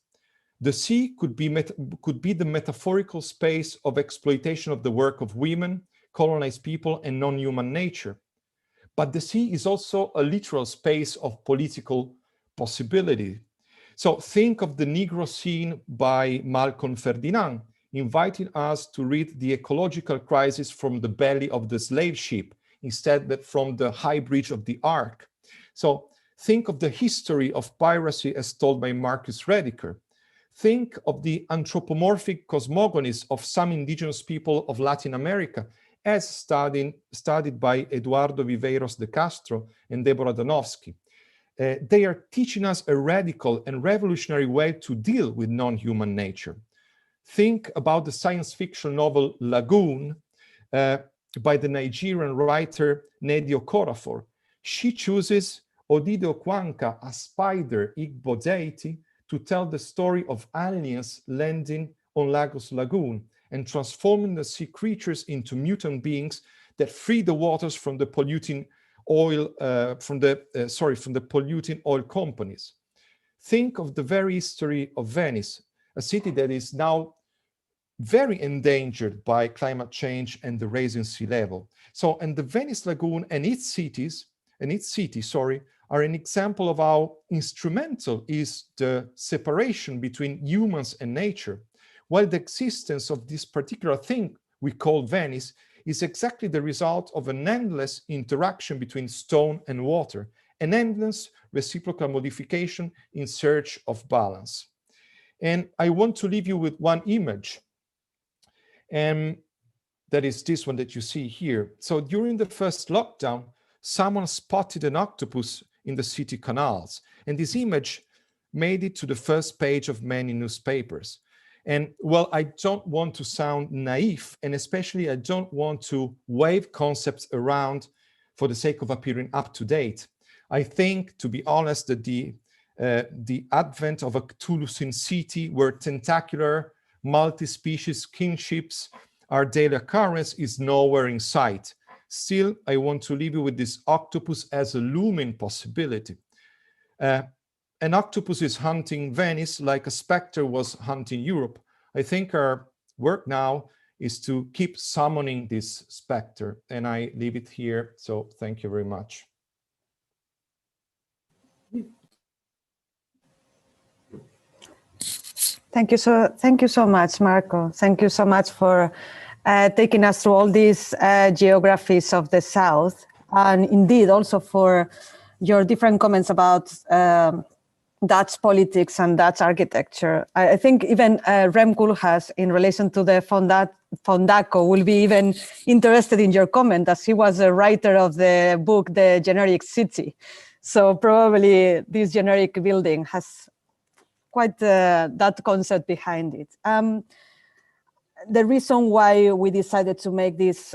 The sea could be the metaphorical space of exploitation of the work of women, colonized people, and non-human nature. But the sea is also a literal space of political possibility. So think of the Negro Scene by Malcolm Ferdinand, inviting us to read the ecological crisis from the belly of the slave ship, instead of from the high bridge of the ark. So think of the history of piracy as told by Marcus Rediker. Think of the anthropomorphic cosmogonies of some indigenous people of Latin America, as studied by Eduardo Viveiros de Castro and Deborah Danowski. They are teaching us a radical and revolutionary way to deal with non-human nature. Think about the science fiction novel Lagoon by the Nigerian writer Nnedi Okorafor. She chooses Odide Okwanka, a spider Igbo deity, to tell the story of aliens landing on Lagos Lagoon and transforming the sea creatures into mutant beings that free the waters from the polluting oil, from the polluting oil companies. Think of the very history of Venice, a city that is now very endangered by climate change and the rising sea level. So, and the Venice Lagoon and its city, are an example of how instrumental is the separation between humans and nature, while the existence of this particular thing we call Venice is exactly the result of an endless interaction between stone and water, an endless reciprocal modification in search of balance. And I want to leave you with one image, and that is this one that you see here. So during the first lockdown, someone spotted an octopus in the city canals, and this image made it to the first page of many newspapers. And well, I don't want to sound naive, and especially I don't want to wave concepts around for the sake of appearing up to date. I think, to be honest, that the advent of a Cthulhuan city where tentacular, multi-species kinships are daily occurrence is nowhere in sight. Still, I want to leave you with this octopus as a looming possibility. An octopus is hunting Venice like a specter was hunting Europe. I think our work now is to keep summoning this specter, and I leave it here. So thank you very much. Thank you so much, Marco. Thank you so much for taking us through all these geographies of the South, and indeed also for your different comments about Dutch politics and Dutch architecture. I think even Rem Koolhaas, in relation to the Fondaco, will be even interested in your comment, as he was a writer of the book, The Generic City. So probably this generic building has quite that concept behind it. The reason why we decided to make this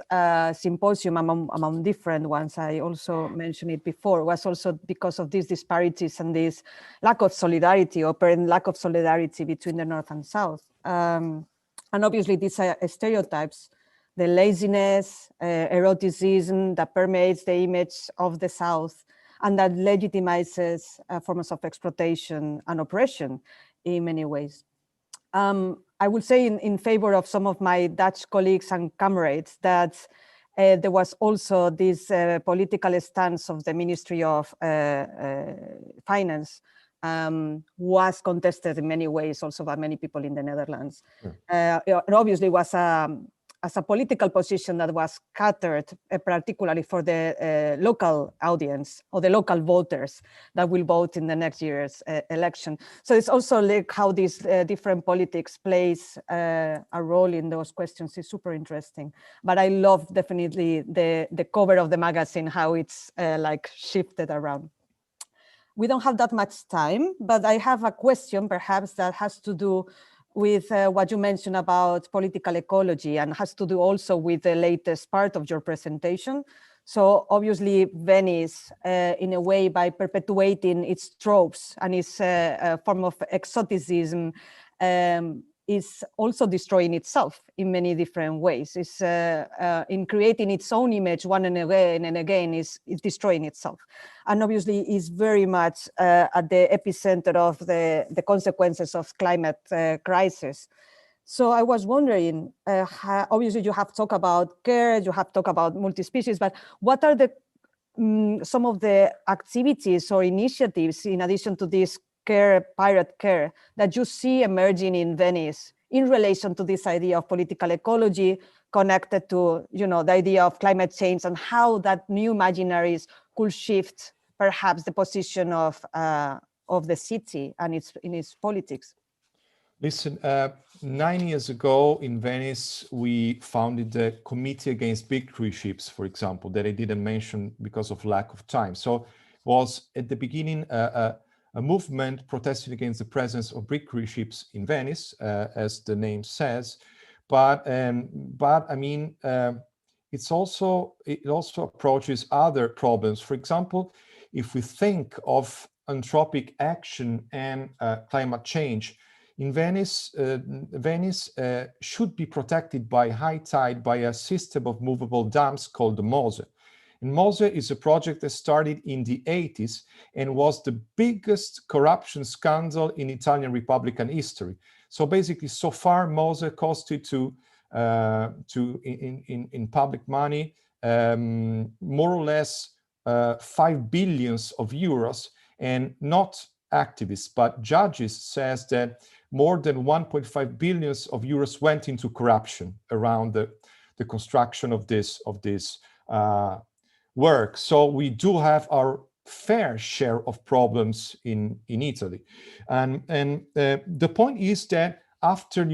symposium among different ones, I also mentioned it before, was also because of these disparities and this lack of solidarity, or apparent lack of solidarity between the North and South. And obviously these stereotypes, the laziness, eroticism that permeates the image of the South, and that legitimizes forms of exploitation and oppression in many ways. I would say in favor of some of my Dutch colleagues and comrades that there was also this political stance of the Ministry of Finance was contested in many ways also by many people in the Netherlands. It obviously was as a political position that was catered particularly for the local audience or the local voters that will vote in the next year's election. So it's also like how these different politics plays a role in those questions is super interesting. But I love definitely the cover of the magazine, how it's like shifted around. We don't have that much time, but I have a question perhaps that has to do with what you mentioned about political ecology, and has to do also with the latest part of your presentation. So obviously Venice, in a way, by perpetuating its tropes and its form of exoticism, is also destroying itself in many different ways. It's in creating its own image one and again is destroying itself. And obviously is very much at the epicenter of the consequences of climate crisis. So I was wondering, obviously you have talked about care, you have talked about multi-species, but what are the some of the activities or initiatives in addition to this care, pirate care, that you see emerging in Venice in relation to this idea of political ecology connected to, you know, the idea of climate change, and how that new imaginaries could shift perhaps the position of the city and its politics? Listen, 9 years ago in Venice, we founded the Committee Against Big Cruise Ships, for example, that I didn't mention because of lack of time. So it was at the beginning a movement protesting against the presence of big cruise ships in Venice, as the name says. But I mean, it also approaches other problems. For example, if we think of anthropic action and climate change, in Venice, Venice should be protected by high tide by a system of movable dams called the Mose. And MOSE is a project that started in the 80s and was the biggest corruption scandal in Italian Republican history. So basically, so far, MOSE costed in public money more or less 5 billion euros, and not activists, but judges says that more than 1.5 billion euros went into corruption around the construction of this work. So we do have our fair share of problems in Italy, and the point is that after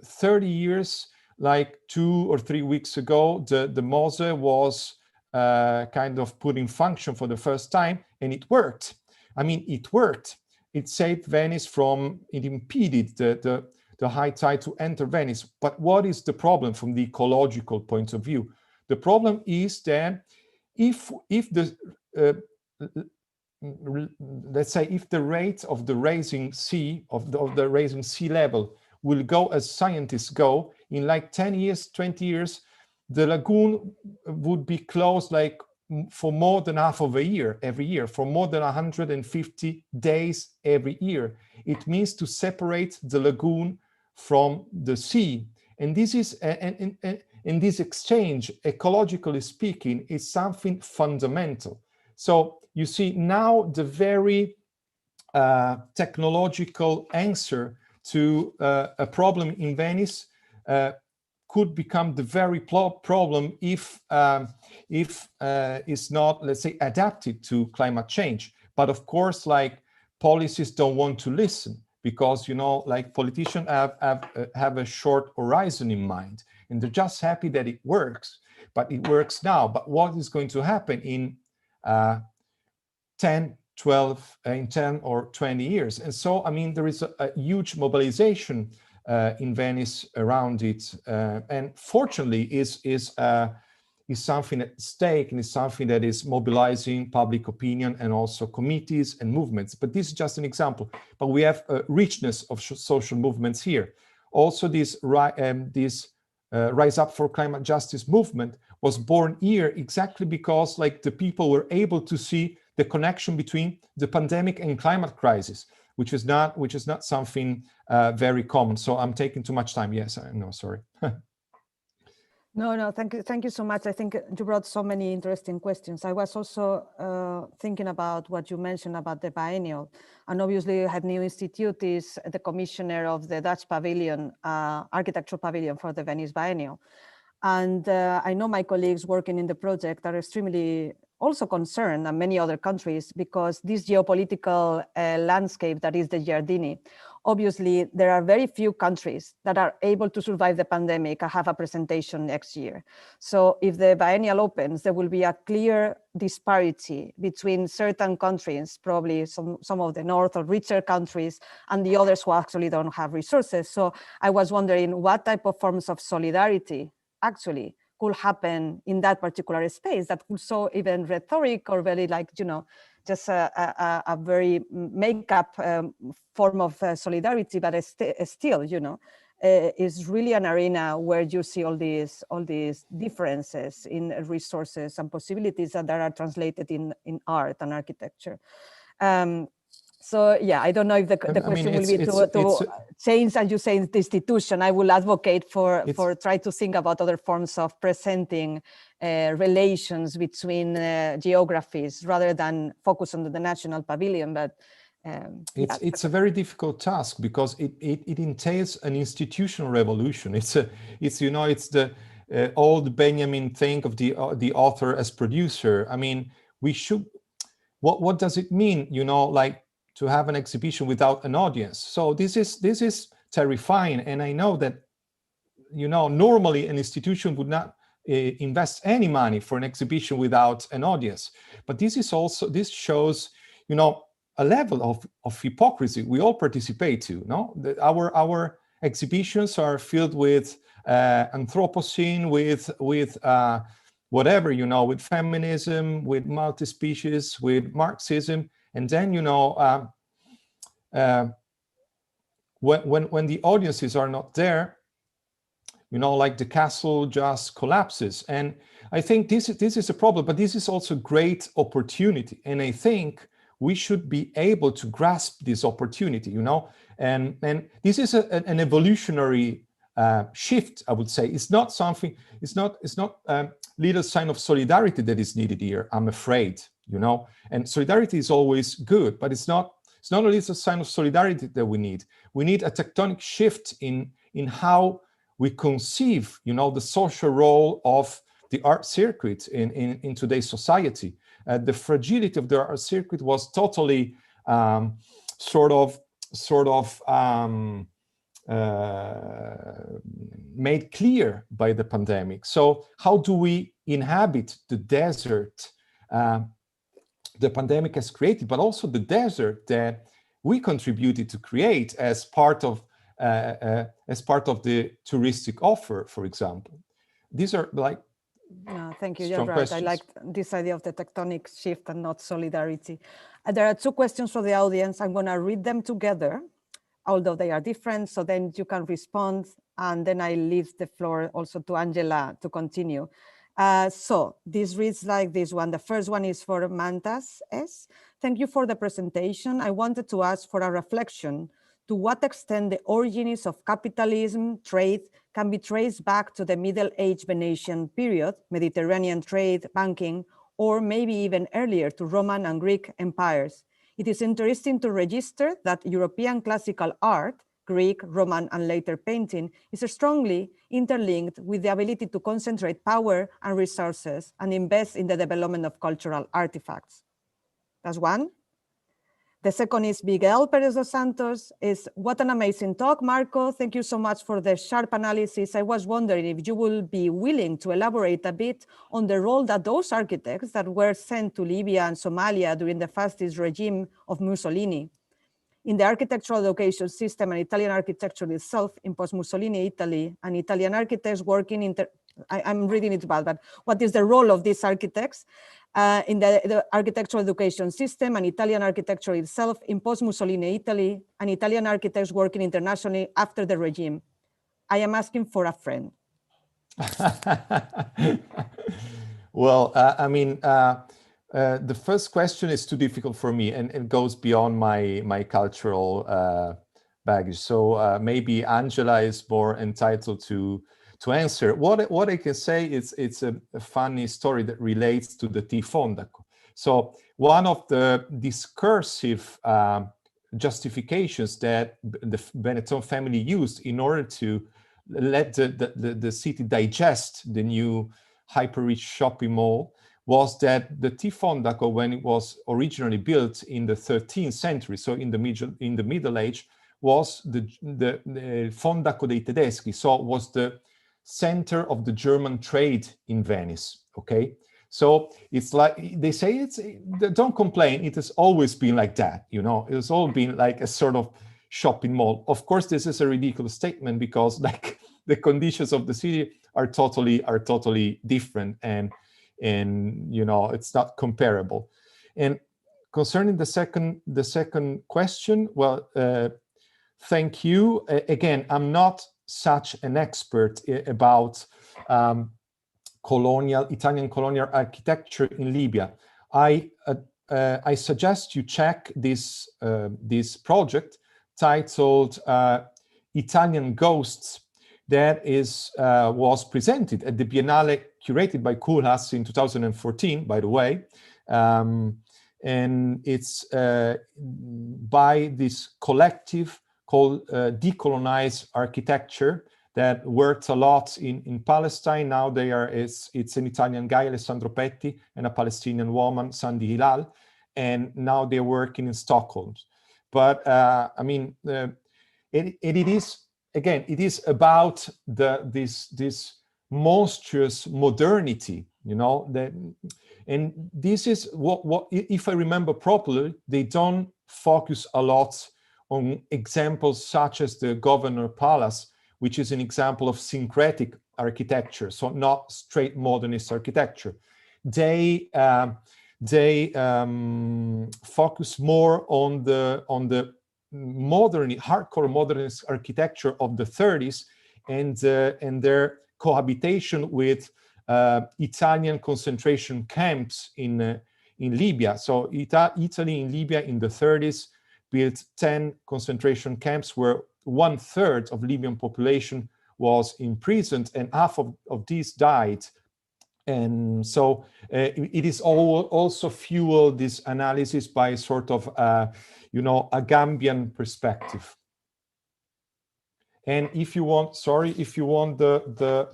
30 years, like 2 or 3 weeks ago, the MOSE was kind of put in function for the first time, and it worked. I mean, it worked. It saved Venice from, it impeded the high tide to enter Venice. But what is the problem from the ecological point of view? The problem is that if the let's say if the rate of the rising sea of the rising sea level will go as scientists go, in like 10 years, 20 years, the lagoon would be closed like for more than half of a year every year, for more than 150 days every year. It means to separate the lagoon from the sea. And this is, and this exchange, ecologically speaking, is something fundamental. So you see now the very technological answer to a problem in Venice could become the very problem if it's not, let's say, adapted to climate change. But of course, like, policies don't want to listen, because like, politicians have a short horizon in mind, and they're just happy that it works. But it works now. But what is going to happen in 10 or 20 years? And so, I mean, there is a huge mobilization in Venice around it, and fortunately is something at stake, and is something that is mobilizing public opinion and also committees and movements. But this is just an example. But we have a richness of social movements here. Also, this Rise Up for Climate Justice movement was born here exactly because, like, the people were able to see the connection between the pandemic and climate crisis, which is not something very common. So I'm taking too much time. Yes, I know, sorry. No, thank you so much. I think you brought so many interesting questions. I was also thinking about what you mentioned about the biennial, and obviously Het Nieuw Institute is the commissioner of the Dutch pavilion, architecture pavilion for the Venice Biennial. And I know my colleagues working in the project are extremely also concerned, and many other countries, because this geopolitical landscape that is the Giardini, obviously there are very few countries that are able to survive the pandemic and have a presentation next year. So if the biennial opens, there will be a clear disparity between certain countries, probably some of the north or richer countries, and the others who actually don't have resources. So I was wondering what type of forms of solidarity actually could happen in that particular space that could show even rhetoric or very, like, just a very make-up form of solidarity, but still, is really an arena where you see all these differences in resources and possibilities that are translated in art and architecture. So yeah, I don't know if the question will be to change, as you say, the institution. I will advocate for try to think about other forms of presenting relations between geographies rather than focus on the national pavilion. But it's a very difficult task because it entails an institutional revolution. It's the old Benjamin thing of the author as producer. I mean, we should. What does it mean? Like, to have an exhibition without an audience. So this is terrifying. And I know that, normally an institution would not invest any money for an exhibition without an audience. But this shows, a level of hypocrisy we all participate to. No, our exhibitions are filled with Anthropocene, with whatever, with feminism, with multi-species, with Marxism. And then, when the audiences are not there, you know, like the castle just collapses. And I think this is a problem, but this is also a great opportunity. And I think we should be able to grasp this opportunity, you know, and this is an evolutionary shift, I would say. It's not something, it's not little sign of solidarity that is needed here, I'm afraid, you know, and solidarity is always good, but it's not a little sign of solidarity that we need. We need a tectonic shift in how we conceive, you know, the social role of the art circuit in today's society. The fragility of the art circuit was totally made clear by the pandemic. So how do we inhabit the desert the pandemic has created, but also the desert that we contributed to create as part of the touristic offer, for example? These are like no, thank you. You're right. Questions. I like this idea of the tectonic shift and not solidarity. There are two questions for the audience. I'm going to read them together, although they are different, so then you can respond, and then I leave the floor also to Angela to continue. So this reads like this one. The first one is for Mantas S. Thank you for the presentation. I wanted to ask for a reflection to what extent the origins of capitalism, trade, can be traced back to the Middle Age Venetian period, Mediterranean trade, banking, or maybe even earlier to Roman and Greek empires. It is interesting to register that European classical art, Greek, Roman, and later painting, is strongly interlinked with the ability to concentrate power and resources and invest in the development of cultural artifacts. That's one. The second is Miguel Perez dos Santos. Is what an amazing talk, Marco. Thank you so much for the sharp analysis. I was wondering if you will be willing to elaborate a bit on the role that those architects that were sent to Libya and Somalia during the fascist regime of Mussolini, in the architectural education system and Italian architecture itself in post-Mussolini Italy, and Italian architects working I'm reading it bad, but what is the role of these architects in the architectural education system and Italian architecture itself in post-Mussolini Italy, and Italian architects working internationally after the regime? I am asking for a friend. Well, I mean, the first question is too difficult for me, and it goes beyond my cultural baggage. So maybe Angela is more entitled to answer. What I can say is it's a funny story that relates to the T Fondaco. So one of the discursive justifications that the Benetton family used in order to let the city digest the new hyper-rich shopping mall was that the T Fondaco, when it was originally built in the 13th century, so in the Middle Age, was the Fondaco dei Tedeschi, so it was the center of the German trade in Venice, okay? So it's like, they say don't complain, it has always been like that, you know, it's all been like a sort of shopping mall. Of course, this is a ridiculous statement because like the conditions of the city are totally different, and you know, it's not comparable. And concerning the second question, well, thank you. Again, I'm not such an expert about Italian colonial architecture in Libya. I suggest you check this project titled Italian Ghosts that was presented at the Biennale curated by Koolhaas in 2014, by the way. And it's by this collective called Decolonize Architecture that worked a lot in Palestine. Now it's an Italian guy, Alessandro Petti, and a Palestinian woman, Sandy Hilal, and now they're working in Stockholm. But I mean, it is about this monstrous modernity, you know, and this is what if I remember properly, they don't focus a lot on examples such as the Governor Palace, which is an example of syncretic architecture, so not straight modernist architecture. They focus more on the hardcore modernist architecture of the 30s and their cohabitation with Italian concentration camps in Libya. So Italy in Libya in the 30s built 10 concentration camps where 1/3 of Libyan population was imprisoned, and half of these died. And so it is also fueled this analysis by sort of, you know, a Gambian perspective. And if you want, sorry, if you want the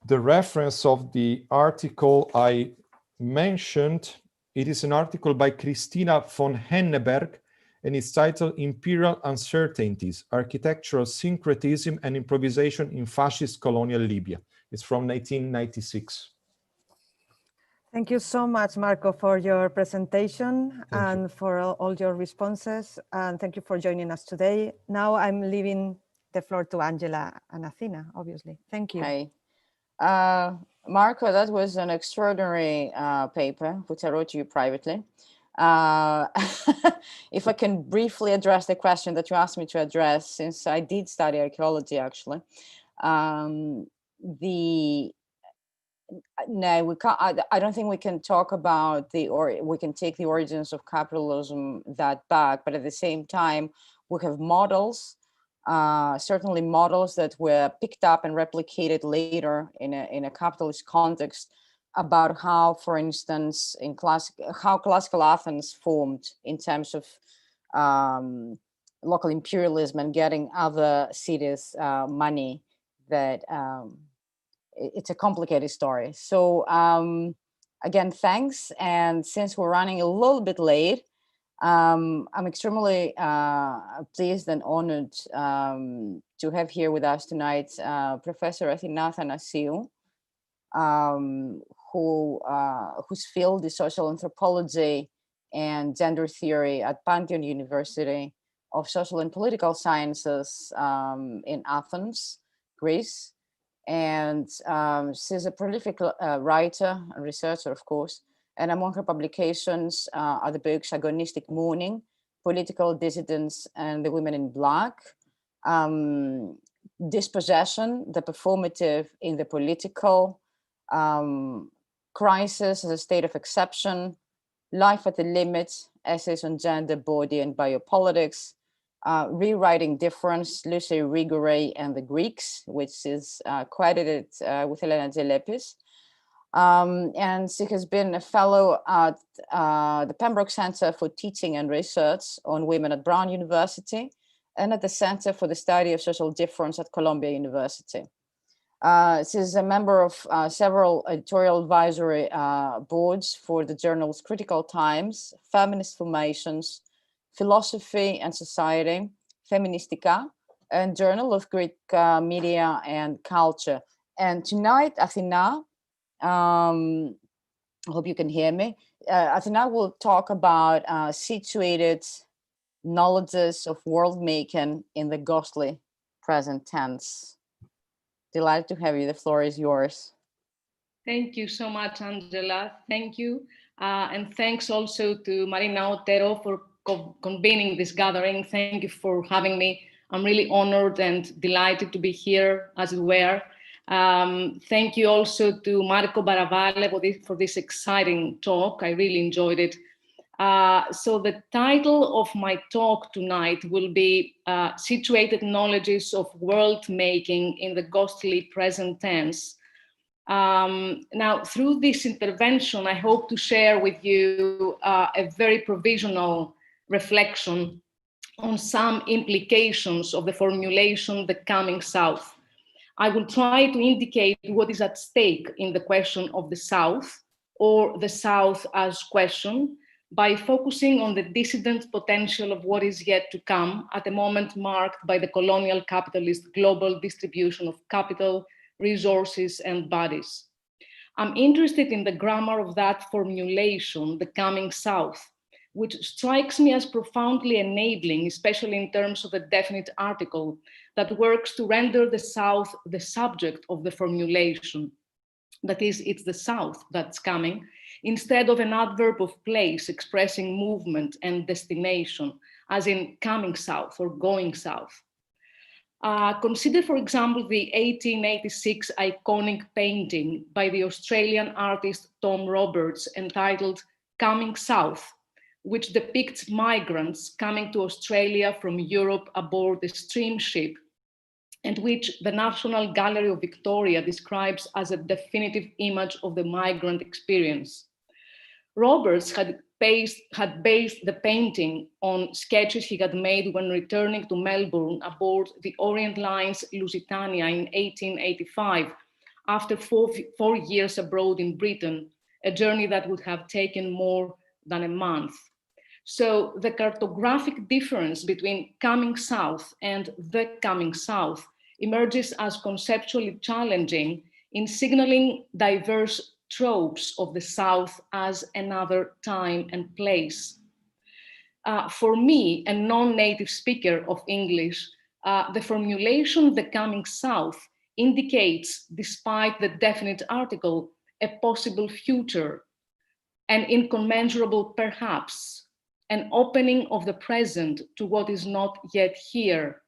reference of the article I mentioned, it is an article by Christina von Henneberg, and it's titled Imperial Uncertainties, Architectural Syncretism and Improvisation in Fascist Colonial Libya. It's from 1996. Thank you so much, Marco, for your presentation and for all your responses. And thank you for joining us today. Now I'm leaving the floor to Angela and Athena, obviously. Thank you. Hi. Marco, that was an extraordinary paper, which I wrote to you privately. If I can briefly address the question that you asked me to address, since I did study archaeology, actually. No, we can't. I don't think we can talk about we can take the origins of capitalism that back, but at the same time, we have models, certainly models that were picked up and replicated later in a capitalist context about how, for instance, how classical Athens formed in terms of local imperialism and getting other cities money that. It's a complicated story. So again, thanks. And since we're running a little bit late, I'm extremely pleased and honored to have here with us tonight Professor Athina Athanasiou, whose field is social anthropology and gender theory at Pantheon University of Social and Political Sciences in Athens, Greece. And she's a prolific writer and researcher, of course. And among her publications are the books Agonistic Mourning, Political Dissidents and the Women in Black, Dispossession, the Performative in the Political, Crisis as a State of Exception, Life at the Limit, Essays on Gender, Body and Biopolitics, Rewriting Difference, Luce Rigore and the Greeks, which is credited with Elena Gelepis. And she has been a fellow at the Pembroke Center for Teaching and Research on Women at Brown University and at the Center for the Study of Social Difference at Columbia University. She's a member of several editorial advisory boards for the journals Critical Times, Feminist Formations, Philosophy and Society, Feministika, and Journal of Greek Media and Culture. And tonight, Athina, I hope you can hear me. Athina will talk about situated knowledges of world making in the ghostly present tense. Delighted to have you. The floor is yours. Thank you so much, Angela. Thank you. And thanks also to Marina Otero for convening this gathering. Thank you for having me. I'm really honored and delighted to be here, as it were. Thank you also to Marco Baravale for this exciting talk. I really enjoyed it. So the title of my talk tonight will be Situated Knowledges of World Making in the Ghostly Present Tense. Now, through this intervention, I hope to share with you a very provisional reflection on some implications of the formulation "the coming South." I will try to indicate what is at stake in the question of the South, or the South as question, by focusing on the dissident potential of what is yet to come at a moment marked by the colonial capitalist global distribution of capital, resources, and bodies. I'm interested in the grammar of that formulation, the coming South, which strikes me as profoundly enabling, especially in terms of a definite article that works to render the South the subject of the formulation. That is, it's the South that's coming, instead of an adverb of place expressing movement and destination, as in coming South or going South. Consider, for example, the 1886 iconic painting by the Australian artist Tom Roberts entitled Coming South, which depicts migrants coming to Australia from Europe aboard a steamship, and which the National Gallery of Victoria describes as a definitive image of the migrant experience. Roberts had based the painting on sketches he had made when returning to Melbourne aboard the Orient Line's Lusitania in 1885, after four years abroad in Britain, a journey that would have taken more than a month. So the cartographic difference between coming south and the coming south emerges as conceptually challenging in signaling diverse tropes of the South as another time and place. For me, a non-native speaker of English, the formulation "the coming South" indicates, despite the definite article, a possible future, an incommensurable perhaps, an opening of the present to what is not yet here.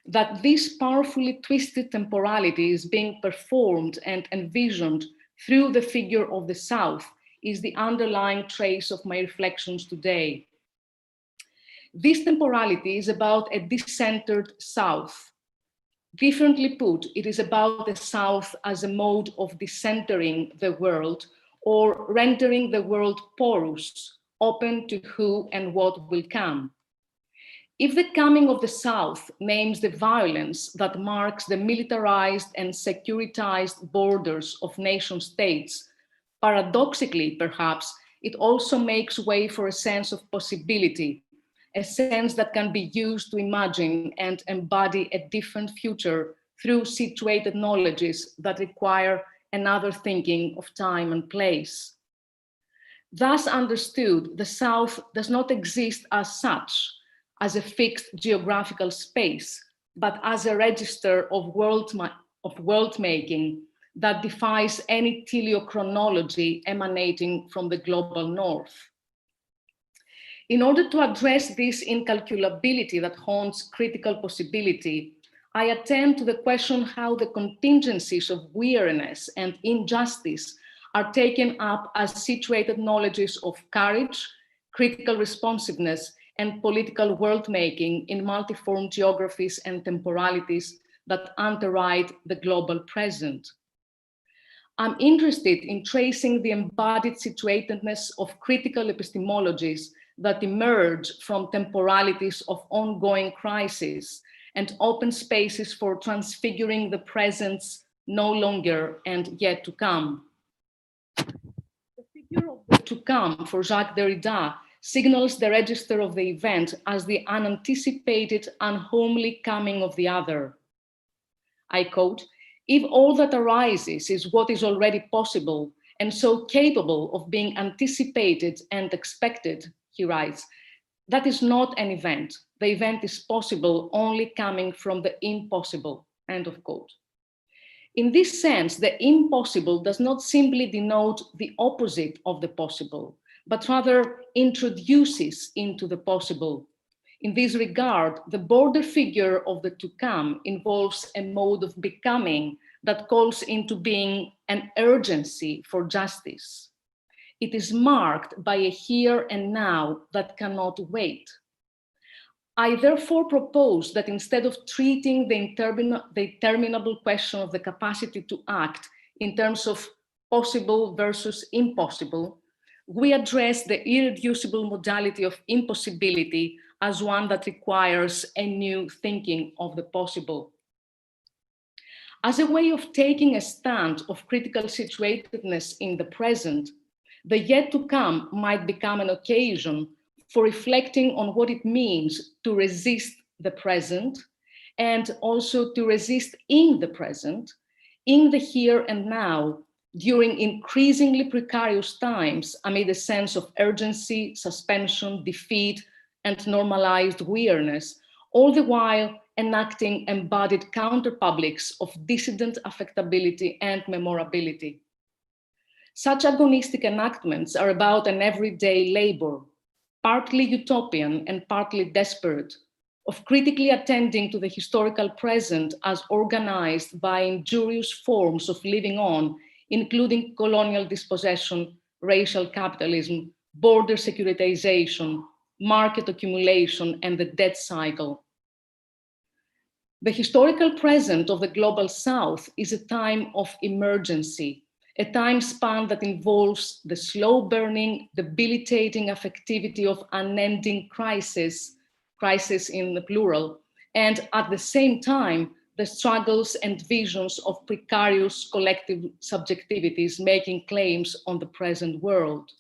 That this powerfully twisted temporality is being performed and envisioned through the figure of the South is the underlying trace of my reflections today. This temporality is about a decentered South. Differently put, it is about the South as a mode of decentering the world or rendering the world porous, open to who and what will come. If the coming of the South names the violence that marks the militarized and securitized borders of nation states, paradoxically, perhaps, it also makes way for a sense of possibility, a sense that can be used to imagine and embody a different future through situated knowledges that require another thinking of time and place. Thus understood, the South does not exist as such, as a fixed geographical space, but as a register of world-making that defies any telechronology emanating from the global North. In order to address this incalculability that haunts critical possibility, I attend to the question how the contingencies of weariness and injustice are taken up as situated knowledges of courage, critical responsiveness, and political world-making in multiform geographies and temporalities that underwrite the global present. I'm interested in tracing the embodied situatedness of critical epistemologies that emerge from temporalities of ongoing crises and open spaces for transfiguring the presents no longer and yet to come. The figure of the to come for Jacques Derrida signals the register of the event as the unanticipated, unhomely coming of the other. I quote, "If all that arises is what is already possible and so capable of being anticipated and expected," he writes, "that is not an event. The event is possible only coming from the impossible," end of quote. In this sense, the impossible does not simply denote the opposite of the possible, but rather introduces into the possible. In this regard, the border figure of the to come involves a mode of becoming that calls into being an urgency for justice. It is marked by a here and now that cannot wait. I therefore propose that instead of treating the interminable question of the capacity to act in terms of possible versus impossible, we address the irreducible modality of impossibility as one that requires a new thinking of the possible. As a way of taking a stand of critical situatedness in the present, the yet to come might become an occasion for reflecting on what it means to resist the present and also to resist in the present, in the here and now, during increasingly precarious times amid a sense of urgency, suspension, defeat, and normalized weariness, all the while enacting embodied counterpublics of dissident affectability and memorability. Such agonistic enactments are about an everyday labor, partly utopian and partly desperate, of critically attending to the historical present as organized by injurious forms of living on, including colonial dispossession, racial capitalism, border securitization, market accumulation, and the debt cycle. The historical present of the Global South is a time of emergency, a time span that involves the slow-burning, debilitating affectivity of unending crisis in the plural, and at the same time, the struggles and visions of precarious collective subjectivities making claims on the present world.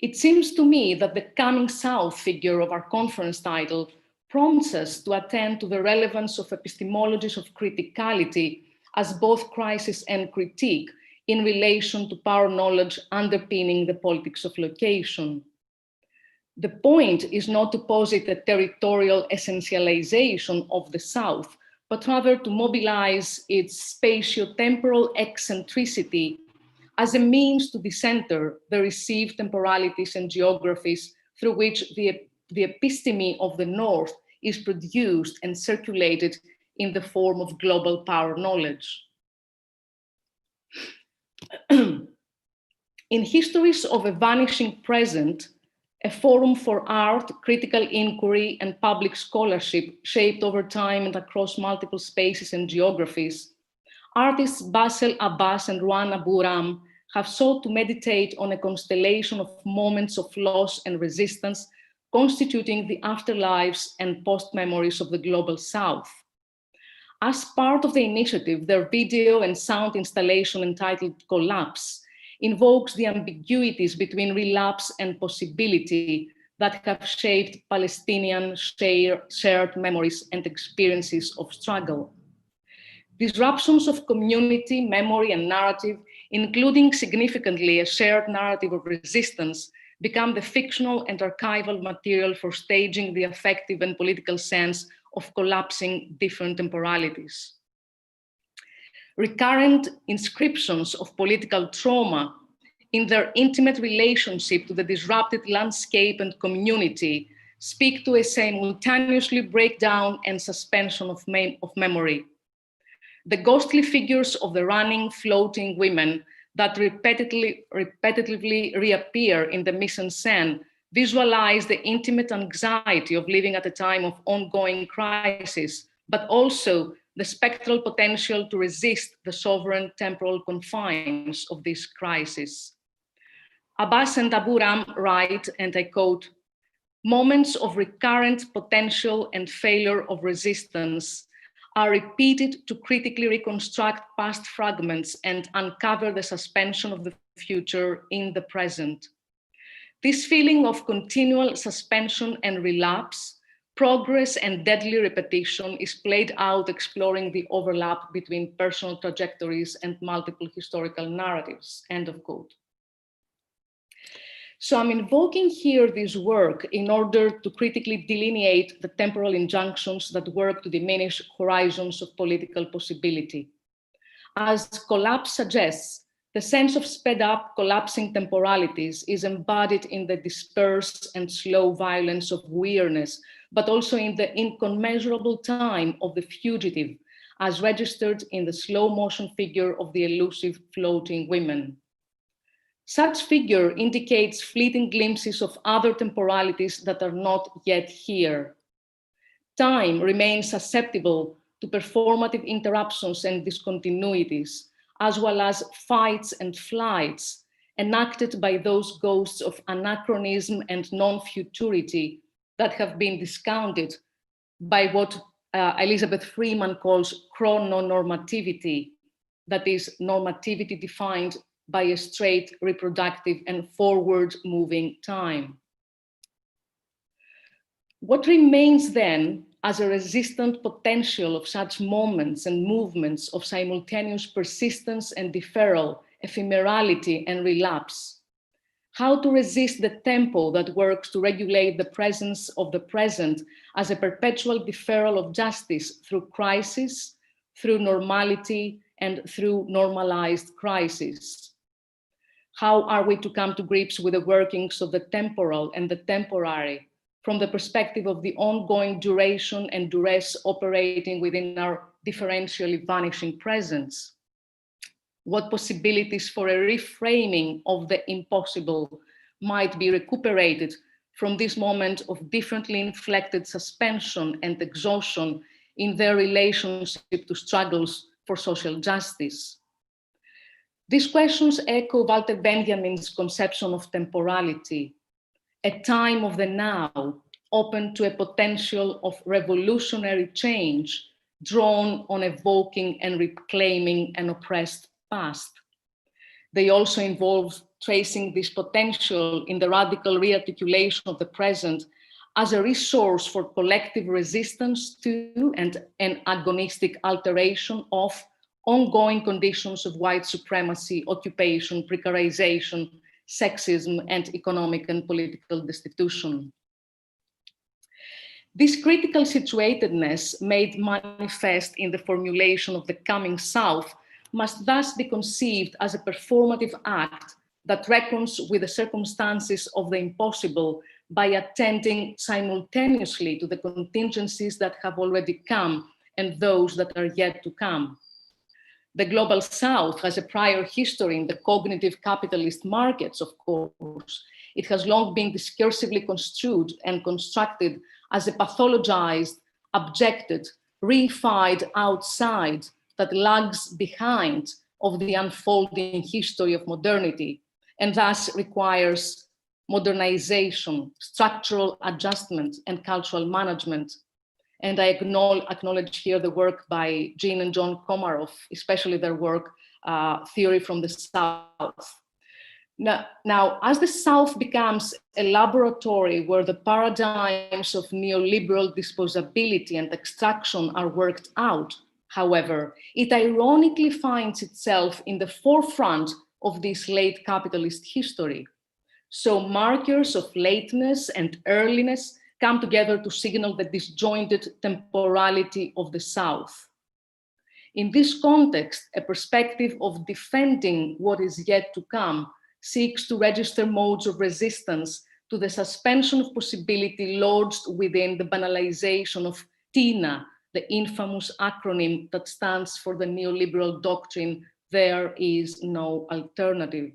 It seems to me that the Coming South figure of our conference title prompts us to attend to the relevance of epistemologies of criticality as both crisis and critique in relation to power knowledge underpinning the politics of location. The point is not to posit a territorial essentialization of the South, but rather to mobilize its spatio-temporal eccentricity as a means to decenter the received temporalities and geographies through which the episteme of the North is produced and circulated in the form of global power knowledge. In Histories of a Vanishing Present, a forum for art, critical inquiry, and public scholarship shaped over time and across multiple spaces and geographies, artists Bassel Abbas and Ruan Abu Ram have sought to meditate on a constellation of moments of loss and resistance constituting the afterlives and post-memories of the Global South. As part of the initiative, their video and sound installation entitled Collapse invokes the ambiguities between relapse and possibility that have shaped Palestinian shared memories and experiences of struggle. Disruptions of community, memory, and narrative, including significantly a shared narrative of resistance, become the fictional and archival material for staging the affective and political sense of collapsing different temporalities. Recurrent inscriptions of political trauma in their intimate relationship to the disrupted landscape and community speak to a simultaneously breakdown and suspension of memory. The ghostly figures of the running, floating women that repetitively reappear in the mise-en-scène visualize the intimate anxiety of living at a time of ongoing crisis, but also the spectral potential to resist the sovereign temporal confines of this crisis. Abbas and Abu Ram write, and I quote, "Moments of recurrent potential and failure of resistance are repeated to critically reconstruct past fragments and uncover the suspension of the future in the present. This feeling of continual suspension and relapse, progress and deadly repetition is played out exploring the overlap between personal trajectories and multiple historical narratives," end of quote. So I'm invoking here this work in order to critically delineate the temporal injunctions that work to diminish horizons of political possibility. As Collapse suggests, the sense of sped up collapsing temporalities is embodied in the dispersed and slow violence of weirdness, but also in the incommensurable time of the fugitive, as registered in the slow motion figure of the elusive floating women. Such figure indicates fleeting glimpses of other temporalities that are not yet here. Time remains susceptible to performative interruptions and discontinuities, as well as fights and flights enacted by those ghosts of anachronism and non-futurity that have been discounted by what Elizabeth Freeman calls chrononormativity, that is, normativity defined by a straight, reproductive, and forward-moving time. What remains then as a resistant potential of such moments and movements of simultaneous persistence and deferral, ephemerality and relapse? How to resist the tempo that works to regulate the presence of the present as a perpetual deferral of justice through crisis, through normality, and through normalized crisis? How are we to come to grips with the workings of the temporal and the temporary, from the perspective of the ongoing duration and duress operating within our differentially vanishing presence? What possibilities for a reframing of the impossible might be recuperated from this moment of differently inflected suspension and exhaustion in their relationship to struggles for social justice? These questions echo Walter Benjamin's conception of temporality, a time of the now, open to a potential of revolutionary change, drawn on evoking and reclaiming an oppressed past. They also involve tracing this potential in the radical rearticulation of the present as a resource for collective resistance to and an agonistic alteration of ongoing conditions of white supremacy, occupation, precarization, sexism, and economic and political destitution. This critical situatedness made manifest in the formulation of the coming South must thus be conceived as a performative act that reckons with the circumstances of the impossible by attending simultaneously to the contingencies that have already come and those that are yet to come. The Global South has a prior history in the cognitive capitalist markets, of course. It has long been discursively construed and constructed as a pathologized, abjected, reified outside that lags behind of the unfolding history of modernity, and thus requires modernization, structural adjustment, and cultural management. And I acknowledge here the work by Jean and John Komarov, especially their work, Theory from the South. Now, as the South becomes a laboratory where the paradigms of neoliberal disposability and extraction are worked out, however, it ironically finds itself in the forefront of this late capitalist history. So markers of lateness and earliness come together to signal the disjointed temporality of the South. In this context, a perspective of defending what is yet to come seeks to register modes of resistance to the suspension of possibility lodged within the banalization of TINA, the infamous acronym that stands for the neoliberal doctrine, there is no alternative.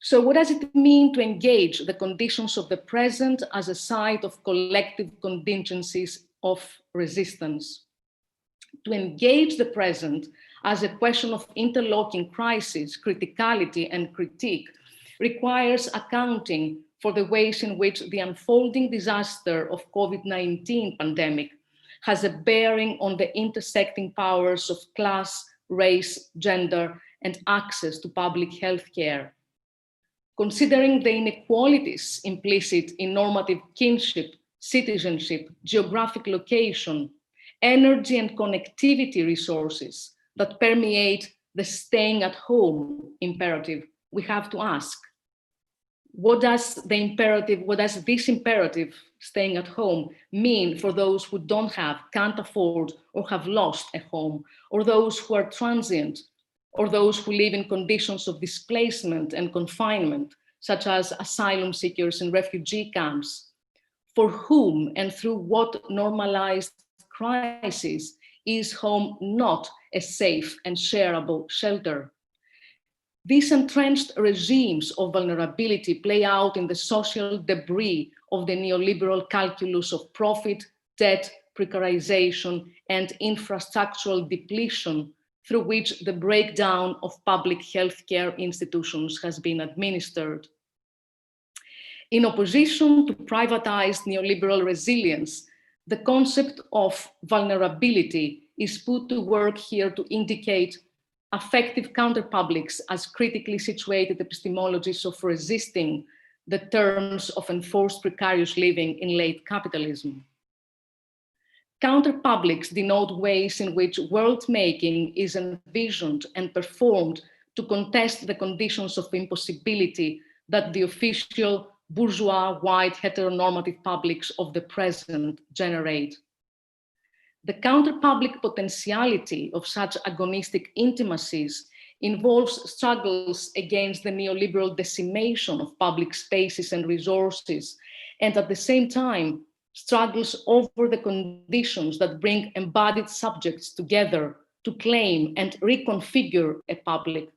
So what does it mean to engage the conditions of the present as a site of collective contingencies of resistance? To engage the present as a question of interlocking crisis, criticality, and critique requires accounting for the ways in which the unfolding disaster of COVID-19 pandemic has a bearing on the intersecting powers of class, race, gender, and access to public health care. Considering the inequalities implicit in normative kinship, citizenship, geographic location, energy and connectivity resources that permeate the staying at home imperative, we have to ask, what does this imperative, staying at home, mean for those who don't have, can't afford, or have lost a home, or those who are transient, or those who live in conditions of displacement and confinement, such as asylum seekers in refugee camps, for whom and through what normalized crisis is home not a safe and shareable shelter? These entrenched regimes of vulnerability play out in the social debris of the neoliberal calculus of profit, debt, precarization, and infrastructural depletion through which the breakdown of public healthcare institutions has been administered. In opposition to privatized neoliberal resilience, the concept of vulnerability is put to work here to indicate affective counterpublics as critically situated epistemologies of resisting the terms of enforced precarious living in late capitalism. Counterpublics denote ways in which world-making is envisioned and performed to contest the conditions of impossibility that the official bourgeois, white, heteronormative publics of the present generate. The counterpublic potentiality of such agonistic intimacies involves struggles against the neoliberal decimation of public spaces and resources and at the same time struggles over the conditions that bring embodied subjects together to claim and reconfigure a public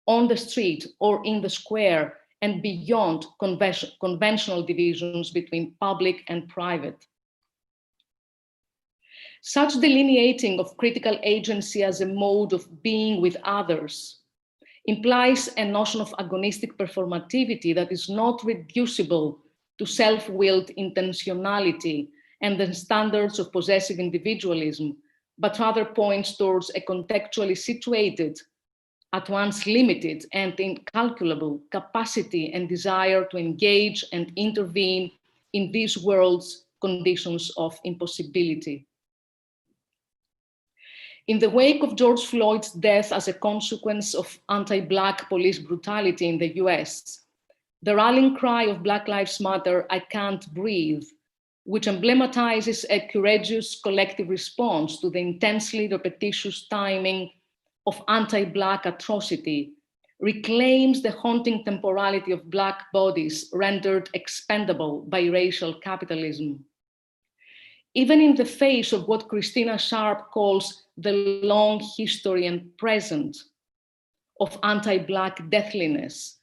on the street or in the square and beyond conventional divisions between public and private. Such delineating of critical agency as a mode of being with others implies a notion of agonistic performativity that is not reducible to self-willed intentionality and the standards of possessive individualism, but rather points towards a contextually situated, at once limited and incalculable capacity and desire to engage and intervene in these world's conditions of impossibility. In the wake of George Floyd's death as a consequence of anti-Black police brutality in the US, the rallying cry of Black Lives Matter, "I can't breathe," which emblematizes a courageous collective response to the intensely repetitious timing of anti-Black atrocity, reclaims the haunting temporality of Black bodies rendered expendable by racial capitalism. Even in the face of what Christina Sharp calls the long history and present of anti-Black deathliness,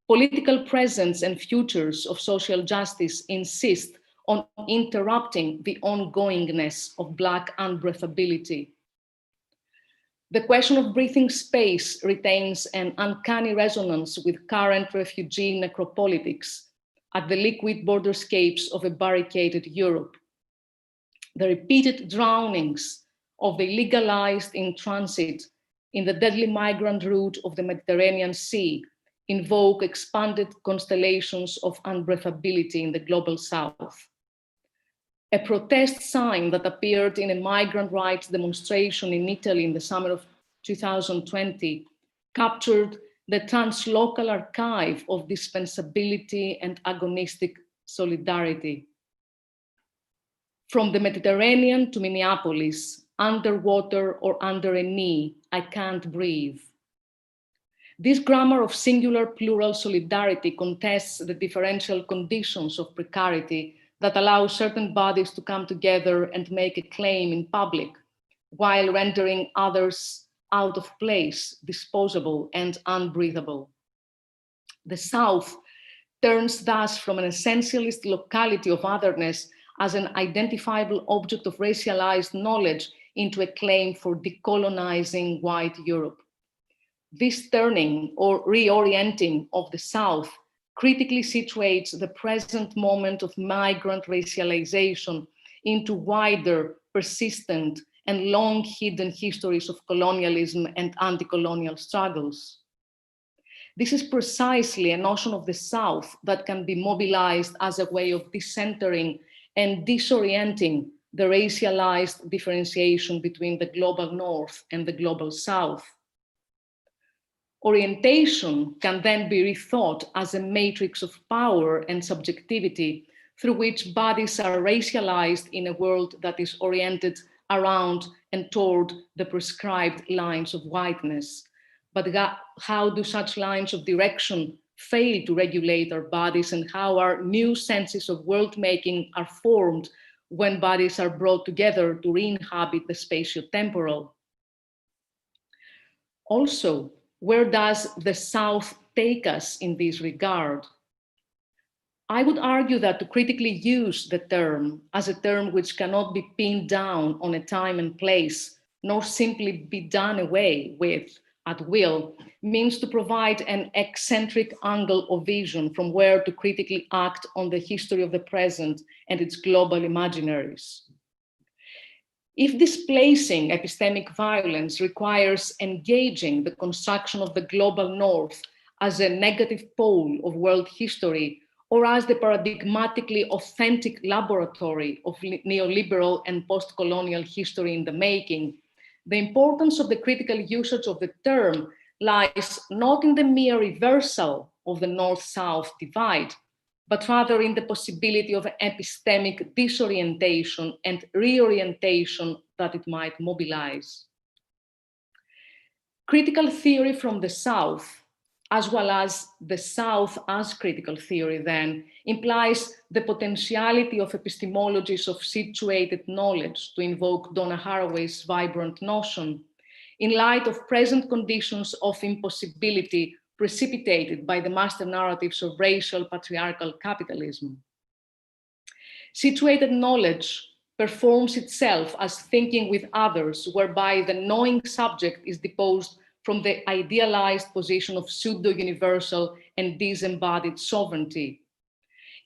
political presence and futures of social justice insist on interrupting the ongoingness of Black unbreathability. The question of breathing space retains an uncanny resonance with current refugee necropolitics at the liquid borderscapes of a barricaded Europe. The repeated drownings of the illegalized in transit in the deadly migrant route of the Mediterranean Sea invoke expanded constellations of unbreathability in the global South. A protest sign that appeared in a migrant rights demonstration in Italy in the summer of 2020 captured the translocal archive of dispensability and agonistic solidarity. From the Mediterranean to Minneapolis, underwater or under a knee, I can't breathe. This grammar of singular plural solidarity contests the differential conditions of precarity that allow certain bodies to come together and make a claim in public, while rendering others out of place, disposable, and unbreathable. The South turns thus from an essentialist locality of otherness as an identifiable object of racialized knowledge into a claim for decolonizing white Europe. This turning or reorienting of the South critically situates the present moment of migrant racialization into wider, persistent, and long hidden histories of colonialism and anti-colonial struggles. This is precisely a notion of the South that can be mobilized as a way of decentering and disorienting the racialized differentiation between the global North and the global South. Orientation can then be rethought as a matrix of power and subjectivity through which bodies are racialized in a world that is oriented around and toward the prescribed lines of whiteness. But how do such lines of direction fail to regulate our bodies, and how our new senses of world making are formed when bodies are brought together to re-inhabit the spatio-temporal? Also, where does the South take us in this regard? I would argue that to critically use the term as a term which cannot be pinned down on a time and place, nor simply be done away with at will, means to provide an eccentric angle of vision from where to critically act on the history of the present and its global imaginaries. If displacing epistemic violence requires engaging the construction of the global North as a negative pole of world history, or as the paradigmatically authentic laboratory of neoliberal and post-colonial history in the making, the importance of the critical usage of the term lies not in the mere reversal of the North-South divide, but rather in the possibility of epistemic disorientation and reorientation that it might mobilize. Critical theory from the South, as well as the South as critical theory then, implies the potentiality of epistemologies of situated knowledge, to invoke Donna Haraway's vibrant notion, in light of present conditions of impossibility precipitated by the master narratives of racial patriarchal capitalism. Situated knowledge performs itself as thinking with others, whereby the knowing subject is deposed from the idealized position of pseudo-universal and disembodied sovereignty.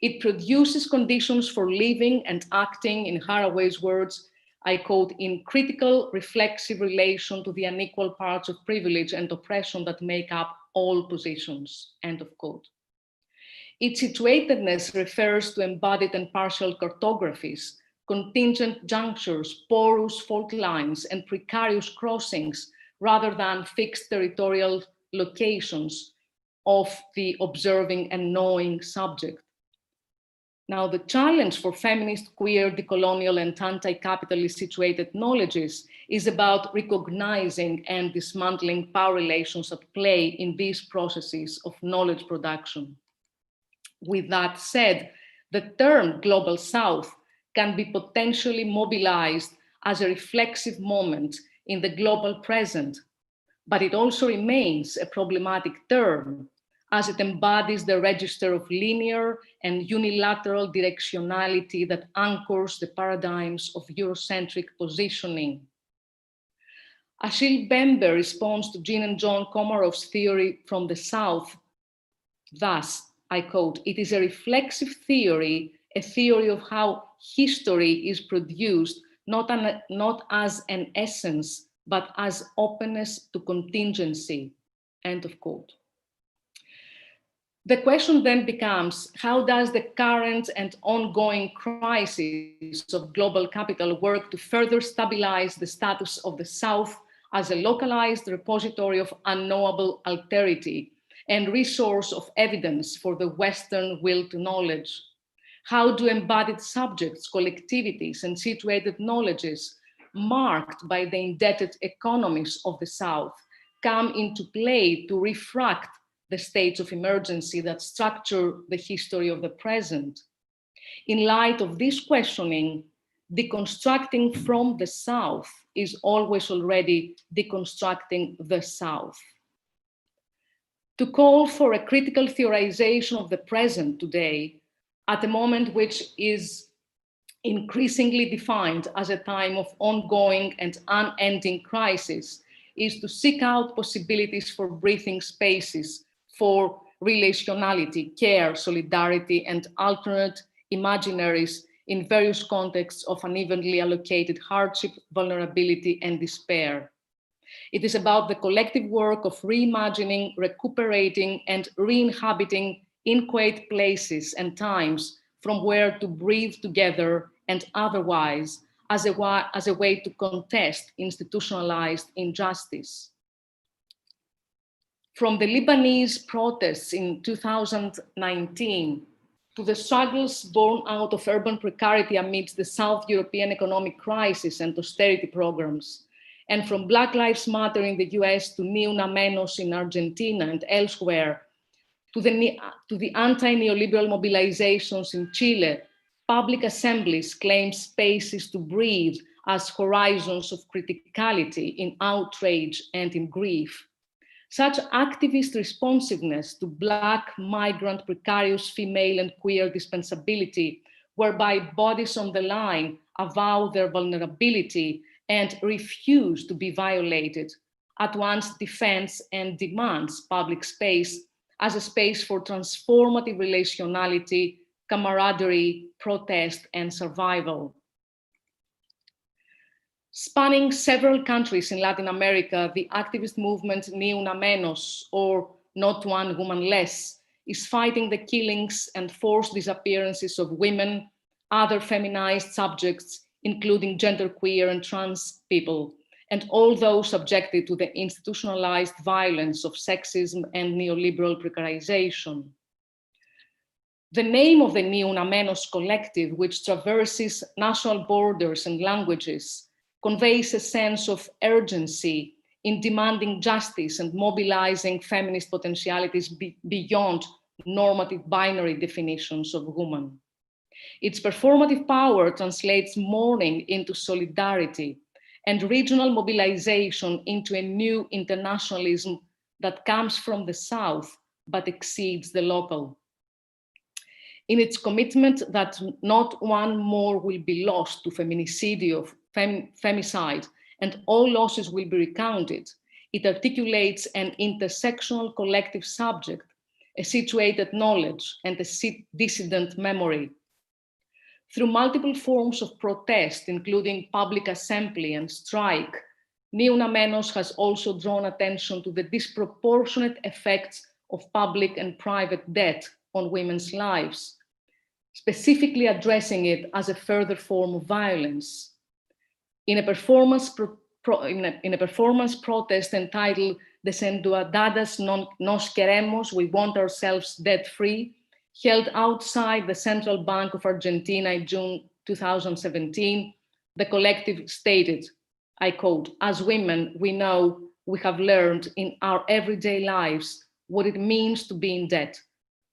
It produces conditions for living and acting, in Haraway's words, I quote, in critical reflexive relation to the unequal parts of privilege and oppression that make up all positions, end of quote. Its situatedness refers to embodied and partial cartographies, contingent junctures, porous fault lines, and precarious crossings, rather than fixed territorial locations of the observing and knowing subject. Now, the challenge for feminist, queer, decolonial, and anti-capitalist situated knowledges is about recognizing and dismantling power relations at play in these processes of knowledge production. With that said, the term Global South can be potentially mobilized as a reflexive moment in the global present, but it also remains a problematic term as it embodies the register of linear and unilateral directionality that anchors the paradigms of Eurocentric positioning. Achille Bembe responds to Jean and John Komarov's theory from the South thus, I quote, "It is a reflexive theory, a theory of how history is produced, not as an essence, but as openness to contingency," end of quote. The question then becomes, how does the current and ongoing crisis of global capital work to further stabilize the status of the South as a localized repository of unknowable alterity and resource of evidence for the Western will to knowledge? How do embodied subjects, collectivities, and situated knowledges marked by the indebted economies of the South come into play to refract the states of emergency that structure the history of the present? In light of this questioning, deconstructing from the South is always already deconstructing the South. To call for a critical theorization of the present today, at a moment which is increasingly defined as a time of ongoing and unending crisis, is to seek out possibilities for breathing spaces for relationality, care, solidarity, and alternate imaginaries in various contexts of unevenly allocated hardship, vulnerability, and despair. It is about the collective work of reimagining, recuperating, and re-inhabiting inchoate places and times from where to breathe together and otherwise as a way to contest institutionalized injustice. From the Lebanese protests in 2019 to the struggles born out of urban precarity amidst the South European economic crisis and austerity programs, and from Black Lives Matter in the US to Ni Una Menos in Argentina and elsewhere, to the anti-neoliberal mobilizations in Chile, public assemblies claim spaces to breathe as horizons of criticality in outrage and in grief. Such activist responsiveness to Black, migrant, precarious, female, and queer dispensability, whereby bodies on the line avow their vulnerability and refuse to be violated, at once defends and demands public space as a space for transformative relationality, camaraderie, protest, and survival. Spanning several countries in Latin America, the activist movement Ni Una Menos, or Not One Woman Less, is fighting the killings and forced disappearances of women, other feminized subjects, including genderqueer and trans people, and all those subjected to the institutionalized violence of sexism and neoliberal precarization. The name of the Ni Una Menos collective, which traverses national borders and languages, conveys a sense of urgency in demanding justice and mobilizing feminist potentialities beyond normative binary definitions of woman. Its performative power translates mourning into solidarity and regional mobilization into a new internationalism that comes from the South but exceeds the local. In its commitment that not one more will be lost to feminicide, femicide, and all losses will be recounted, it articulates an intersectional collective subject, a situated knowledge, and a dissident memory. Through multiple forms of protest, including public assembly and strike, Ni Una Menos has also drawn attention to the disproportionate effects of public and private debt on women's lives, specifically addressing it as a further form of violence. In a performance protest entitled Desendeudadas Nos Queremos, We Want Ourselves Debt-Free, held outside the Central Bank of Argentina in June 2017, the collective stated, I quote, "As women, we know we have learned in our everyday lives what it means to be in debt.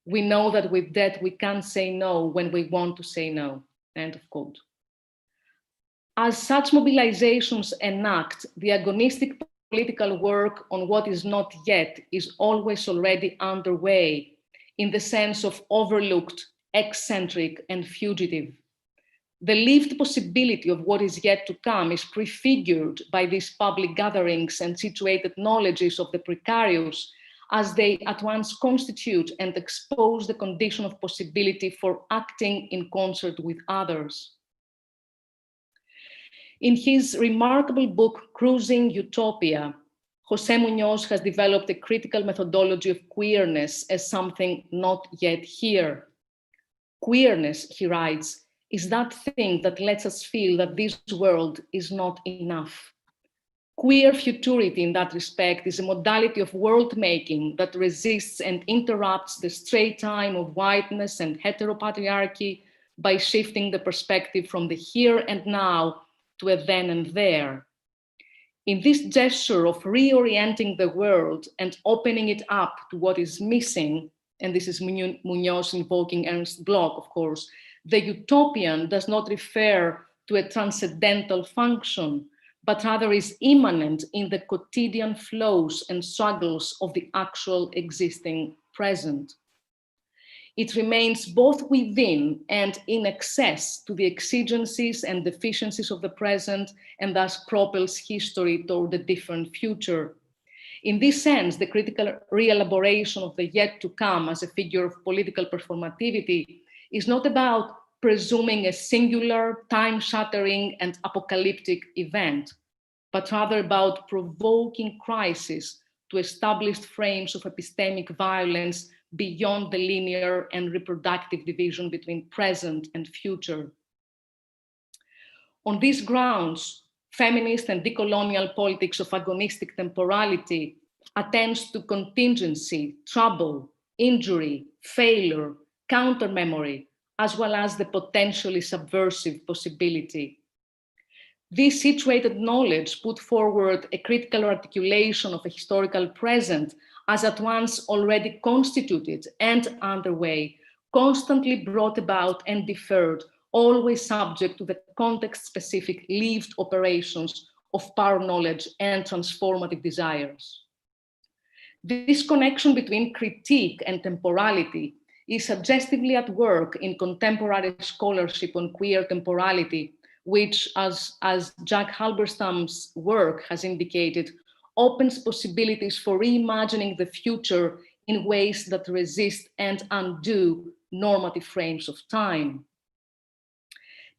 We know that with debt, we can't say no when we want to say no," end of quote. As such mobilizations enact, the agonistic political work on what is not yet is always already underway, in the sense of overlooked, eccentric, and fugitive. The lived possibility of what is yet to come is prefigured by these public gatherings and situated knowledges of the precarious, as they at once constitute and expose the condition of possibility for acting in concert with others. In his remarkable book, Cruising Utopia, José Muñoz has developed a critical methodology of queerness as something not yet here. Queerness, he writes, is that thing that lets us feel that this world is not enough. Queer futurity in that respect is a modality of world-making that resists and interrupts the straight time of whiteness and heteropatriarchy by shifting the perspective from the here and now to a then and there. In this gesture of reorienting the world and opening it up to what is missing, and this is Muñoz invoking Ernst Bloch, of course, the utopian does not refer to a transcendental function, but rather is immanent in the quotidian flows and struggles of the actual existing present. It remains both within and in excess to the exigencies and deficiencies of the present, and thus propels history toward a different future. In this sense, the critical re-elaboration of the yet to come as a figure of political performativity is not about presuming a singular, time-shattering and apocalyptic event, but rather about provoking crisis to established frames of epistemic violence beyond the linear and reproductive division between present and future. On these grounds, feminist and decolonial politics of agonistic temporality attends to contingency, trouble, injury, failure, counter-memory, as well as the potentially subversive possibility. This situated knowledge put forward a critical articulation of a historical present as at once already constituted and underway, constantly brought about and deferred, always subject to the context-specific lived operations of power knowledge and transformative desires. This connection between critique and temporality is suggestively at work in contemporary scholarship on queer temporality, which, as Jack Halberstam's work has indicated, opens possibilities for reimagining the future in ways that resist and undo normative frames of time.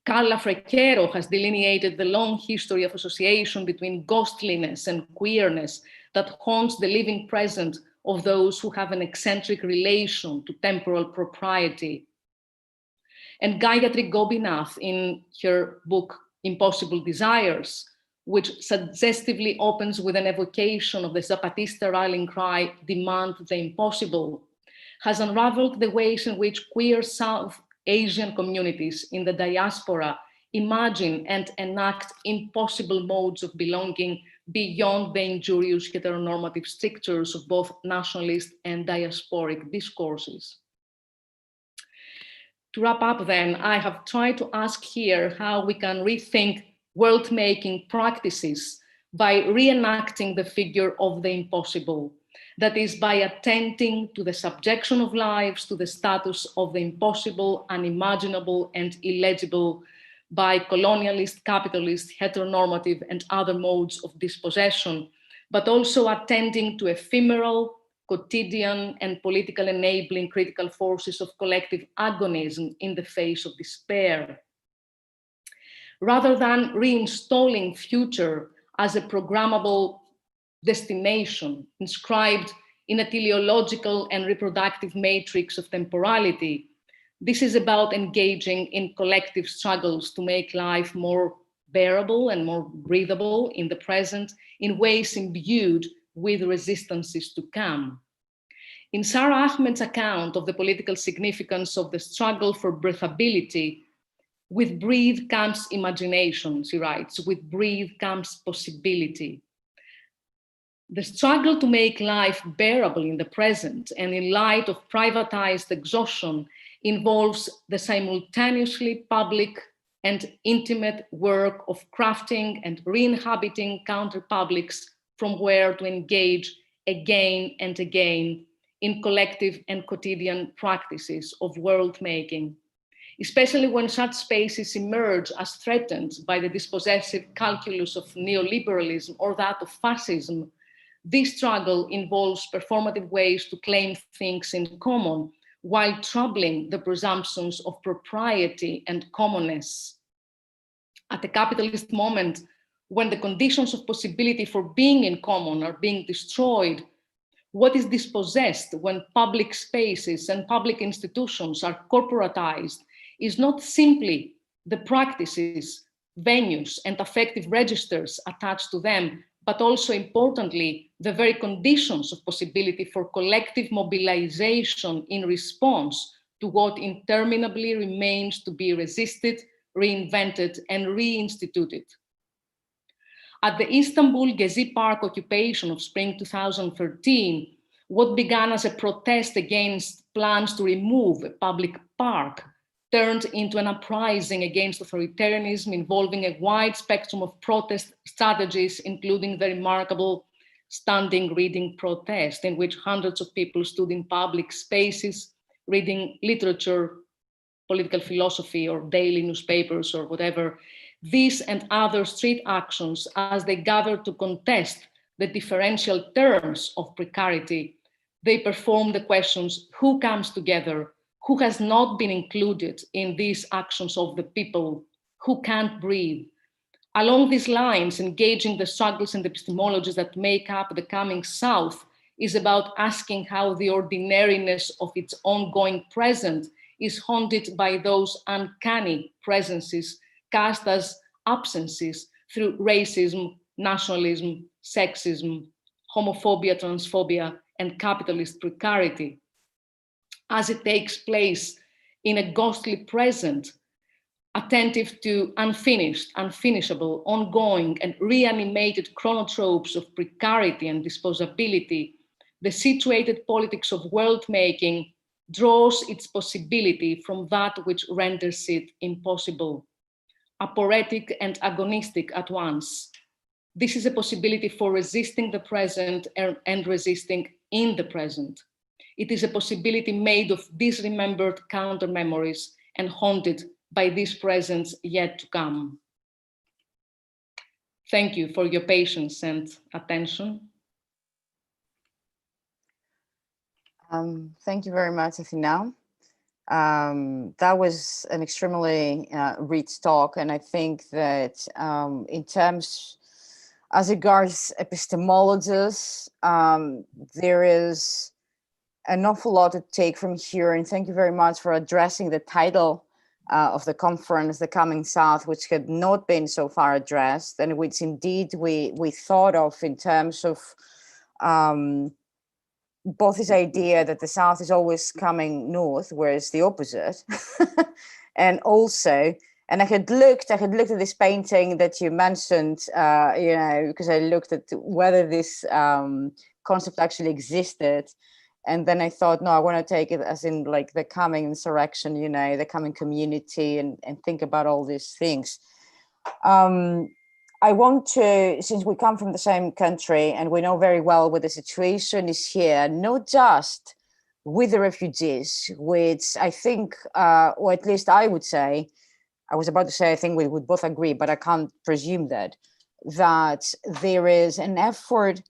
Carla Frequero has delineated the long history of association between ghostliness and queerness that haunts the living present of those who have an eccentric relation to temporal propriety. And Gayatri Gopinath, in her book Impossible Desires, which suggestively opens with an evocation of the Zapatista rallying cry, "Demand the impossible," has unraveled the ways in which queer South Asian communities in the diaspora imagine and enact impossible modes of belonging beyond the injurious heteronormative strictures of both nationalist and diasporic discourses. To wrap up then, I have tried to ask here how we can rethink world-making practices by reenacting the figure of the impossible. That is, by attending to the subjection of lives to the status of the impossible, unimaginable, and illegible by colonialist, capitalist, heteronormative, and other modes of dispossession, but also attending to ephemeral, quotidian, and political enabling critical forces of collective agonism in the face of despair. Rather than reinstalling future as a programmable destination inscribed in a teleological and reproductive matrix of temporality, this is about engaging in collective struggles to make life more bearable and more breathable in the present in ways imbued with resistances to come. In Sarah Ahmed's account of the political significance of the struggle for breathability, with breathe comes imagination, she writes, with breathe comes possibility. The struggle to make life bearable in the present and in light of privatized exhaustion involves the simultaneously public and intimate work of crafting and re-inhabiting counterpublics from where to engage again and again in collective and quotidian practices of world-making, especially when such spaces emerge as threatened by the dispossessive calculus of neoliberalism or that of fascism. This struggle involves performative ways to claim things in common while troubling the presumptions of propriety and commonness. At a capitalist moment, when the conditions of possibility for being in common are being destroyed, what is dispossessed when public spaces and public institutions are corporatized is not simply the practices, venues, and affective registers attached to them, but also importantly, the very conditions of possibility for collective mobilization in response to what interminably remains to be resisted, reinvented, and reinstituted. At the Istanbul Gezi Park occupation of spring 2013, what began as a protest against plans to remove a public park turned into an uprising against authoritarianism involving a wide spectrum of protest strategies, including the remarkable standing reading protest, in which hundreds of people stood in public spaces reading literature, political philosophy, or daily newspapers, or whatever. These and other street actions, as they gathered to contest the differential terms of precarity, they perform the questions: who comes together? Who has not been included in these actions of the people? Who can't breathe? Along these lines, engaging the struggles and epistemologies that make up the coming South is about asking how the ordinariness of its ongoing present is haunted by those uncanny presences cast as absences through racism, nationalism, sexism, homophobia, transphobia, and capitalist precarity, as it takes place in a ghostly present, attentive to unfinished, unfinishable, ongoing, and reanimated chronotropes of precarity and disposability. The situated politics of world-making draws its possibility from that which renders it impossible, aporetic and agonistic at once. This is a possibility for resisting the present and resisting in the present. It is a possibility made of disremembered counter-memories and haunted by these presents yet to come. Thank you for your patience and attention. Thank you very much, Athena. That was an extremely rich talk, and I think that in terms, as regards epistemologies, there is an awful lot to take from here, and thank you very much for addressing the title of the conference, The Coming South, which had not been so far addressed, and which indeed we thought of in terms of both this idea that the South is always coming north, whereas the opposite, and also And I had looked at this painting that you mentioned, because I looked at whether this concept actually existed. And then I thought, no, I want to take it as in like the coming insurrection, the coming community, and think about all these things. I want to, since we come from the same country and we know very well what the situation is here, not just with the refugees, which I think, or at least I would say, I was about to say, I think we would both agree, but I can't presume that there is an effort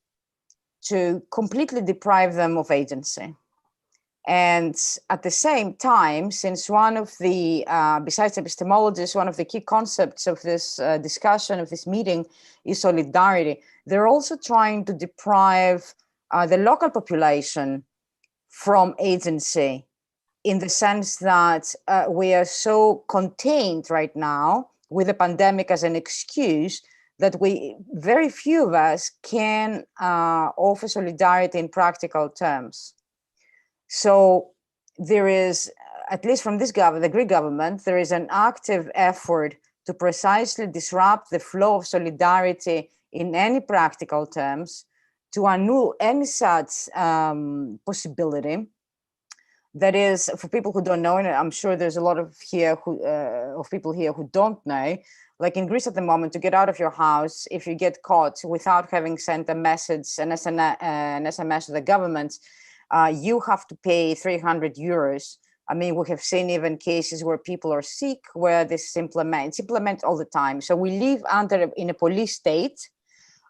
to completely deprive them of agency. And at the same time, since one of the, besides epistemologies, one of the key concepts of this discussion, of this meeting, is solidarity, they're also trying to deprive the local population from agency, in the sense that we are so contained right now with the pandemic as an excuse that very few of us can offer solidarity in practical terms. So there is, at least from this government, the Greek government, there is an active effort to precisely disrupt the flow of solidarity in any practical terms, to annul any such possibility. That is, for people who don't know, and I'm sure there's a lot of people here who don't know, like in Greece at the moment, to get out of your house, if you get caught without having sent a message, an SMS to the government, you have to pay 300 euros. I mean, we have seen even cases where people are sick, where this is implemented all the time. So we live in a police state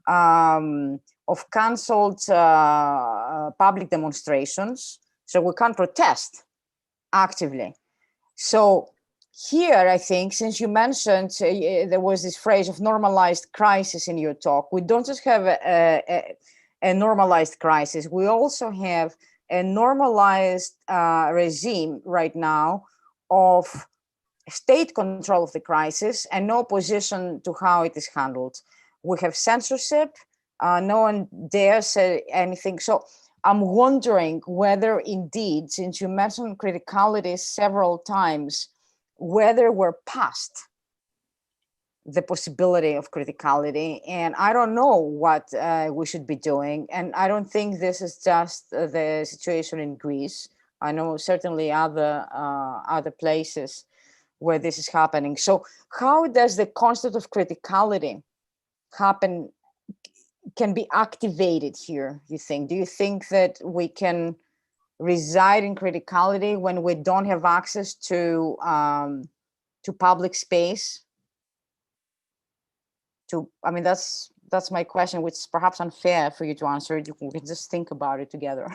of cancelled public demonstrations. So we can't protest actively. So here, I think, since you mentioned there was this phrase of normalized crisis in your talk, we don't just have a normalized crisis, we also have a normalized regime right now of state control of the crisis and no opposition to how it is handled. We have censorship, no one dares say anything. So I'm wondering whether indeed, since you mentioned criticality several times, whether we're past the possibility of criticality. And I don't know what we should be doing. And I don't think this is just the situation in Greece. I know certainly other places where this is happening. So how does the concept of criticality can be activated here, you think? Do you think that we can reside in criticality when we don't have access to public space? I mean, that's my question, which is perhaps unfair for you to answer. We can just think about it together.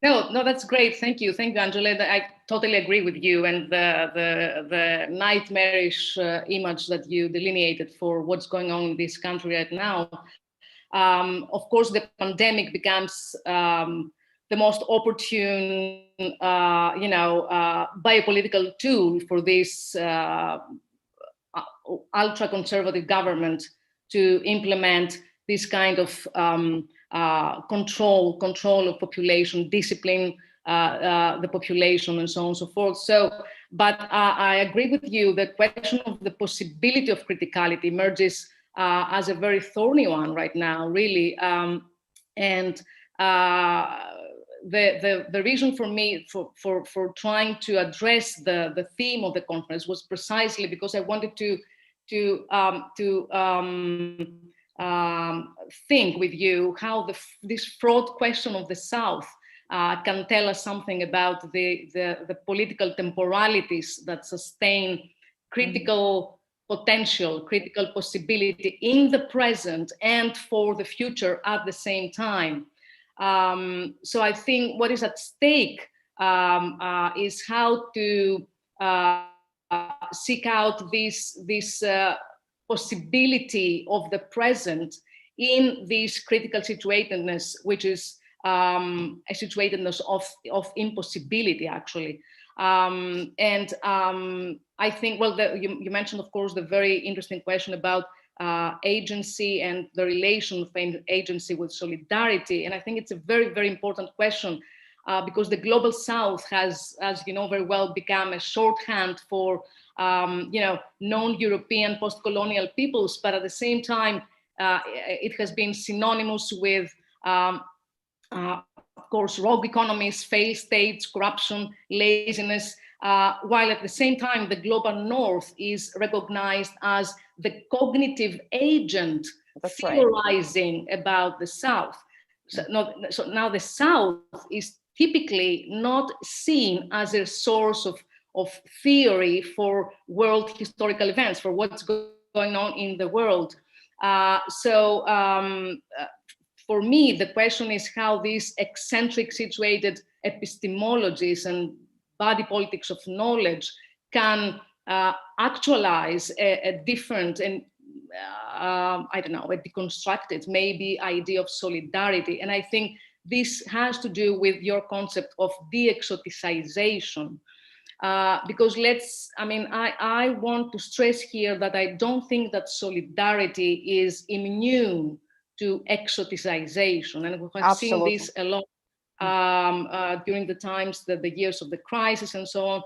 No, that's great. Thank you, Angela. I totally agree with you, and the nightmarish image that you delineated for what's going on in this country right now. Of course, the pandemic becomes the most opportune, biopolitical tool for this ultra-conservative government to implement this kind of control of population, discipline the population, and so on and so forth. So, but I agree with you. The question of the possibility of criticality emerges as a very thorny one right now, really. And the reason for me for trying to address the theme of the conference was precisely because I wanted to think with you how this fraught question of the South can tell us something about the political temporalities that sustain critical potential, critical possibility in the present and for the future at the same time. So I think what is at stake is how to seek out this possibility of the present in this critical situatedness, which is a situatedness of impossibility, actually. And I think, well, you mentioned, of course, the very interesting question about agency and the relation of agency with solidarity. And I think it's a very, very important question. because the global South has, as you know very well, become a shorthand for non-European post-colonial peoples, but at the same time, it has been synonymous with, of course, rogue economies, failed states, corruption, laziness, while at the same time, the global North is recognized as the cognitive agent theorizing about the South. So now the South is typically not seen as a source of theory for world historical events, for what's going on in the world. For me, the question is how these eccentric situated epistemologies and body politics of knowledge can actualize a different and I don't know, a deconstructed maybe idea of solidarity. And I think this has to do with your concept of de-exoticization. Because I want to stress here that I don't think that solidarity is immune to exoticization. And we have seen this a lot during the times, the years of the crisis and so on.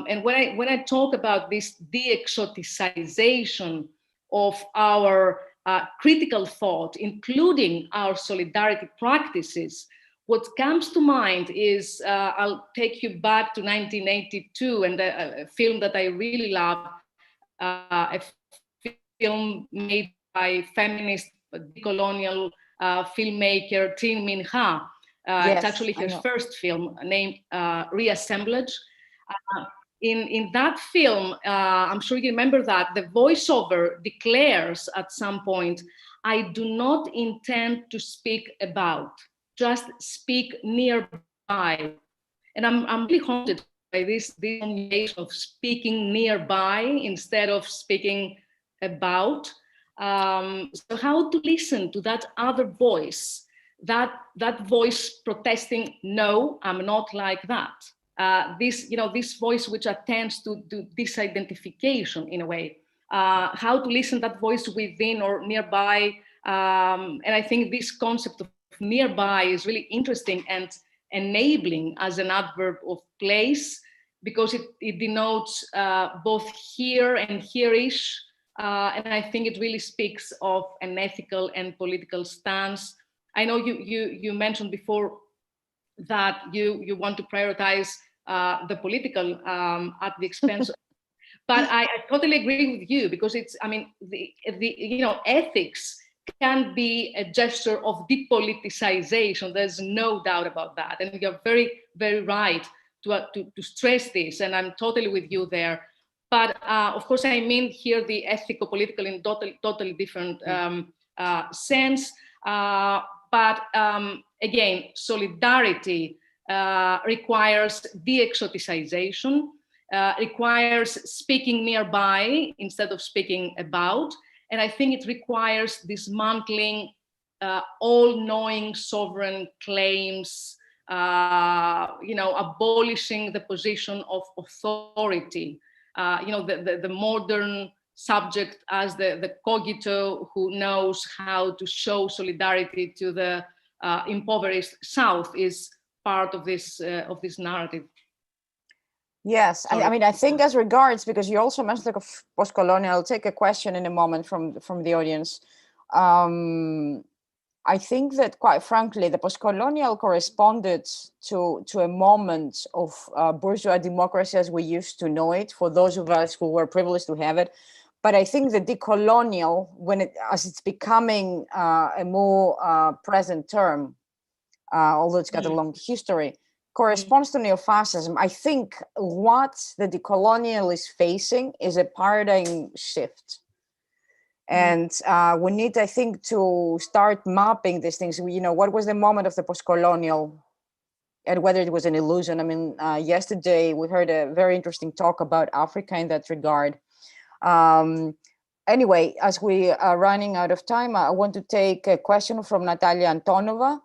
And when I talk about this de-exoticization of our critical thought, including our solidarity practices, what comes to mind is, I'll take you back to 1982 and a film that I really love, a film made by feminist decolonial filmmaker Trinh Minh Ha. It's actually her first film, named Reassemblage. In that film, I'm sure you remember that, the voiceover declares at some point, "I do not intend to speak about, just speak nearby." And I'm really haunted by this combination of speaking nearby instead of speaking about. So how to listen to that other voice, that voice protesting, "No, I'm not like that." This voice which attempts to do disidentification in a way, how to listen to that voice within or nearby. And I think this concept of nearby is really interesting and enabling as an adverb of place, because it denotes both here and here-ish. And I think it really speaks of an ethical and political stance. I know you mentioned before that you want to prioritize the political at the expense of, but I totally agree with you, because it's, ethics can be a gesture of depoliticization. There's no doubt about that, and you're very, very right to stress this, and I'm totally with you there. But of course, I mean here the ethico-political in totally different sense. But again, solidarity requires de-exoticization, requires speaking nearby instead of speaking about. And I think it requires dismantling all-knowing sovereign claims, abolishing the position of authority, the modern subject as the cogito who knows how to show solidarity to the impoverished South is part of this narrative. Yes, I think as regards, because you also mentioned like post-colonial, I'll take a question in a moment from the audience. I think that, quite frankly, the post-colonial corresponded to a moment of bourgeois democracy as we used to know it, for those of us who were privileged to have it. But I think the decolonial, as it's becoming a more present term, although it's got a long history, corresponds to neo-fascism. I think what the decolonial is facing is a paradigm shift. And we need, I think, to start mapping these things. What was the moment of the post-colonial and whether it was an illusion? Yesterday we heard a very interesting talk about Africa in that regard. Anyway, as we are running out of time, I want to take a question from Natalia Antonova,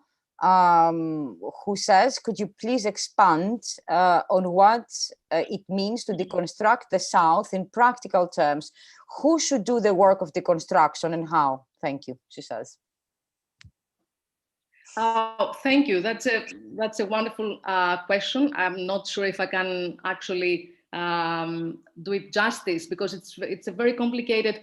who says, could you please expand on what it means to deconstruct the South in practical terms? Who should do the work of deconstruction and how? Thank you, she says. Thank you. That's a wonderful question. I'm not sure if I can actually do it justice, because it's a very complicated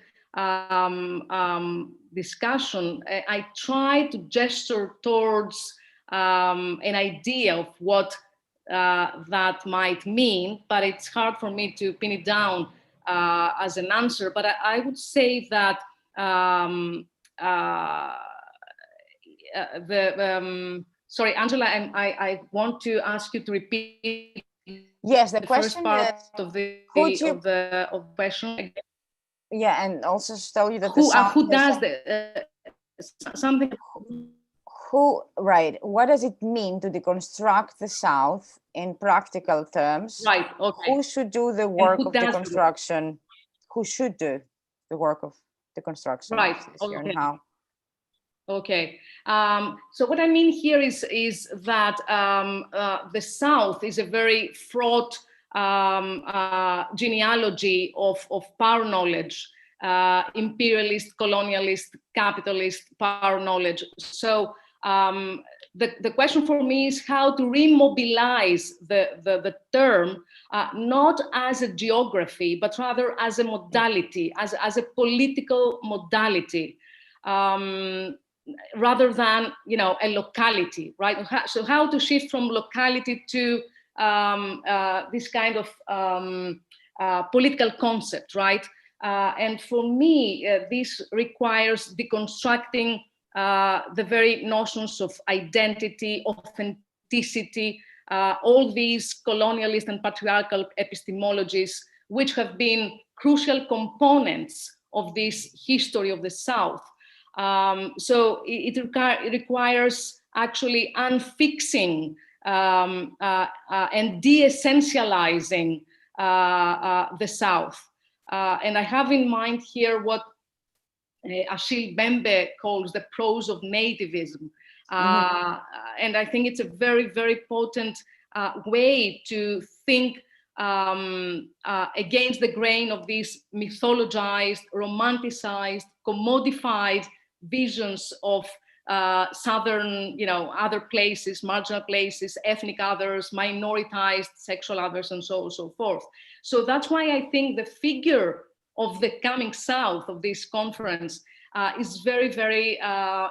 discussion. I try to gesture towards an idea of what that might mean, but it's hard for me to pin it down as an answer. But I would say that sorry, Angela, I want to ask you to repeat. Yes, the first question part is, of the could question again. Yeah, and also tell you that the Who does the something? What does it mean to deconstruct the South in practical terms? Right. Okay. Who should do the work of deconstruction? Who should do the work of deconstruction? Right. Okay. And how? Okay. So what I mean here is that the South is a very fraught genealogy of power knowledge, imperialist, colonialist, capitalist power knowledge. So the question for me is how to remobilize the term, not as a geography, but rather as a modality, as a political modality. Rather than, a locality, right? So how to shift from locality to this kind of political concept, right? And for me, this requires deconstructing the very notions of identity, authenticity, all these colonialist and patriarchal epistemologies, which have been crucial components of this history of the South. So it requires actually unfixing and de-essentializing the South. And I have in mind here what Achille Mbembe calls the prose of nativism. And I think it's a very, very potent way to think against the grain of these mythologized, romanticized, commodified visions of Southern, other places, marginal places, ethnic others, minoritized sexual others, and so on and so forth. So that's why I think the figure of the coming South of this conference is very, very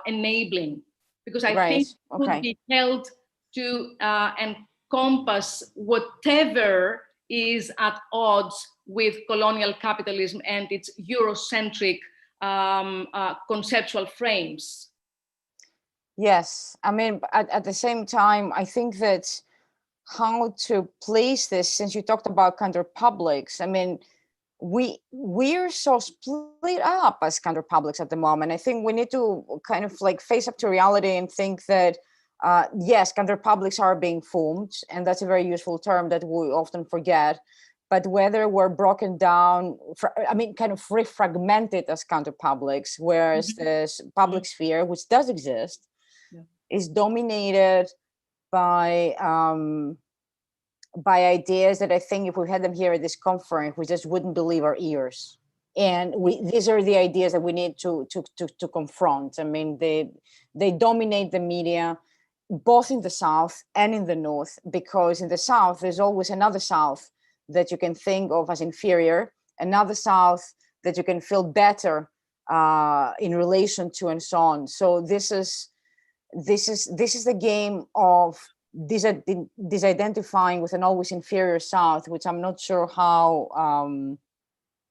enabling, because I think it could be held to encompass whatever is at odds with colonial capitalism and its Eurocentric conceptual frames. Yes, I mean, at the same time, I think that how to place this, since you talked about counterpublics, I mean, we're so split up as counterpublics at the moment. I think we need to kind of like face up to reality and think that, yes, counterpublics are being formed, and that's a very useful term that we often forget. But whether we're broken down, kind of refragmented as counterpublics, whereas this public sphere, which does exist, is dominated by ideas that I think if we had them here at this conference, we just wouldn't believe our ears. And these are the ideas that we need to confront. I mean, they dominate the media, both in the South and in the North, because in the South, there's always another South that you can think of as inferior, another South that you can feel better in relation to, and so on. So this is the game of disidentifying with an always inferior South, which I'm not sure how.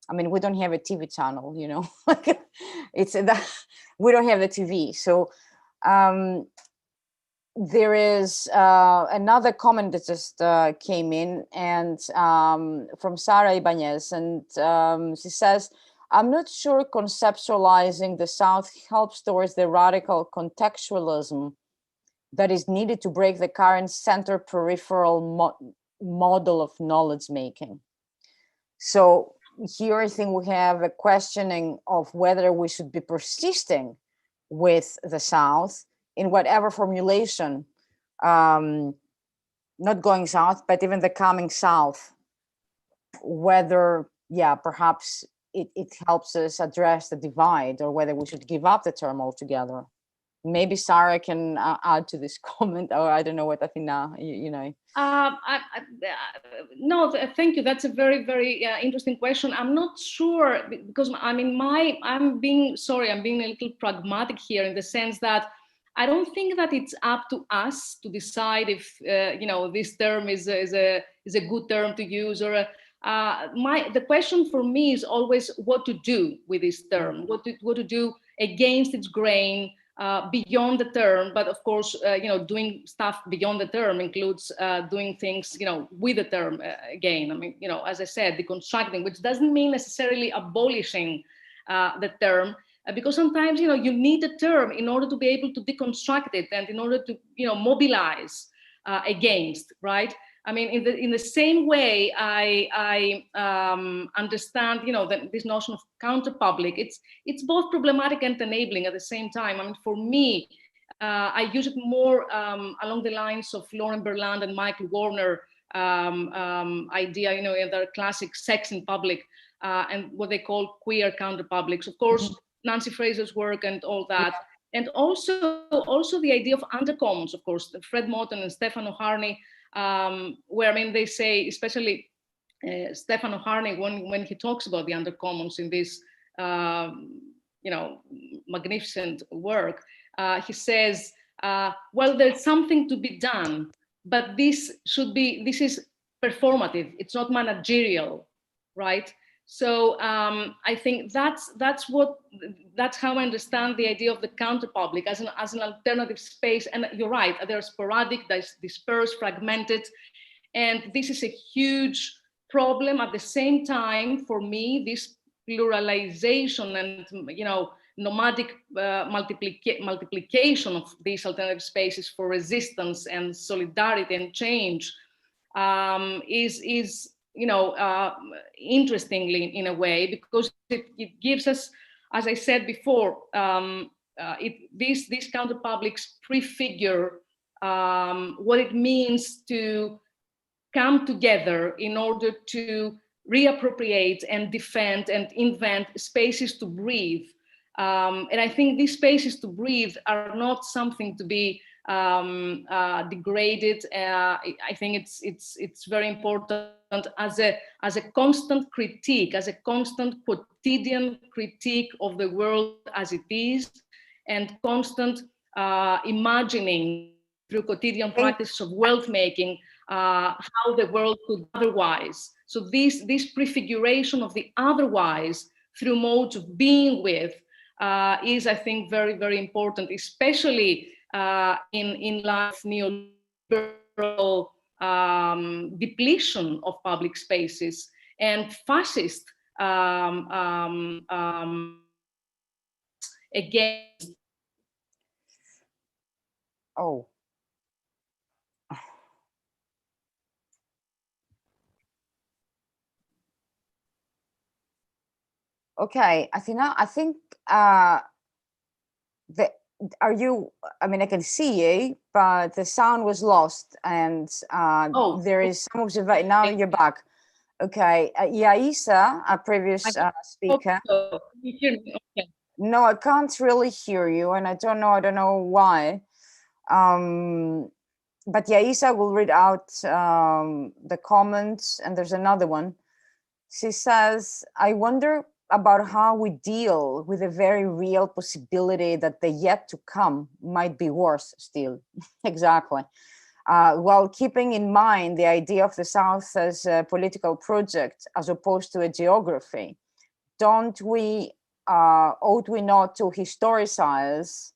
I mean, we don't have a TV channel, we don't have the TV. So there is another comment that just came in, and from Sarah Ibanez, and she says, I'm not sure conceptualizing the South helps towards the radical contextualism that is needed to break the current center-peripheral model of knowledge making. So here I think we have a questioning of whether we should be persisting with the South in whatever formulation, not going South, but even the coming South, whether, perhaps it helps us address the divide, or whether we should give up the term altogether. maybe Sarah can add to this comment, or I don't know what Athena, you know. No, thank you. That's a very, very interesting question. I'm not sure, because I mean, I'm being a little pragmatic here, in the sense that I don't think that it's up to us to decide if you know, this term is a good term to use, or the question for me is always what to do with this term, what to do against its grain. Beyond the term, but of course, you know, doing stuff beyond the term includes doing things, you know, with the term again. I mean, you know, as I said, deconstructing, which doesn't mean necessarily abolishing the term, because sometimes, you know, you need a term in order to be able to deconstruct it, and in order to, you know, mobilize against, right? I mean, in the same way, I understand, you know, that this notion of counterpublic, it's both problematic and enabling at the same time. I mean, for me, I use it more along the lines of Lauren Berland and Michael Warner idea, you know, in their classic Sex in Public, and what they call queer counterpublics. Of course, Nancy Fraser's work and all that. And also the idea of undercommons, of course, Fred Moten and Stefano Harney, where, I mean, they say, especially Stefano Harney, when he talks about the undercommons in this, you know, magnificent work, he says, well, there's something to be done, but this is performative. It's not managerial, right? So I think that's how I understand the idea of the counterpublic as an alternative space. And you're right, they're sporadic, they're dispersed, fragmented, and this is a huge problem. At the same time, for me, this pluralization and, you know, nomadic multiplication of these alternative spaces for resistance and solidarity and change is you know, interestingly, in a way, because it gives us, as I said before, these counterpublics prefigure what it means to come together in order to reappropriate and defend and invent spaces to breathe. And I think these spaces to breathe are not something to be degraded. I think it's very important as a constant critique, as a constant quotidian critique of the world as it is, and constant imagining through quotidian practices of world making how the world could otherwise. So this prefiguration of the otherwise through modes of being with is, I think, very, very important, especially in light of neoliberal depletion of public spaces and fascist against. Oh. Okay, Athena, I think are you, I mean, I can see you, but the sound was lost, and there is some observation. Now you're back. Okay, Yaisa, a previous speaker. So. You hear me? Okay. No, I can't really hear you, and I don't know why. But Yaisa will read out the comments, and there's another one. She says, I wonder about how we deal with a very real possibility that the yet to come might be worse still. Exactly. While keeping in mind the idea of the South as a political project as opposed to a geography, ought we not to historicize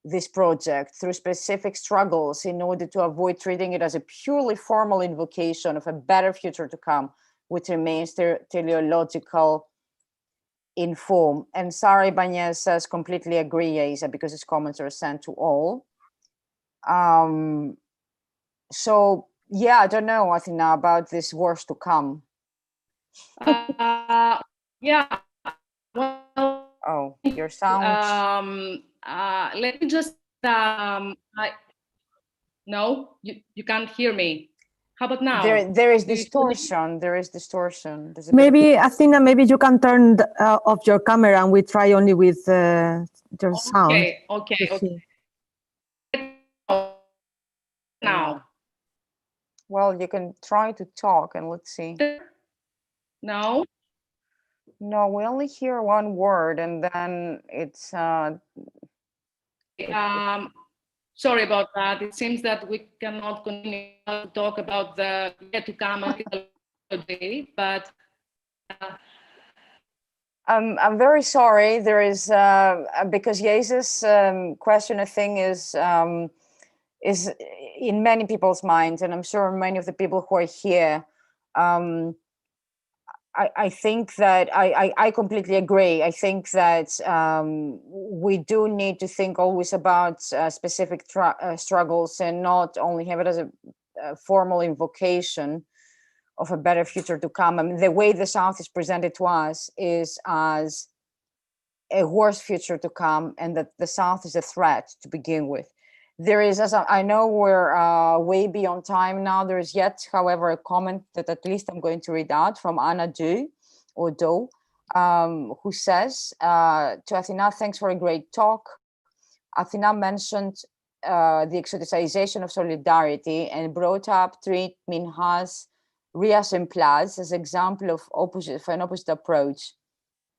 this project through specific struggles in order to avoid treating it as a purely formal invocation of a better future to come, which remains teleological in form? And Sara Ibanez says, completely agree, Yaisa, because his comments are sent to all. So yeah, I don't know, Athena, about this worse to come. Yeah. Well. Oh, your sound. Let me just. No, you can't hear me. How about now? There is distortion. There is distortion. Maybe, Athena, maybe you can turn off your camera and we try only with your sound. Okay. Well, you can try to talk and let's see. No? No, we only hear one word and then it's Sorry about that. It seems that we cannot continue to talk about the yet to come today, but I'm very sorry. There is because Jesus' question, I think, is in many people's minds, and I'm sure many of the people who are here. I think that I completely agree. I think that we do need to think always about specific struggles and not only have it as a formal invocation of a better future to come. I mean, the way the South is presented to us is as a worse future to come, and that the South is a threat to begin with. There is, as I know we're way beyond time now, there is yet, however, a comment that at least I'm going to read out from Anna Do, who says, to Athena, thanks for a great talk. Athena mentioned the exoticization of solidarity and brought up Treat Minhas Rias and Plaz as example of an opposite approach.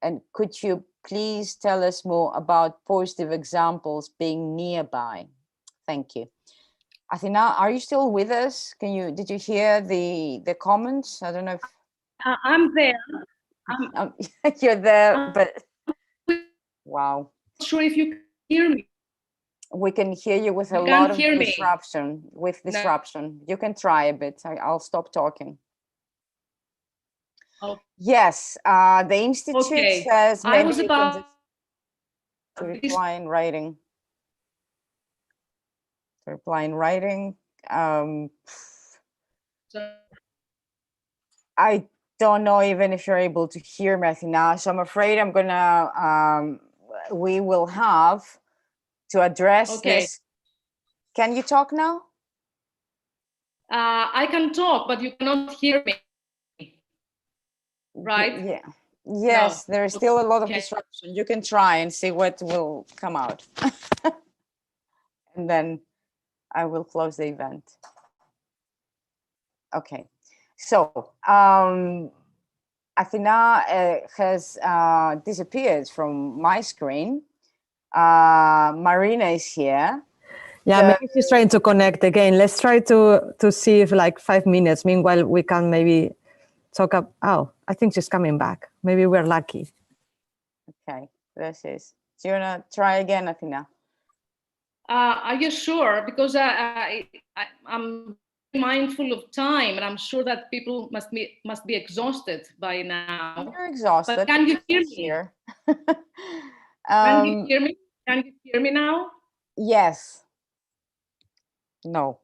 And could you please tell us more about positive examples being nearby? Thank you. Athena, are you still with us? Did you hear the comments? I don't know if I'm there. you're there, but wow. Not sure if you can hear me. We can hear you with a You lot can't of hear me. disruption. With No. disruption, you can try a bit. I'll stop talking. Oh, Yes, the institute okay. says I maybe was you can about just reply in writing. Reply in writing. I don't know even if you're able to hear me, Athena. So I'm afraid I'm gonna. We will have to address this. Can you talk now? I can talk, but you cannot hear me. Right? Yeah. Yes, No. there is still a lot of Okay. disruption. You can try and see what will come out. And then I will close the event. Okay. So Athena has disappeared from my screen. Marina is here. Yeah, maybe she's trying to connect again. Let's try to see if like 5 minutes. Meanwhile, we can maybe talk up. Oh, I think she's coming back. Maybe we're lucky. Okay, this is. Do you wanna try again, Athena? Are you sure? Because I'm mindful of time, and I'm sure that people must be exhausted by now. You're exhausted. But can you hear me? Can you hear me? Can you hear me now? Yes. No.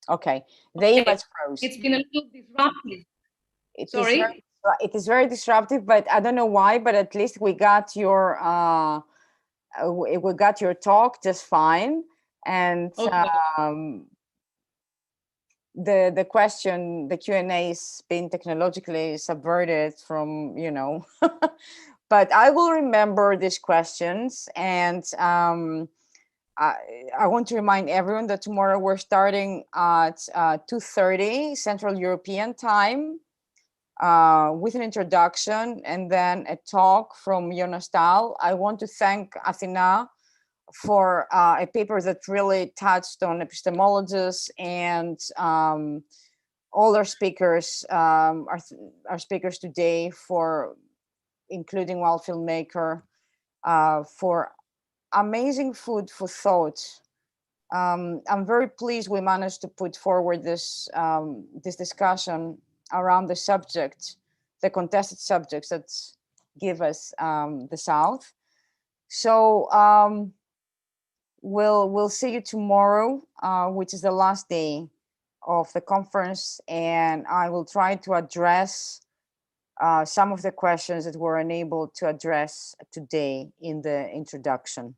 Okay. The image froze. It's been a little disruptive. It is very disruptive, but I don't know why. But at least we got your talk just fine, and okay. The question, the Q&A has been technologically subverted from, but I will remember these questions. And I want to remind everyone that tomorrow we're starting at 2:30 Central European time with an introduction and then a talk from Jonas Dahl. I want to thank Athena for a paper that really touched on epistemologies, and all our speakers, our speakers today, for including Wild Filmmaker, for amazing food for thought. I'm very pleased we managed to put forward this this discussion around the subject, the contested subjects that give us the South. So we'll see you tomorrow, which is the last day of the conference, and I will try to address some of the questions that were unable to address today in the introduction.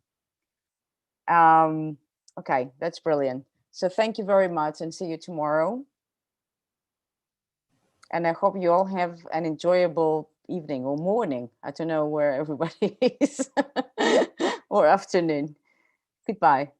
Okay, that's brilliant. So thank you very much, and see you tomorrow. And I hope you all have an enjoyable evening or morning. I don't know where everybody is, or afternoon. Goodbye.